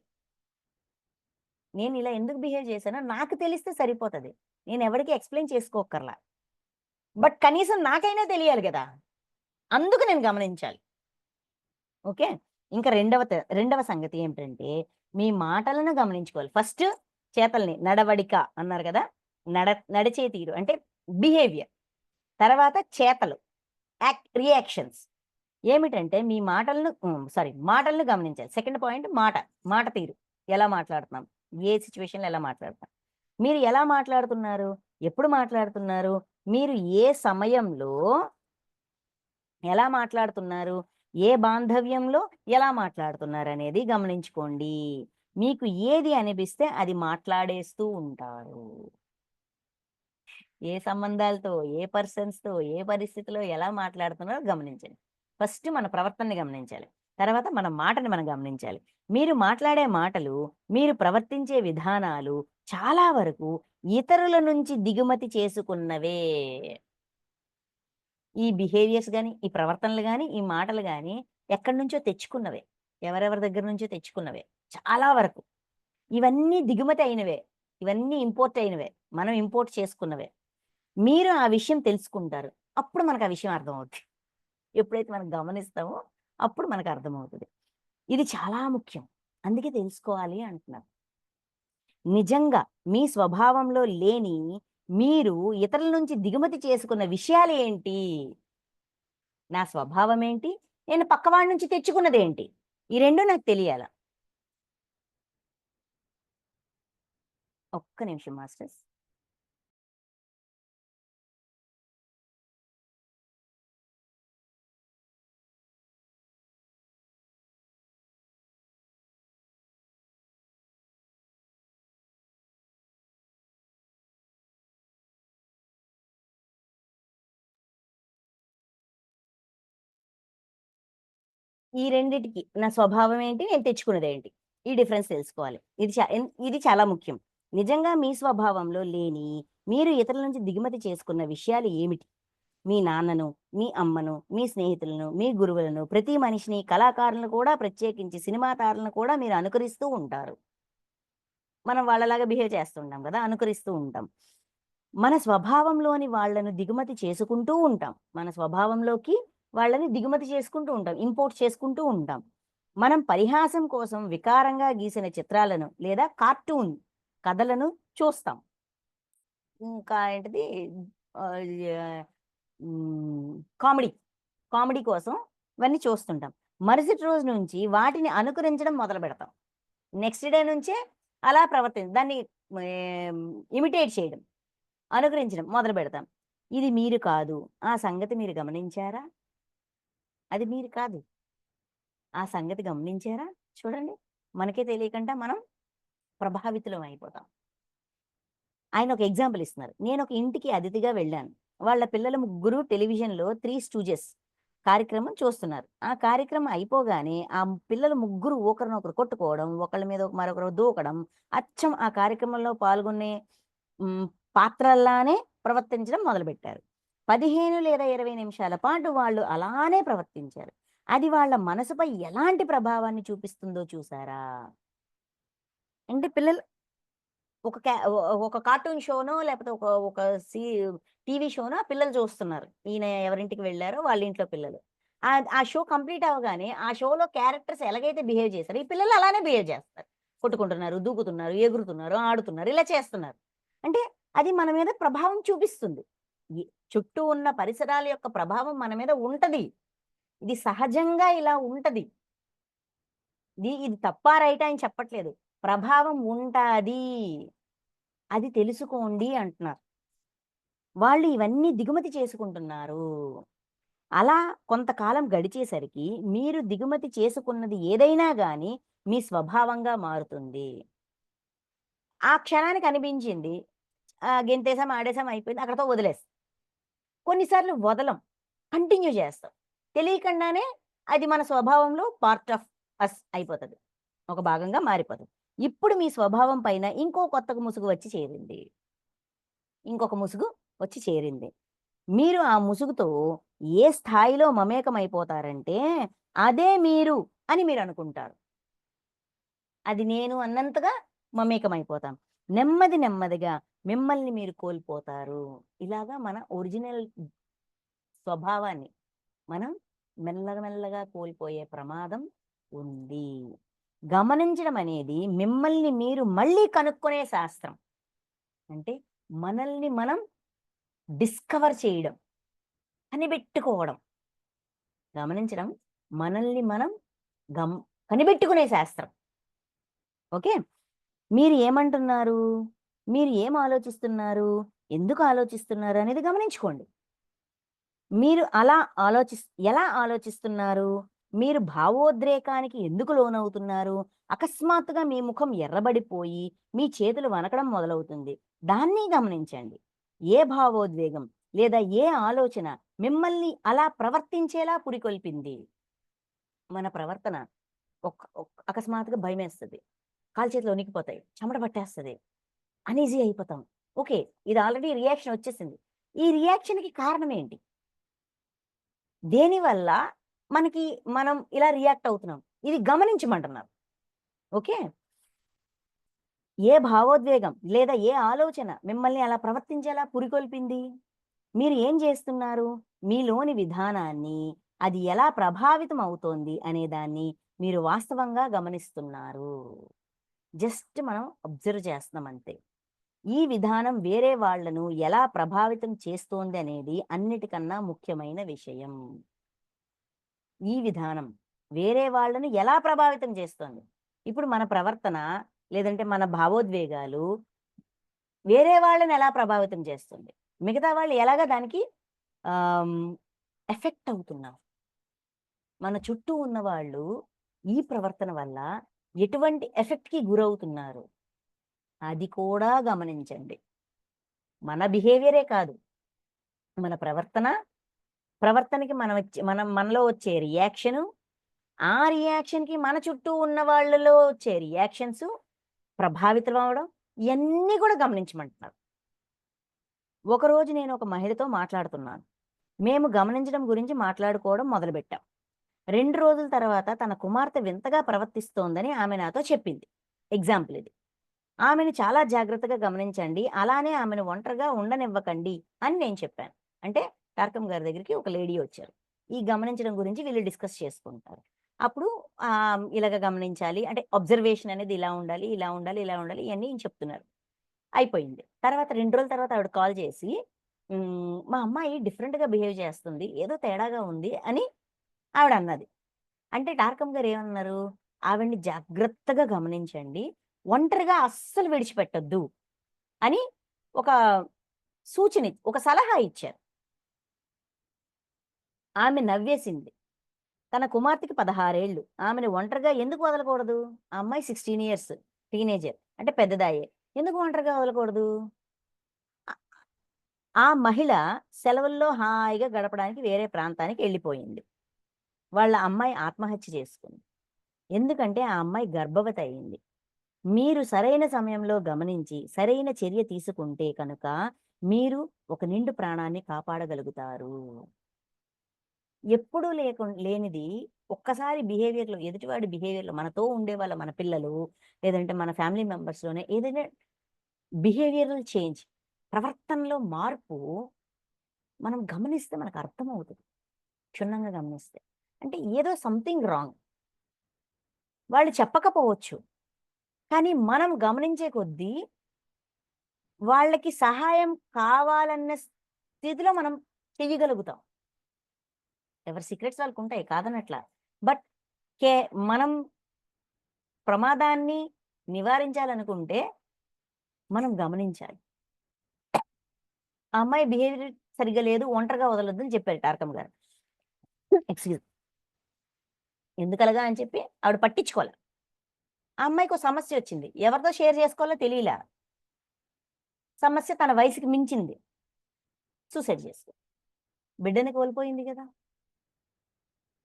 నేను ఇలా ఎందుకు బిహేవ్ చేశానో నాకు తెలిస్తే సరిపోతది. నేను ఎవరికీ ఎక్స్‌ప్లెయిన్ చేసుకోక్కర్లా. బట్ కనీసం నాకైనా తెలియాలి గదా! అందుకు నేను గమనించాలి. ఓకే. ఇంకా రెండవ సంగతి ఏమిటంటే, మీ మాటలను గమనించుకోవాలి. ఫస్ట్ చేతల్ని నడవడిక అన్నారు గదా! నడిచే తీరు అంటే బిహేవియర్. తర్వాత చేతలు రియాక్షన్స్. ఏమిటంటే మీ మాటలను గమనించాలి. సెకండ్ పాయింట్ మాట. మాట తీరు. ఎలా మాట్లాడుతున్నాం? ఏ సిట్యుయేషన్‌లో ఎలా మాట్లాడుతున్నాం? మీరు ఎలా మాట్లాడుతున్నారు? ఎప్పుడు మాట్లాడుతున్నారు? మీరు ఏ సమయంలో ఎలా మాట్లాడుతున్నారు? ఏ బాంధవ్యంలో ఎలా మాట్లాడుతున్నారనేది గమనించుకోండి. మీకు ఏది అనిపిస్తే అది మాట్లాడేస్తూ ఉంటారు. ఏ సంబంధాలతో, ఏ పర్సన్స్‌తో, ఏ పరిస్థితిలో ఎలా మాట్లాడుతున్నారో గమనించండి. ఫస్ట్ మన ప్రవర్తనని గమనించాలి. తర్వాత మన మాటని మనం గమనించాలి. మీరు మాట్లాడే మాటలు, మీరు ప్రవర్తించే విధానాలు చాలా వరకు ఇతరుల నుంచి దిగుమతి చేసుకున్నవే. ఈ బిహేవియర్స్ గాని, ఈ ప్రవర్తనలు గాని, ఈ మాటలు గాని ఎక్కడి నుంచో తెచ్చుకున్నవే. ఎవరెవరి దగ్గర నుంచో తెచ్చుకున్నవే. చాలా వరకు. ఇవన్నీ దిగుమతి అయినవే. ఇవన్నీ ఇంపోర్ట్ అయినవే. మనం ఇంపోర్ట్ చేసుకున్నవే. మీరు ఆ విషయం తెలుసుకుంటారు. అప్పుడు మనకు ఆ విషయం అర్థమవుద్ది. ఎప్పుడైతే మనం గమనిస్తామో అప్పుడు మనకు అర్థమవుతది. ఇది చాలా ముఖ్యం. అందుకే తెలుసుకోవాలి అంటున్నాను. నిజంగా మీ స్వభావంలో లేని మీరు ఇతరుల నుంచి దిగుమతి చేసుకున్న విషయాలేంటి? నా స్వభావమేంటి? నేను పక్కవాడి నుంచి తెచ్చుకున్నదేంటి? ఈ 2 నాకు తెలియాల. ఒక్క నిమిషం మాస్టర్స్. ఈ రెండిటికి నా స్వభావం ఏంటి? నేను తెచ్చుకున్నదేంటి? ఈ డిఫరెన్స్ తెలుసుకోవాలి. ఇది చాలా ముఖ్యం. నిజంగా మీ స్వభావంలో లేని, మీరు ఇతరుల నుంచి దిగుమతి చేసుకున్న విషయాలు ఏమిటి? మీ నాన్నను, మీ అమ్మను, మీ స్నేహితులను, మీ గురువులను, ప్రతి మనిషిని, కళాకారులను కూడా ప్రత్యేకించి సినిమా తారలను కూడా మీరు అనుకరిస్తూ ఉంటారు. మనం వాళ్ళలాగా బిహేవ్ చేస్తుంటాం గదా! అనుకరిస్తూ ఉంటాం. మన స్వభావంలోని వాళ్ళను దిగుమతి చేసుకుంటూ ఉంటాం. మన స్వభావంలోకి వాళ్ళని దిగుమతి చేసుకుంటూ ఉంటాం. ఇంపోర్ట్ చేసుకుంటూ ఉంటాం. మనం పరిహాసం కోసం వికారంగా గీసిన చిత్రాలను లేదా కార్టూన్ కథలను చూస్తాం. ఇంకా ఏంటిది ఆహ్, యాహ్, హ్మ్. కామెడీ. కామెడీ కోసం ఇవన్నీ చూస్తుంటాం. మరుసటి రోజు నుంచి వాటిని అనుకరించడం మొదలుపెడతాం. నెక్స్ట్ డే నుంచే అలా దాన్ని ఆహ్, ఇమిటేట్ చేయడం. అనుకరించడం మొదలుపెడతాం. ఇది మీరు కాదు. ఆ సంగతి మీరు గమనించారా? అది మీరు కాదు. ఆ సంగతి గమనించారా? చూడండి. మనకే తెలియకుండా మనం ప్రభావితులం అయిపోతాం. ఆయన ఒక ఎగ్జాంపుల్ ఇస్తున్నారు. నేనొక ఇంటికి అతిథిగా వెళ్ళాను. వాళ్ళ పిల్లలు ముగ్గురు టెలివిజన్‌లో 'త్రీ స్టూజెస్' కార్యక్రమం చూస్తున్నారు. ఆ కార్యక్రమం అయిపోగానే ఆ పిల్లలు ముగ్గురు ఒకరినొకరు కొట్టుకోవడం, ఒకళ్ళ మీద మరొకరు దూకడం, అచ్చం ఆ కార్యక్రమంలో పాల్గొనే హ్మ్. పాత్రల్లానే ప్రవర్తించడం మొదలుపెట్టారు. 15 లేదా 20 నిమిషాల పాటు వాళ్ళు అలానే ప్రవర్తించారు. అది వాళ్ళ మనసుపై ఎలాంటి ప్రభావాన్ని చూపిస్తుందో చూసారా? అంటే పిల్లలు ఒక క్యా ఒ ఒక కార్టూన్ షోనో లేకపోతే ఒక ఒక సీ టీవీ షోనో ఆ పిల్లలు చూస్తున్నారు. ఈయన ఎవరింటికి వెళ్లారో వాళ్ళ ఇంట్లో పిల్లలు. ఆ షో కంప్లీట్ అవ్వగానే ఆ షోలో క్యారెక్టర్స్ ఎలాగైతే బిహేవ్ చేశారో ఈ పిల్లలు అలానే బిహేవ్ చేస్తారు. కొట్టుకుంటున్నారు, దూకుతున్నారు, ఎగురుతున్నారు, ఆడుతున్నారు. ఇలా చేస్తున్నారు. అంటే అది మన మీద ప్రభావం చూపిస్తుంది. ఈ చుట్టూ ఉన్న పరిసరాల యొక్క ప్రభావం మన మీద ఉంటది. ఇది సహజంగా ఇలా ఉంటది. ఇది తప్పా, రైటా అని చెప్పట్లేదు. ప్రభావం ఉంటాది. అది తెలుసుకోండి అంటున్నారు. వాళ్ళు ఇవన్నీ దిగుమతి చేసుకుంటున్నారు. అలా కొంతకాలం గడిచేసరికి మీరు దిగుమతి చేసుకున్నది ఏదైనా గాని మీ స్వభావంగా మారుతుంది. ఆ క్షణానికి అనిపించింది. గెంతేసాం, ఆడేసాం అయిపోయింది. అక్కడితో వదిలేస్తాం. కొన్నిసార్లు వదలం. కంటిన్యూ చేస్తాం. తెలియకుండానే అది మన స్వభావంలో పార్ట్ ఆఫ్ అస్ అయిపోతది. ఒక భాగంగా మారిపోతది. ఇప్పుడు మీ స్వభావం పైన ఇంకో కొత్త ముసుగు వచ్చి చేరింది. ఇంకొక ముసుగు వచ్చి చేరింది. మీరు ఆ ముసుగుతో ఏ స్థాయిలో మమేకమైపోతారంటే, అదే మీరు అని మీరనుకుంటారు. అది నేను అన్నంతగా మమేకమైపోతాం. నెమ్మదిగా మిమ్మల్ని మీరు కోల్పోతారు. ఇలాగా మన ఒరిజినల్ స్వభావాన్ని మనం మెల్లగా కోల్పోయే ప్రమాదం ఉంది. గమనించడం అనేది మిమ్మల్ని మీరు మళ్ళీ కనుక్కునే శాస్త్రం. అంటే మనల్ని మనం డిస్కవర్ చేయడం, కనిపెట్టుకోవడం. గమనించడం మనల్ని మనం గమ్ కనిపెట్టుకునే శాస్త్రం. ఓకే. మీరు ఏమంటున్నారు? మీరు ఏం ఆలోచిస్తున్నారు? ఎందుకు ఆలోచిస్తున్నారు అనేది గమనించుకోండి. మీరు ఎలా ఆలోచిస్తున్నారు? మీరు భావోద్రేకానికి ఎందుకు లోనవుతున్నారు? అకస్మాత్తుగా మీ ముఖం ఎర్రబడిపోయి, మీ చేతులు వణకడం మొదలవుతుంది. దాన్ని గమనించండి. ఏ భావోద్వేగం లేదా ఏ ఆలోచన మిమ్మల్ని అలా ప్రవర్తించేలా పురికొల్పింది? మన ప్రవర్తన అకస్మాత్తుగా భయమేస్తది. కాళ్ళు చేతులు వణికిపోతాయి. చెమట పట్టేస్తది. అనీజీ అయిపోతాం. ఓకే. ఇది ఆల్రెడీ రియాక్షన్ వచ్చేసింది. ఈ రియాక్షన్‌కి కారణం ఏంటి? దేనివల్ల మనం ఇలా రియాక్ట్ అవుతున్నాం? ఇది గమనించమంటున్నారు. ఓకే. ఏ భావోద్వేగం లేదా ఏ ఆలోచన మిమ్మల్ని అలా ప్రవర్తించేలా పురికొల్పింది? మీరు ఏం చేస్తున్నారు? మీలోని విధానాన్ని, అది ఎలా ప్రభావితం అవుతోంది అనే దాన్ని మీరు వాస్తవంగా గమనిస్తున్నారు. జస్ట్ మనం అబ్జర్వ్ చేస్తున్నాం అంతే. ఈ విధానం వేరే వాళ్ళను ఎలా ప్రభావితం చేస్తోంది అనేది అన్నిటికన్నా ముఖ్యమైన విషయం. ఈ విధానం వేరే వాళ్ళను ఎలా ప్రభావితం చేస్తోంది? ఇప్పుడు మన ప్రవర్తన లేదంటే మన భావోద్వేగాలు వేరే వాళ్ళని ఎలా ప్రభావితం చేస్తుంది? మిగతా వాళ్ళు ఎలాగా దానికి ఆహ్, ఎఫెక్ట్ అవుతున్నారు? మన చుట్టూ ఉన్నవాళ్ళు ఈ ప్రవర్తన వల్ల ఎటువంటి ఎఫెక్ట్‌కి గురవుతున్నారు? అది కూడా గమనించండి. మన బిహేవియరే కాదు. మన ప్రవర్తనకి మనలో వచ్చే రియాక్షను, ఆ రియాక్షన్‌కి మన చుట్టూ ఉన్న వాళ్ళలో వచ్చే రియాక్షన్సు ప్రభావితం అవ్వడం, ఇయన్నీ కూడా గమనించమంటున్నారు. ఒకరోజు నేను ఒక మహిళతో మాట్లాడుతున్నాను. మేము గమనించడం గురించి మాట్లాడుకోవడం మొదలుపెట్టాం. 2 రోజుల తర్వాత తన కుమార్తె వింతగా ప్రవర్తిస్తోందని ఆమె నాతో చెప్పింది. ఎగ్జాంపుల్ ఇది. ఆమెను చాలా జాగ్రత్తగా గమనించండి. అలానే ఆమెను ఒంటరిగా ఉండనివ్వకండి అని నేను చెప్పాను. అంటే టార్కమ్ గారి దగ్గరికి ఒక లేడీ వచ్చారు. ఈ గమనించడం గురించి వీళ్ళు డిస్కస్ చేసుకుంటారు. అప్పుడు ఇలాగ గమనించాలి. అంటే అబ్జర్వేషన్ అనేది ఇలా ఉండాలి, ఇలా ఉండాలి, ఇలా ఉండాలి ఇయన్నీ చెప్తున్నారు. అయిపోయింది. తర్వాత 2 రోజుల తర్వాత ఆవిడ కాల్ చేసి మా అమ్మాయి డిఫరెంట్‌గా బిహేవ్ చేస్తుంది. ఏదో తేడాగా ఉంది అని ఆవిడన్నది. అంటే టార్కమ్ గారు ఏమన్నారు? ఆవిడని జాగ్రత్తగా గమనించండి. ఒంటరిగా అస్సలు విడిచిపెట్టొద్దు అని ఒక ఒక సలహా ఇచ్చారు. ఆమె నవ్వేసింది. తన కుమార్తెకి 16 ఏళ్ళు. ఆమెను ఒంటరిగా ఎందుకు వదలకూడదు? ఆ అమ్మాయి 16 ఇయర్స్ టీనేజర్. అంటే పెద్దదాయే. ఎందుకు ఒంటరిగా వదలకూడదు? అ ఆ మహిళ సెలవుల్లో హాయిగా గడపడానికి వేరే ప్రాంతానికి ఎళ్ళిపోయింది. వాళ్ళ అమ్మాయి ఆత్మహత్య చేసుకుంది. ఎందుకంటే ఆ అమ్మాయి గర్భవతి అయింది. మీరు సరైన సమయంలో గమనించి, సరైన చర్య తీసుకుంటే కనుక, మీరు ఒక నిండు ప్రాణాన్ని కాపాడగలుగుతారు. ఎప్పుడూ లేనిది ఒక్కసారి ఎదుటివాడి బిహేవియర్‌లో మనతో ఉండేవాళ్ళ మన పిల్లలు, లేదంటే మన ఫ్యామిలీ మెంబర్స్‌లోనే ఏదైనా బిహేవియరల్ చేంజ్, ప్రవర్తనలో మార్పు మనం గమనిస్తే మనకు అర్థమవుతది. క్షుణ్ణంగా గమనిస్తే. అంటే ఏదో సంథింగ్ రాంగ్. వాళ్ళు చెప్పకపోవచ్చు. కానీ మనం గమనించే కొద్దీ వాళ్ళకి సహాయం కావాలన్న స్థితిలో మనం చెయ్యగలుగుతాం. ఎవరి సీక్రెట్స్ వాళ్ళకుంటాయి కాదనట్లా. బట్ కే మనం ప్రమాదాన్ని నివారించాలనుకుంటే మనం గమనించాలి. ఆ అమ్మాయి బిహేవియర్ సరిగ్గా లేదు. ఒంటరిగా వదలొద్దని చెప్పారు టార్కమ్ గారు. ఎక్స్‌క్యూజ్ ఎందుకలాగా అని చెప్పి ఆవిడ పట్టించుకోల. ఆ అమ్మాయికో సమస్యొచ్చింది. ఎవరితో షేర్ చేసుకోవాలో తెలియలా. సమస్య తన వయసుకి మించింది. సూసైడ్ చేసుకుంది. బిడ్డని కోల్పోయింది కదా!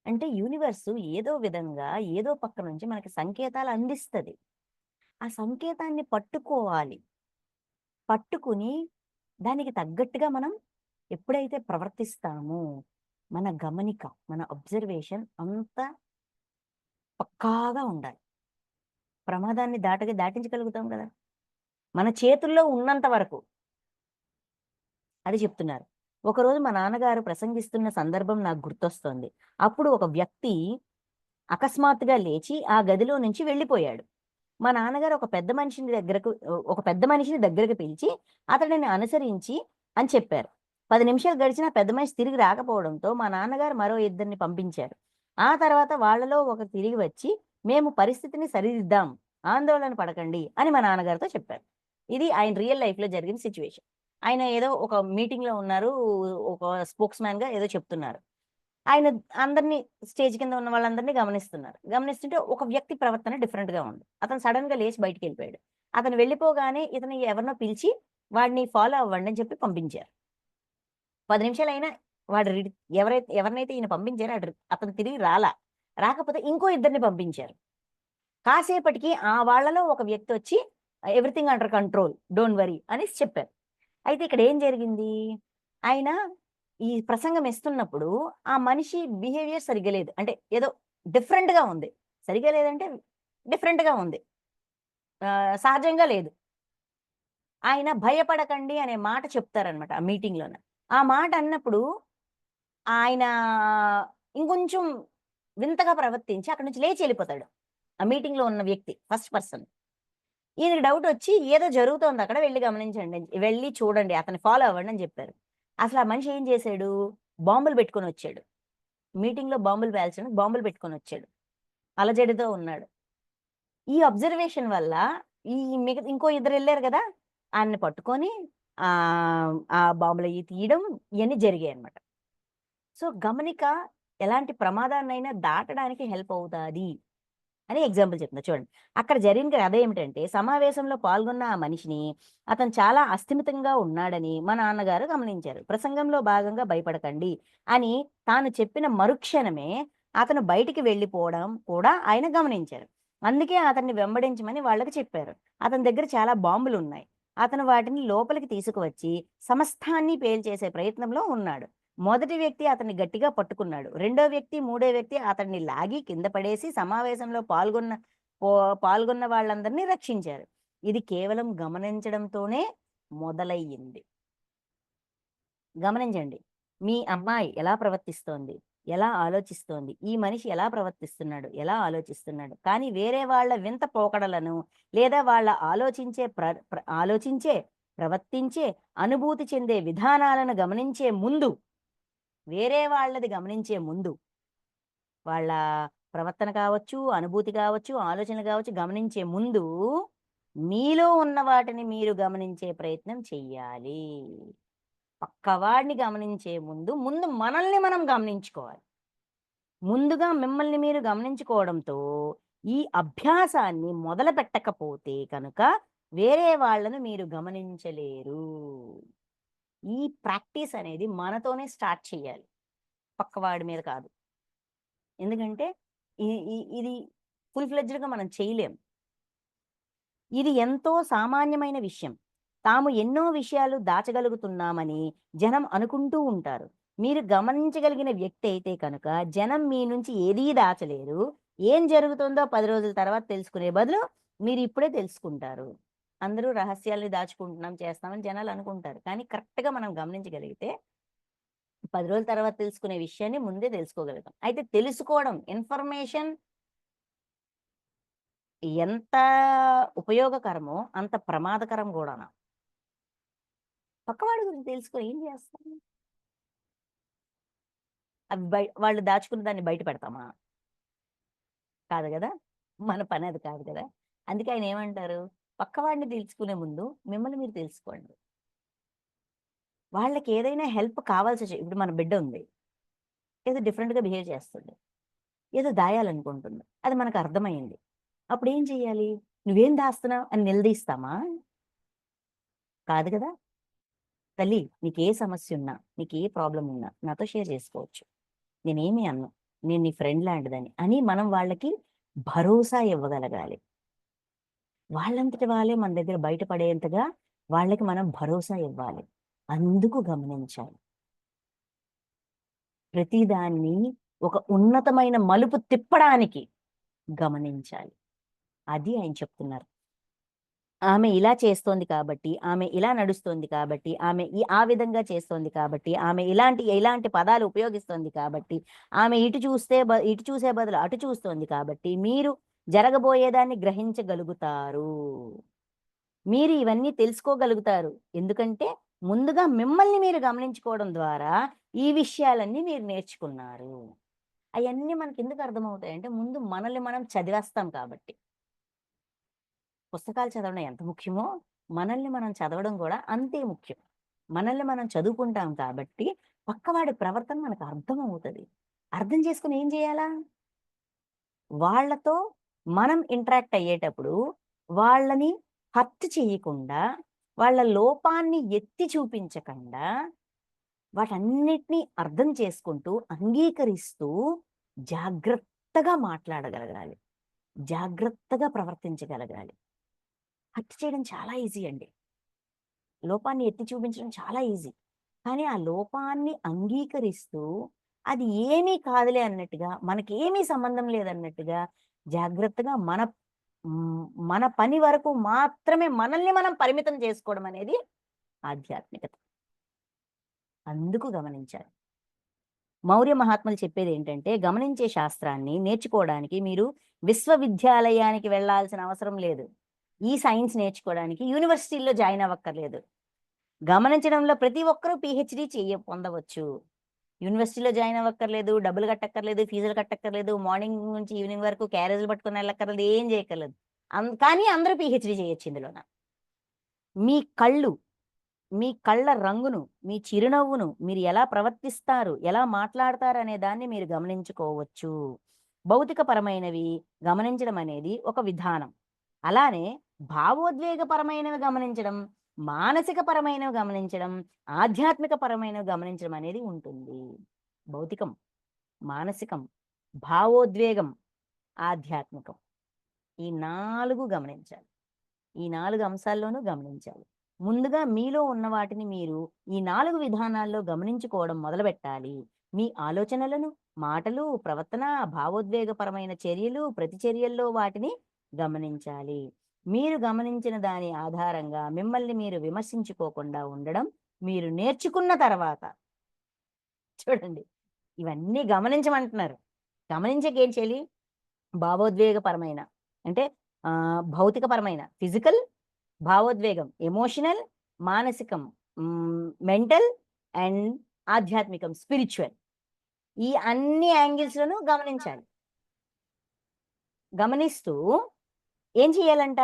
అంటే యూనివర్సు ఏదో విధంగా, ఏదో పక్క నుంచి మనకి సంకేతాలు అందిస్తది. ఆ సంకేతాన్ని పట్టుకోవాలి. పట్టుకుని దానికి తగ్గట్టుగా మనం ఎప్పుడైతే ప్రవర్తిస్తామో, మన గమనిక, మన అబ్జర్వేషన్ అంత పక్కాగా ఉండాలి. ప్రమాదాన్ని దాటించగలుగుతాం కదా! మన చేతుల్లో ఉన్నంత వరకు. అది చెప్తున్నారు. ఒకరోజు మా నాన్నగారు ప్రసంగిస్తున్న సందర్భం నాకు గుర్తొస్తోంది. అప్పుడు ఒక వ్యక్తి అకస్మాత్తుగా లేచి ఆ గదిలో నుంచి వెళ్ళిపోయాడు. మా నాన్నగారు ఒక పెద్ద మనిషిని దగ్గరకు పిలిచి, అతడిని అనుసరించి అని చెప్పారు. 10 నిమిషాలు గడిచినా పెద్ద మనిషి తిరిగి రాకపోవడంతో మా నాన్నగారు మరో ఇద్దరిని పంపించారు. ఆ తర్వాత వాళ్ళలో ఒకరు తిరిగి వచ్చి, "మేము పరిస్థితిని సరిదిద్దాం. ఆందోళన పడకండి" అని మా నాన్నగారితో చెప్పారు. ఇది ఆయన రియల్ లైఫ్‌లో జరిగిన సిట్యుయేషన్. ఆయన ఏదో ఒక మీటింగ్‌లో ఉన్నారు. ఒక స్పోక్స్‌మ్యాన్‌గా ఏదో చెప్తున్నారు. ఆయన అందరిని స్టేజ్ కింద ఉన్న వాళ్ళందరిని గమనిస్తున్నారు. గమనిస్తుంటే ఒక వ్యక్తి ప్రవర్తన డిఫరెంట్‌గా ఉంది. అతను సడెన్‌గా లేచి బయటికెళ్ళిపోయాడు. అతను వెళ్ళిపోగానే ఇతను ఎవరినో పిలిచి వాడిని ఫాలో అవ్వండి అని చెప్పి పంపించారు. 10 నిమిషాలయినా వాడు రిడ్ ఎవరినైతే ఈయన పంపించారో అతను తిరిగి రాలా. రాకపోతే ఇంకో ఇద్దరిని పంపించారు. కాసేపటికి ఆ వాళ్ళలో ఒక వ్యక్తొచ్చి everything under control. Don't worry అనేసి చెప్పారు. అయితే ఇక్కడ ఏం జరిగింది? ఆయన ఈ ప్రసంగం ఇస్తున్నప్పుడు ఆ మనిషి బిహేవియర్ సరిగ్గా లేదు. అంటే ఏదో డిఫరెంట్‌గా ఉంది. సరిగ్గా లేదంటే డిఫరెంట్‌గా ఉంది. సహజంగా లేదు. ఆయన భయపడకండి అనే మాట చెప్తారనమాట ఆ మీటింగ్‌లోన. ఆ మాట అన్నప్పుడు ఆయన ఇంకొంచెం వింతగా ప్రవర్తించి అక్కడి నుంచి లేచి ఎళ్ళిపోతాడు. ఆ మీటింగ్‌లో ఉన్న వ్యక్తి ఫస్ట్ పర్సన్. ఈయనకి డౌటొచ్చి ఏదో జరుగుతోందక్కడ వెళ్లి గమనించండి. వెళ్లి చూడండి. అతన్ని ఫాలో అవ్వండి అని జెప్పారు. అసలు ఆ మనిషి ఏం జేసాడు? బాంబులు బెట్టుకొనొచ్చాడు. మీటింగ్‌లో బాంబులు పేల్చడానికి బాంబులు పెట్టుకొనొచ్చాడు. అలజడితో ఉన్నాడు. ఈ అబ్జర్వేషన్ వల్ల ఈ ఇంకో ఇద్దరెళ్లారు గదా! ఆయన్ని పట్టుకొని ఆ బాంబులయ్యి తీయడం ఇయన్నీ జరిగాయన్నమాట. సో, గమనిక ఎలాంటి ప్రమాదాన్నైనా దాటడానికి హెల్ప్ అవుతాది. అని ఎగ్జాంపుల్ చెప్తున్నా చూడండి. అక్కడ జరిగిన కథ ఏమిటంటే, సమావేశంలో పాల్గొన్న ఆ మనిషిని అతను చాలా అస్థిమితంగా ఉన్నాడని మా నాన్నగారు గమనించారు. ప్రసంగంలో భాగంగా భయపడకండి అని తాను చెప్పిన మరుక్షణమే అతను బయటికి వెళ్ళిపోవడం కూడా ఆయన గమనించారు. అందుకే అతన్ని వెంబడించమని వాళ్ళకి చెప్పారు. అతని దగ్గర చాలా బాంబులున్నాయి. అతను వాటిని లోపలికి తీసుకువచ్చి సమస్తాన్ని పేల్చేసే ప్రయత్నంలో ఉన్నాడు. మొదటి వ్యక్తి అతన్ని గట్టిగా పట్టుకున్నాడు. రెండో వ్యక్తి, మూడో వ్యక్తి అతన్ని లాగి కింద పడేసి సమావేశంలో పాల్గొన్న వాళ్ళందరినీ రక్షించారు. ఇది కేవలం గమనించడంతోనే మొదలయ్యింది. గమనించండి. మీ అమ్మాయి ఎలా ప్రవర్తిస్తోంది? ఎలా ఆలోచిస్తోంది? ఈ మనిషి ఎలా ప్రవర్తిస్తున్నాడు? ఎలా ఆలోచిస్తున్నాడు? కానీ వేరే వాళ్ళ వింత పోకడలను లేదా వాళ్ళ ఆలోచించే, ప్రవర్తించే, అనుభూతి చెందే విధానాలను గమనించే ముందు వేరే వాళ్ళది గమనించే ముందు, వాళ్ళ ప్రవర్తన కావచ్చు, అనుభూతి కావచ్చు, ఆలోచనలు కావచ్చు, గమనించే ముందు, మీలో ఉన్న వాటిని మీరు గమనించే ప్రయత్నం చెయ్యాలి. పక్కవాడిని గమనించే ముందు మనల్ని మనం గమనించుకోవాలి. ముందుగా మిమ్మల్ని మీరు గమనించుకోవడంతో, ఈ అభ్యాసాన్ని మొదలుపెట్టకపోతే కనుక, వేరే వాళ్ళను మీరు గమనించలేరు. ఈ ప్రాక్టీస్ అనేది మనతోనే స్టార్ట్ చేయాలి. పక్కవాడి మీద కాదు. ఎందుకంటే ఇ ఇ ఇది ఫుల్ ఫ్లెడ్జ్డ్‌గా మనం చేయలేం. ఇది ఎంతో సామాన్యమైన విషయం. తాము ఎన్నో విషయాలు దాచగలుగుతున్నామని జనం అనుకుంటూ ఉంటారు. మీరు గమనించగలిగిన వ్యక్తి అయితే కనుక జనం మీ నుంచి ఏదీ దాచలేరు. ఏం జరుగుతుందో 10 రోజుల తర్వాత తెలుసుకునే బదులు మీరు ఇప్పుడే తెలుసుకుంటారు. అందరూ రహస్యాల్ని దాచుకుంటున్నాం, చేస్తామని జనాలు అనుకుంటారు. కానీ కరెక్ట్‌గా మనం గమనించగలిగితే 10 రోజుల తర్వాత తెలుసుకునే విషయాన్ని ముందే తెలుసుకోగలుగుతాం. అయితే తెలుసుకోవడం ఇన్ఫర్మేషన్ ఎంత ఉపయోగకరమో అంత ప్రమాదకరం గూడాన. పక్కవాడి గురించి తెలుసుకొని ఏం చేస్తాం? అవి వాళ్ళు దాచుకున్న దాన్ని బయట పెడతామా? కాదు గదా! మన పని అది కాదు గదా! అందుకే ఆయనేమంటారు? పక్కవాడిని తెలుసుకునే ముందు మిమ్మల్ని మీరు తెలుసుకోండి. వాళ్ళకేదైనా హెల్ప్ ఇప్పుడు మన బిడ్డ ఉంది. ఏదో డిఫరెంట్‌గా బిహేవ్ చేస్తుంది. ఏదో దాయాలనుకుంటుంది. అది మనకర్థమైంది. అప్పుడేం చెయ్యాలి? "నువ్వేం దాస్తున్నావు?" అని నిలదీస్తామా? కాదు గదా! తల్లి నీకు ఏ సమస్య ఉన్నా, నీకు ఏ ప్రాబ్లం ఉన్నా నాతో షేర్ చేసుకోవచ్చు, నేనేమి అన్నా, నేను నీ ఫ్రెండ్ లాంటిదని అని మనం వాళ్ళకి భరోసా ఇవ్వగలగాలి. వాళ్ళంతటి వాళ్ళే మన దగ్గర బయటపడేంతగా వాళ్ళకి మనం భరోసా ఇవ్వాలి. అందుకు గమనించాలి. ప్రతిదాన్ని ఒక ఉన్నతమైన మలుపు తిప్పడానికి గమనించాలి. అది ఆయన చెప్తున్నారు. ఆమె ఇలా చేస్తోంది కాబట్టి, ఆమె ఇలా నడుస్తోంది కాబట్టి, ఆమె ఆ విధంగా చేస్తోంది కాబట్టి, ఆమె ఇలాంటి పదాలు ఉపయోగిస్తోంది కాబట్టి, ఆమె ఇటు చూసే బదులు అటు చూస్తోంది కాబట్టి, మీరు జరగబోయేదాన్ని గ్రహించగలుగుతారు. మీరు ఇవన్నీ తెలుసుకోగలుగుతారు. ఎందుకంటే, ముందుగా మిమ్మల్ని మీరు గమనించుకోవడం ద్వారా ఈ విషయాలన్నీ మీరు నేర్చుకున్నారు. అయన్నీ మనకెందుకు అర్థమవుతాయంటే, ముందు మనల్ని మనం చదివేస్తాం కాబట్టి. పుస్తకాలు చదవడం ఎంత ముఖ్యమో, మనల్ని మనం చదవడం కూడా అంతే ముఖ్యం. మనల్ని మనం చదువుకుంటాం కాబట్టి, పక్కవాడి ప్రవర్తన మనకు అర్థమవుతది. అర్థం చేసుకొని ఏం చేయాలా? వాళ్ళతో మనం ఇంటరాక్ట్ అయ్యేటప్పుడు, వాళ్ళని హర్ట్ చేయకుండా, వాళ్ళ లోపాన్ని ఎత్తి చూపించకుండా, వాటన్నిటిని అర్థం చేసుకుంటూ, అంగీకరిస్తూ, జాగ్రత్తగా మాట్లాడగలగాలి. జాగ్రత్తగా ప్రవర్తించగలగాలి. హర్ట్ చేయడం చాలా ఈజీ అండి. లోపాన్ని ఎత్తి చూపించడం చాలా ఈజీ. కానీ ఆ లోపాన్ని అంగీకరిస్తూ, అది ఏమీ కాదులే అన్నట్టుగా, మనకేమీ సంబంధం లేదన్నట్టుగా, జాగ్రత్తగా మన పని వరకు మాత్రమే మనల్ని మనం పరిమితం చేసుకోవడం అనేది ఆధ్యాత్మికత. అందుకు గమనించాలి. మౌర్య మహాత్ములు చెప్పేదేంటంటే, గమనించే శాస్త్రాన్ని నేర్చుకోవడానికి మీరు విశ్వవిద్యాలయానికి వెళ్ళాల్సిన అవసరం లేదు. ఈ సైన్స్ నేర్చుకోవడానికి యూనివర్సిటీల్లో జాయిన్ అవ్వక్కర్లేదు. గమనించడంలో ప్రతి ఒక్కరూ పీహెచ్‌డీ పొందవచ్చు. యూనివర్సిటీలో జాయిన్ అవ్వక్కర్లేదు, డబ్బులు కట్టక్కర్లేదు, ఫీజులు కట్టక్కర్లేదు, మార్నింగ్ నుంచి ఈవినింగ్ వరకు క్యారేజీలు పట్టుకొని వెళ్ళక్కర్లేదు, ఏం చేయక్కర్లేదు. కానీ అందరూ పీహెచ్‌డీ చేయొచ్చు ఇందులోన. మీ కళ్ళు, మీ కళ్ళ రంగును, మీ చిరునవ్వును మీరు ఎలా ప్రవర్తిస్తారు, ఎలా మాట్లాడతారనే దాన్ని మీరు గమనించుకోవచ్చు. భౌతికపరమైనవి గమనించడం అనేది ఒక విధానం. అలానే భావోద్వేగపరమైనవి గమనించడం, మానసిక పరమైనవి గమనించడం, ఆధ్యాత్మిక పరమైనవి గమనించడం అనేది ఉంటుంది. భౌతికం, మానసికం, భావోద్వేగం, ఆధ్యాత్మికం. ఈ 4 గమనించాలి. ఈ 4 అంశాల్లోనూ గమనించాలి. ముందుగా మీలో ఉన్న వాటిని మీరు ఈ 4 విధానాల్లో గమనించుకోవడం మొదలుపెట్టాలి. మీ ఆలోచనలను, మాటలు, ప్రవర్తన, భావోద్వేగపరమైన చర్యలు, ప్రతిచర్యల్లో వాటిని గమనించాలి. మీరు గమనించిన దాని ఆధారంగా మిమ్మల్ని మీరు విమర్శించుకోకుండా ఉండడం మీరు నేర్చుకున్న తర్వాత. చూడండి, ఇవన్నీ గమనించమంటున్నారు. గమనించాక ఏం చేయాలి? భావోద్వేగపరమైన అంటే భౌతికపరమైన ఫిజికల్, భావోద్వేగం ఎమోషనల్, మానసికం మెంటల్ అండ్ ఆధ్యాత్మికం స్పిరిచువల్. ఈ అన్ని యాంగిల్స్‌లోనూ గమనించాలి. గమనిస్తూ ఏం చేయాలంట?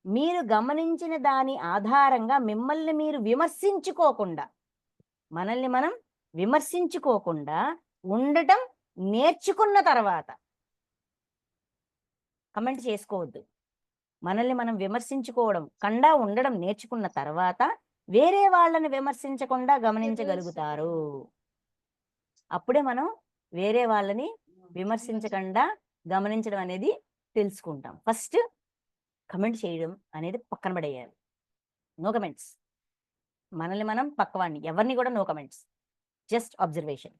మీరు గమనించిన దాని ఆధారంగా మిమ్మల్ని మీరు విమర్శించుకోకుండా, మనల్ని మనం విమర్శించుకోకుండా ఉండటం నేర్చుకున్న తర్వాత. కమెంట్ చేసుకోవద్దు. మనల్ని మనం విమర్శించుకోవడం కండా ఉండడం నేర్చుకున్న తర్వాత వేరే వాళ్ళని విమర్శించకుండా గమనించగలుగుతారు. అప్పుడే మనం వేరే వాళ్ళని విమర్శించకుండా గమనించడం అనేది తెలుసుకుంటాం. ఫస్ట్ కమెంట్ చేయడం అనేది పక్కన పడేయాలి. No comments. మనల్ని మనం పక్కవాడిని ఎవరిని కూడా నో కమెంట్స్. Just observation.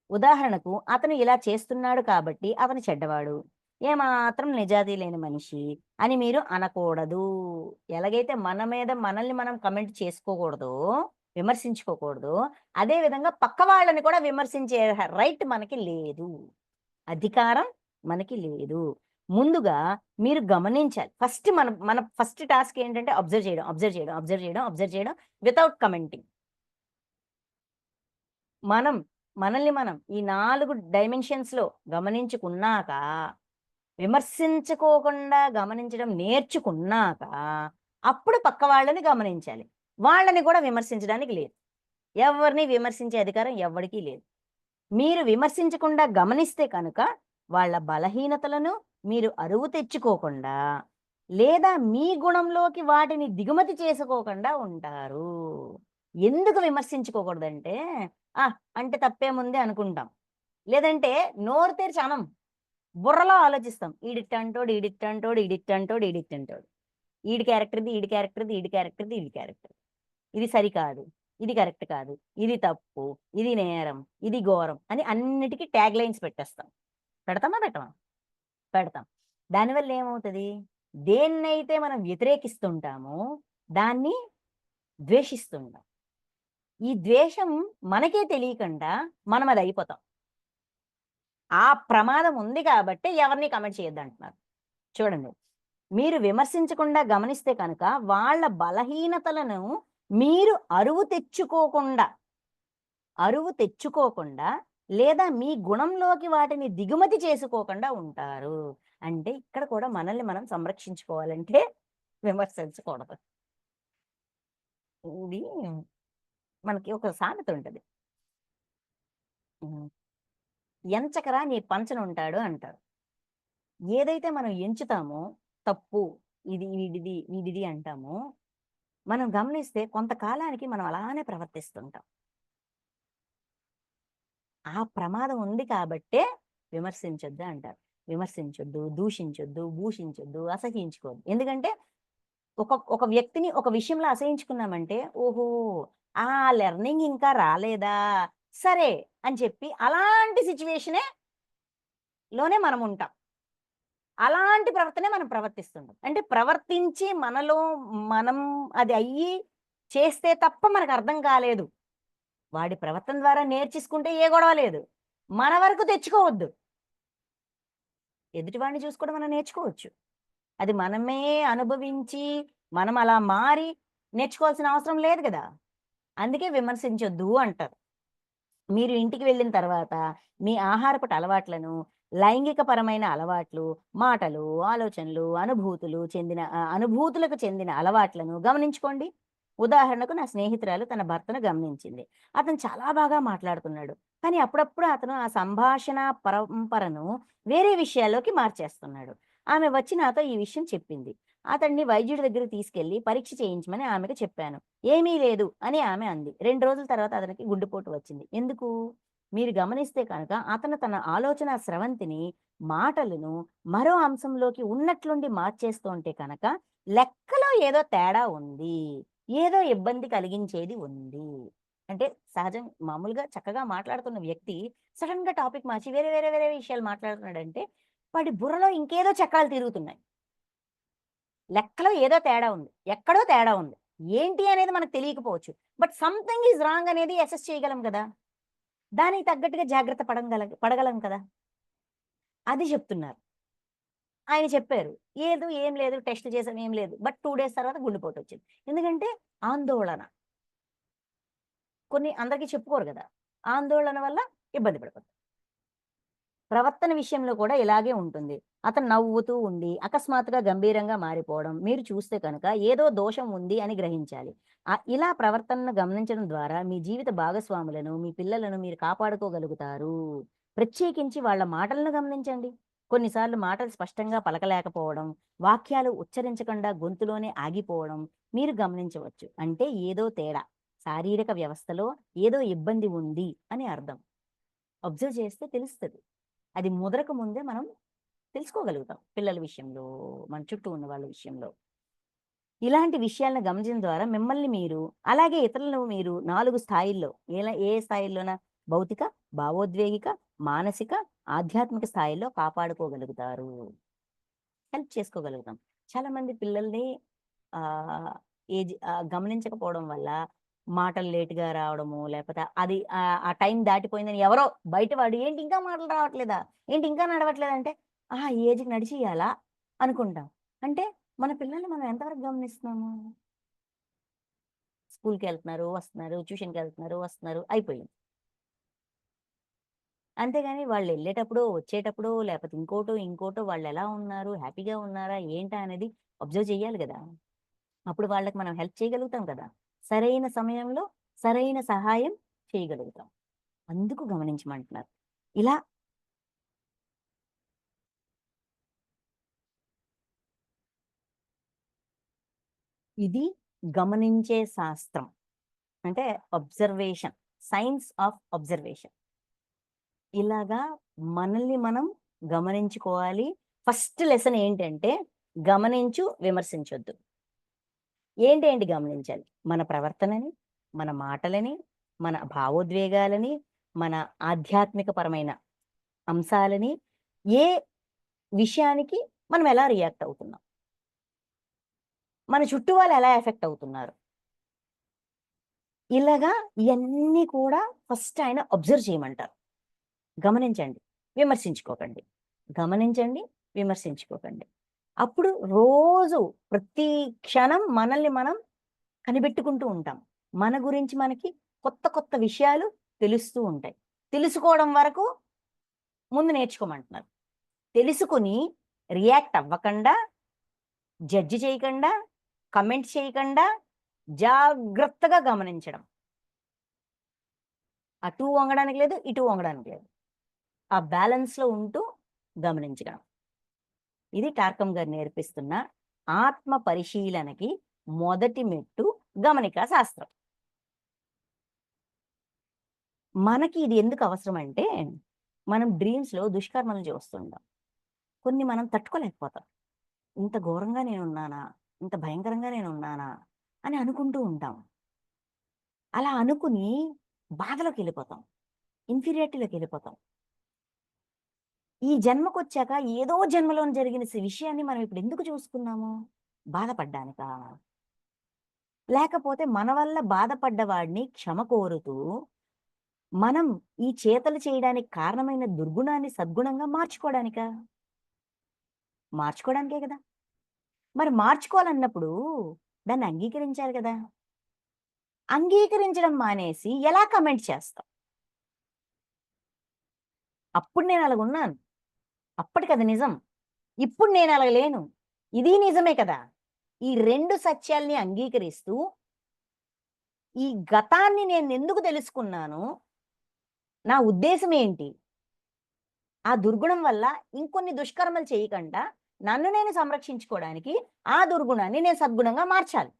ఉదాహరణకు అతను ఇలా చేస్తున్నాడు కాబట్టి అతను చెడ్డవాడు, ఏమాత్రం నిజాయితీ లేని మనిషి అని మీరు అనకూడదు. ఎలాగైతే మన మీద మనల్ని మనం కమెంట్ చేసుకోకూడదో, విమర్శించుకోకూడదో, అదే విధంగా పక్క వాళ్ళని కూడా విమర్శించే రైట్ మనకి లేదు. అధికారం మనకి లేదు. ముందుగా మీరు గమనించాలి. మన ఫస్ట్ టాస్క్ ఏంటంటే అబ్జర్వ్ చేయడం, అబ్జర్వ్ చేయడం, అబ్జర్వ్ చేయడం, అబ్జర్వ్ చేయడం వితౌట్ కమెంటింగ్. మనల్ని మనం ఈ 4 డైమెన్షన్స్‌లో గమనించుకున్నాక, విమర్శించుకోకుండా గమనించడం నేర్చుకున్నాక, అప్పుడు పక్క వాళ్ళని గమనించాలి. వాళ్ళని కూడా విమర్శించడానికి లేదు. ఎవరిని విమర్శించే అధికారం ఎవ్వడికీ లేదు. మీరు విమర్శించకుండా గమనిస్తే కనుక, వాళ్ళ బలహీనతలను మీరు అరువు తెచ్చుకోకుండా, లేదా మీ గుణంలోకి వాటిని దిగుమతి చేసుకోకుండా ఉంటారు. ఎందుకు విమర్శించుకోకూడదంటే, ఆ! అంటే తప్పేముంది అనుకుంటాం. లేదంటే నోరు తెరిచి అనం. బుర్రలో ఆలోచిస్తాం. ఈడిట్టంటోడు, ఈడిట్టంటోడు, ఈడిట్టంటోడు, ఈడిట్టంటోడు. ఈడి క్యారెక్టర్ ఇది, ఈడి క్యారెక్టర్ ఇది, ఈడి క్యారెక్టర్ ఇది, ఈడి క్యారెక్టర్. ఇది సరికాదు. ఇది కరెక్ట్ కాదు. ఇది తప్పు. ఇది నేరం. ఇది ఘోరం అని అన్నిటికి ట్యాగ్ లైన్స్ పెట్టేస్తాం. పెడతామా? పెట్టమా? పెడతాం. దానివల్ల ఏమవుతది? దేన్నైతే మనం వ్యతిరేకిస్తుంటామో దాన్ని ద్వేషిస్తుంటాం. ఈ ద్వేషం మనకే తెలియకుండా మనం అది అయిపోతాం. ఆ ప్రమాదం ఉంది కాబట్టే ఎవరిని కామెంట్ చేయొద్దంటున్నారు. చూడండి. మీరు విమర్శించకుండా గమనిస్తే కనుక వాళ్ళ బలహీనతలను మీరు అరువు తెచ్చుకోకుండా లేదా మీ గుణంలోకి వాటిని దిగుమతి చేసుకోకుండా ఉంటారు. అంటే ఇక్కడ కూడా మనల్ని మనం సంరక్షించుకోవాలంటే విమర్శించకూడదు. ఇది మనకి ఒక సామెత ఉంటది. హ్మ్. ఎంచకరా నీ పంచనుంటాడు అంటారు. ఏదైతే మనం ఎంచుతామో తప్పు, ఇది వీడిది, వీడిది అంటామో, మనం గమనిస్తే కొంతకాలానికి మనం అలానే ప్రవర్తిస్తుంటాం. ఆ ప్రమాదం ఉంది కాబట్టే విమర్శించొద్దు అంటారు. విమర్శించొద్దు, దూషించొద్దు, భూషించొద్దు, అసహ్యించుకోవద్దు. ఎందుకంటే ఒక ఒక వ్యక్తిని ఒక విషయంలో అసహ్యించుకున్నామంటే, ఓహో! ఆ లెర్నింగ్ ఇంకా రాలేదా? సరే అని చెప్పి అలాంటి సిట్యుయేషనే లోనే మనముంటాం. అలాంటి ప్రవర్తనే మనం ప్రవర్తిస్తుంటాం. అంటే ప్రవర్తించి మనలో మనం అది అయ్యి చేస్తే తప్ప మనకర్థం కాలేదు. వాడి ప్రవర్తన ద్వారా నేర్చేసుకుంటే ఏ గొడవ లేదు. మన వరకు తెచ్చుకోవద్దు. ఎదుటివాడిని చూసి కూడా మనం నేర్చుకోవచ్చు. అది మనమే అనుభవించి, మనం అలా మారి నేర్చుకోవాల్సిన అవసరం లేదు గదా! అందుకే విమర్శించొద్దు అంటారు. మీరు ఇంటికి వెళ్ళిన తర్వాత మీ ఆహారపుట అలవాట్లను, లైంగికపరమైన అలవాట్లు, మాటలు, ఆలోచనలు, అనుభూతులకు చెందిన అలవాట్లను గమనించుకోండి. ఉదాహరణకు నా స్నేహితురాలు తన భర్తను గమనించింది. అతను చాలా బాగా మాట్లాడుతున్నాడు. కానీ అప్పుడప్పుడు అతను ఆ సంభాషణ పరంపరను వేరే విషయాల్లోకి మార్చేస్తున్నాడు. ఆమె వచ్చి నాతో ఈ విషయం చెప్పింది. అతన్ని వైద్యుడి దగ్గరికి తీసుకెళ్ళి పరీక్ష చేయించమని ఆమెకు చెప్పాను. ఏమీ లేదు అని ఆమె అంది. 2 రోజుల తర్వాత అతనికి గుండెపోటు వచ్చింది. ఎందుకు? మీరు గమనిస్తే కనుక అతను తన ఆలోచన స్రవంతిని, మాటలను మరో అంశంలోకి ఉన్నట్లుండి మార్చేస్తుంటే కనుక లెక్కలో ఏదో తేడా ఉంది. ఏదో ఇబ్బంది కలిగించేది ఉంది. అంటే సహజం మామూలుగా చక్కగా మాట్లాడుతున్న వ్యక్తి సడెన్‌గా టాపిక్ మార్చి వేరే, వేరే, వేరే విషయాలు మాట్లాడుతున్నాడంటే వాడి బుర్రలో ఇంకేదో చక్రాలు తిరుగుతున్నాయి. లెక్కలో ఏదో తేడా ఉంది. ఎక్కడో తేడా ఉంది. ఏంటి అనేది మనకు తెలియకపోవచ్చు. బట్ సంథింగ్ ఈస్ రాంగ్ అనేది అసెస్ చేయగలం గదా! దానికి తగ్గట్టుగా జాగ్రత్త పడగలం కదా! అది చెప్తున్నారు. ఆయన చెప్పారు. ఏం లేదు టెస్ట్ చేసాం ఏం లేదు. బట్ 2 డేస్ తర్వాత గుండెపోటొచ్చింది. ఎందుకంటే ఆందోళన. కొన్ని అందరికి చెప్పుకోరు గదా! ఆందోళన వల్ల ఇబ్బంది పడిపోతారు. ప్రవర్తన విషయంలో కూడా ఇలాగే ఉంటుంది. అతను నవ్వుతూ ఉండి, అకస్మాత్తుగా గంభీరంగా మారిపోవడం మీరు చూస్తే కనుక ఏదో దోషం ఉంది అని గ్రహించాలి. ఇలా ప్రవర్తనను గమనించడం ద్వారా మీ జీవిత భాగస్వాములను, మీ పిల్లలను మీరు కాపాడుకోగలుగుతారు. ప్రత్యేకించి వాళ్ళ మాటలను గమనించండి. కొన్నిసార్లు మాటలు స్పష్టంగా పలకలేకపోవడం, వాక్యాలు ఉచ్చరించకుండా గొంతులోనే ఆగిపోవడం మీరు గమనించవచ్చు. అంటే ఏదో తేడా. శారీరక వ్యవస్థలో ఏదో ఇబ్బంది ఉంది అని అర్థం. అబ్జర్వ్ చేస్తే తెలుస్తది. అది ముదరక ముందే మనం తెలుసుకోగలుగుతాం. పిల్లల విషయంలో, మన చుట్టూ ఉన్న వాళ్ళ విషయంలో. ఇలాంటి విషయాలను గమనించడం ద్వారా మిమ్మల్ని మీరు, అలాగే ఇతరులను మీరు 4 స్థాయిల్లో ఏ స్థాయిల్లోన భౌతిక, భావోద్వేగిక, మానసిక, ఆధ్యాత్మిక స్థాయిల్లో కాపాడుకోగలుగుతారు. హెల్ప్ చేసుకోగలుగుతాం. చాలామంది పిల్లల్ని ఆహ్, గమనించకపోవడం వల్ల మాటలు లేట్‌గా రావడము, లేపోతే అది ఆ టైం దాటిపోయిందని ఎవరో బయటవాడు "ఏంటి ఇంకా మాటలు రావట్లేదా? ఏంటి ఇంకా నడవట్లేదా?" అంటే, "ఆహా! ఈ ఏజ్‌కి నడిచియ్యాలా?" అనుకుంటాం. అంటే మన పిల్లల్ని మనం ఎంతవరకు గమనిస్తున్నాము? స్కూల్‌కెళ్తున్నారు, వస్తున్నారు, ట్యూషన్‌కెళ్తున్నారు, వస్తున్నారు అయిపోయింది. అంతేగాని వాళ్ళెళ్ళేటప్పుడో, వచ్చేటప్పుడో లేపోతే ఇంకోటో వాళ్ళెలా ఉన్నారు? హ్యాపీగా ఉన్నారా? ఏంటా అనేది అబ్జర్వ్ చేయాలి గదా! అప్పుడు వాళ్ళకి మనం హెల్ప్ చేయగలుగుతాం కదా! సరైన సమయంలో సరైన సహాయం చేయగలుగుతాం. అందుకు గమనించమంటున్నారు. ఇలా ఇది గమనించే శాస్త్రం, అంటే అబ్జర్వేషన్, సైన్స్ ఆఫ్ అబ్జర్వేషన్. ఇలాగా మనల్ని మనం గమనించుకోవాలి. ఫస్ట్ లెసన్ ఏంటంటే గమనించు, విమర్శించొద్దు. ఏంటేంటి గమనించాలి? మన ప్రవర్తనని, మన మాటలని, మన భావోద్వేగాలని, మన ఆధ్యాత్మికపరమైన అంశాలని, ఏ విషయానికి మనం ఎలా రియాక్ట్ అవుతున్నాం? మన చుట్టూ వాళ్ళు ఎలా ఎఫెక్ట్ అవుతున్నారు? ఇలాగా ఇయన్నీ కూడా ఫస్ట్ ఆయన అబ్జర్వ్ చేయమంటారు. గమనించండి, విమర్శించుకోకండి. గమనించండి, విమర్శించుకోకండి. అప్పుడు రోజు ప్రతి క్షణం మనల్ని మనం కనిపెట్టుకుంటూ ఉంటాం. మన గురించి మనకి కొత్త కొత్త విషయాలు తెలుస్తూ ఉంటాయి. తెలుసుకోవడం వరకు ముందు నేర్చుకోమంటున్నారు. తెలుసుకొని రియాక్ట్ అవ్వకండా, జడ్జ్ చేయకండా, కమెంట్ చేయకండా జాగ్రత్తగా గమనించడం. అటు వంగడానికి లేదు, ఇటు వంగడానికి లేదు. ఆ బ్యాలెన్స్‌లో ఉంటూ గమనించడం. ఇది టార్కమ్ గారు నేర్పిస్తున్న ఆత్మ పరిశీలనకి మొదటి మెట్టు గమనికా శాస్త్రం. మనకి ఇది ఎందుకు అవసరం అంటే, మనం డ్రీమ్స్‌లో దుష్కర్మలు చేస్తుంటాం. కొన్ని మనం తట్టుకోలేకపోతాం. ఇంత ఘోరంగా నేనున్నానా? ఇంత భయంకరంగా నేనున్నానా? అని అనుకుంటూ ఉంటాం. అలా అనుకుని బాధలోకెళ్ళిపోతాం. ఇన్ఫీరియారిటీలోకెళ్ళిపోతాం. ఈ జన్మకొచ్చాక ఏదో జన్మలోని జరిగిన విషయాన్ని మనం ఇప్పుడు ఎందుకు చూసుకున్నాము? బాధపడ్డానికా? లేకపోతే మన వల్ల బాధపడ్డ వాడిని క్షమ కోరుతూ, మనం ఈ చేతలు చేయడానికి కారణమైన దుర్గుణాన్ని సద్గుణంగా మార్చుకోవడానికా? మార్చుకోవడానికే గదా! మరి మార్చుకోవాలన్నప్పుడు దాన్ని అంగీకరించాలి గదా! అంగీకరించడం మానేసి ఎలా కమెంట్ చేస్తాం? అప్పుడు నేను అలాగున్నాను. అప్పటికది నిజం. ఇప్పుడు నేను అలాగ లేను. ఇది నిజమే కదా! ఈ 2 సత్యాల్ని అంగీకరిస్తూ, ఈ గతాన్ని నేనెందుకు తెలుసుకున్నాను? నా ఉద్దేశ్యం ఏంటి? ఆ దుర్గుణం వల్ల ఇంకొన్ని దుష్కర్మలు చేయకుండా నన్ను నేను సంరక్షించుకోవడానికి ఆ దుర్గుణాన్ని నేను సద్గుణంగా మార్చాలి.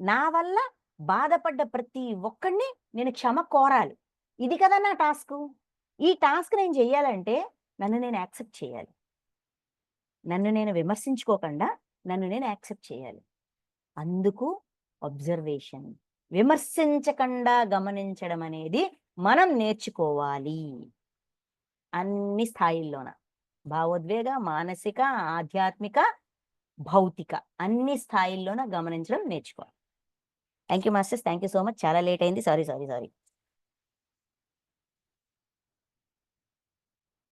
నా వల్ల బాధపడ్డ ప్రతి ఒక్కడిని నేను క్షమ కోరాలి. ఇది కదా నా టాస్కు. ఈ టాస్క్ నేను చెయ్యాలంటే నన్ను నేను యాక్సెప్ట్ చేయాలి. నన్ను నేను విమర్శించుకోకుండా నన్ను నేను యాక్సెప్ట్ చేయాలి. అందుకు అబ్జర్వేషన్. విమర్శించకుండా గమనించడం అనేది మనం నేర్చుకోవాలి. అన్ని స్థాయిల్లోన. భావోద్వేగ, మానసిక, ఆధ్యాత్మిక, భౌతిక అన్ని స్థాయిల్లోన గమనించడం నేర్చుకోవాలి. Thank you masters. Thank you so much. చాలా లేట్ అయింది. సారీ.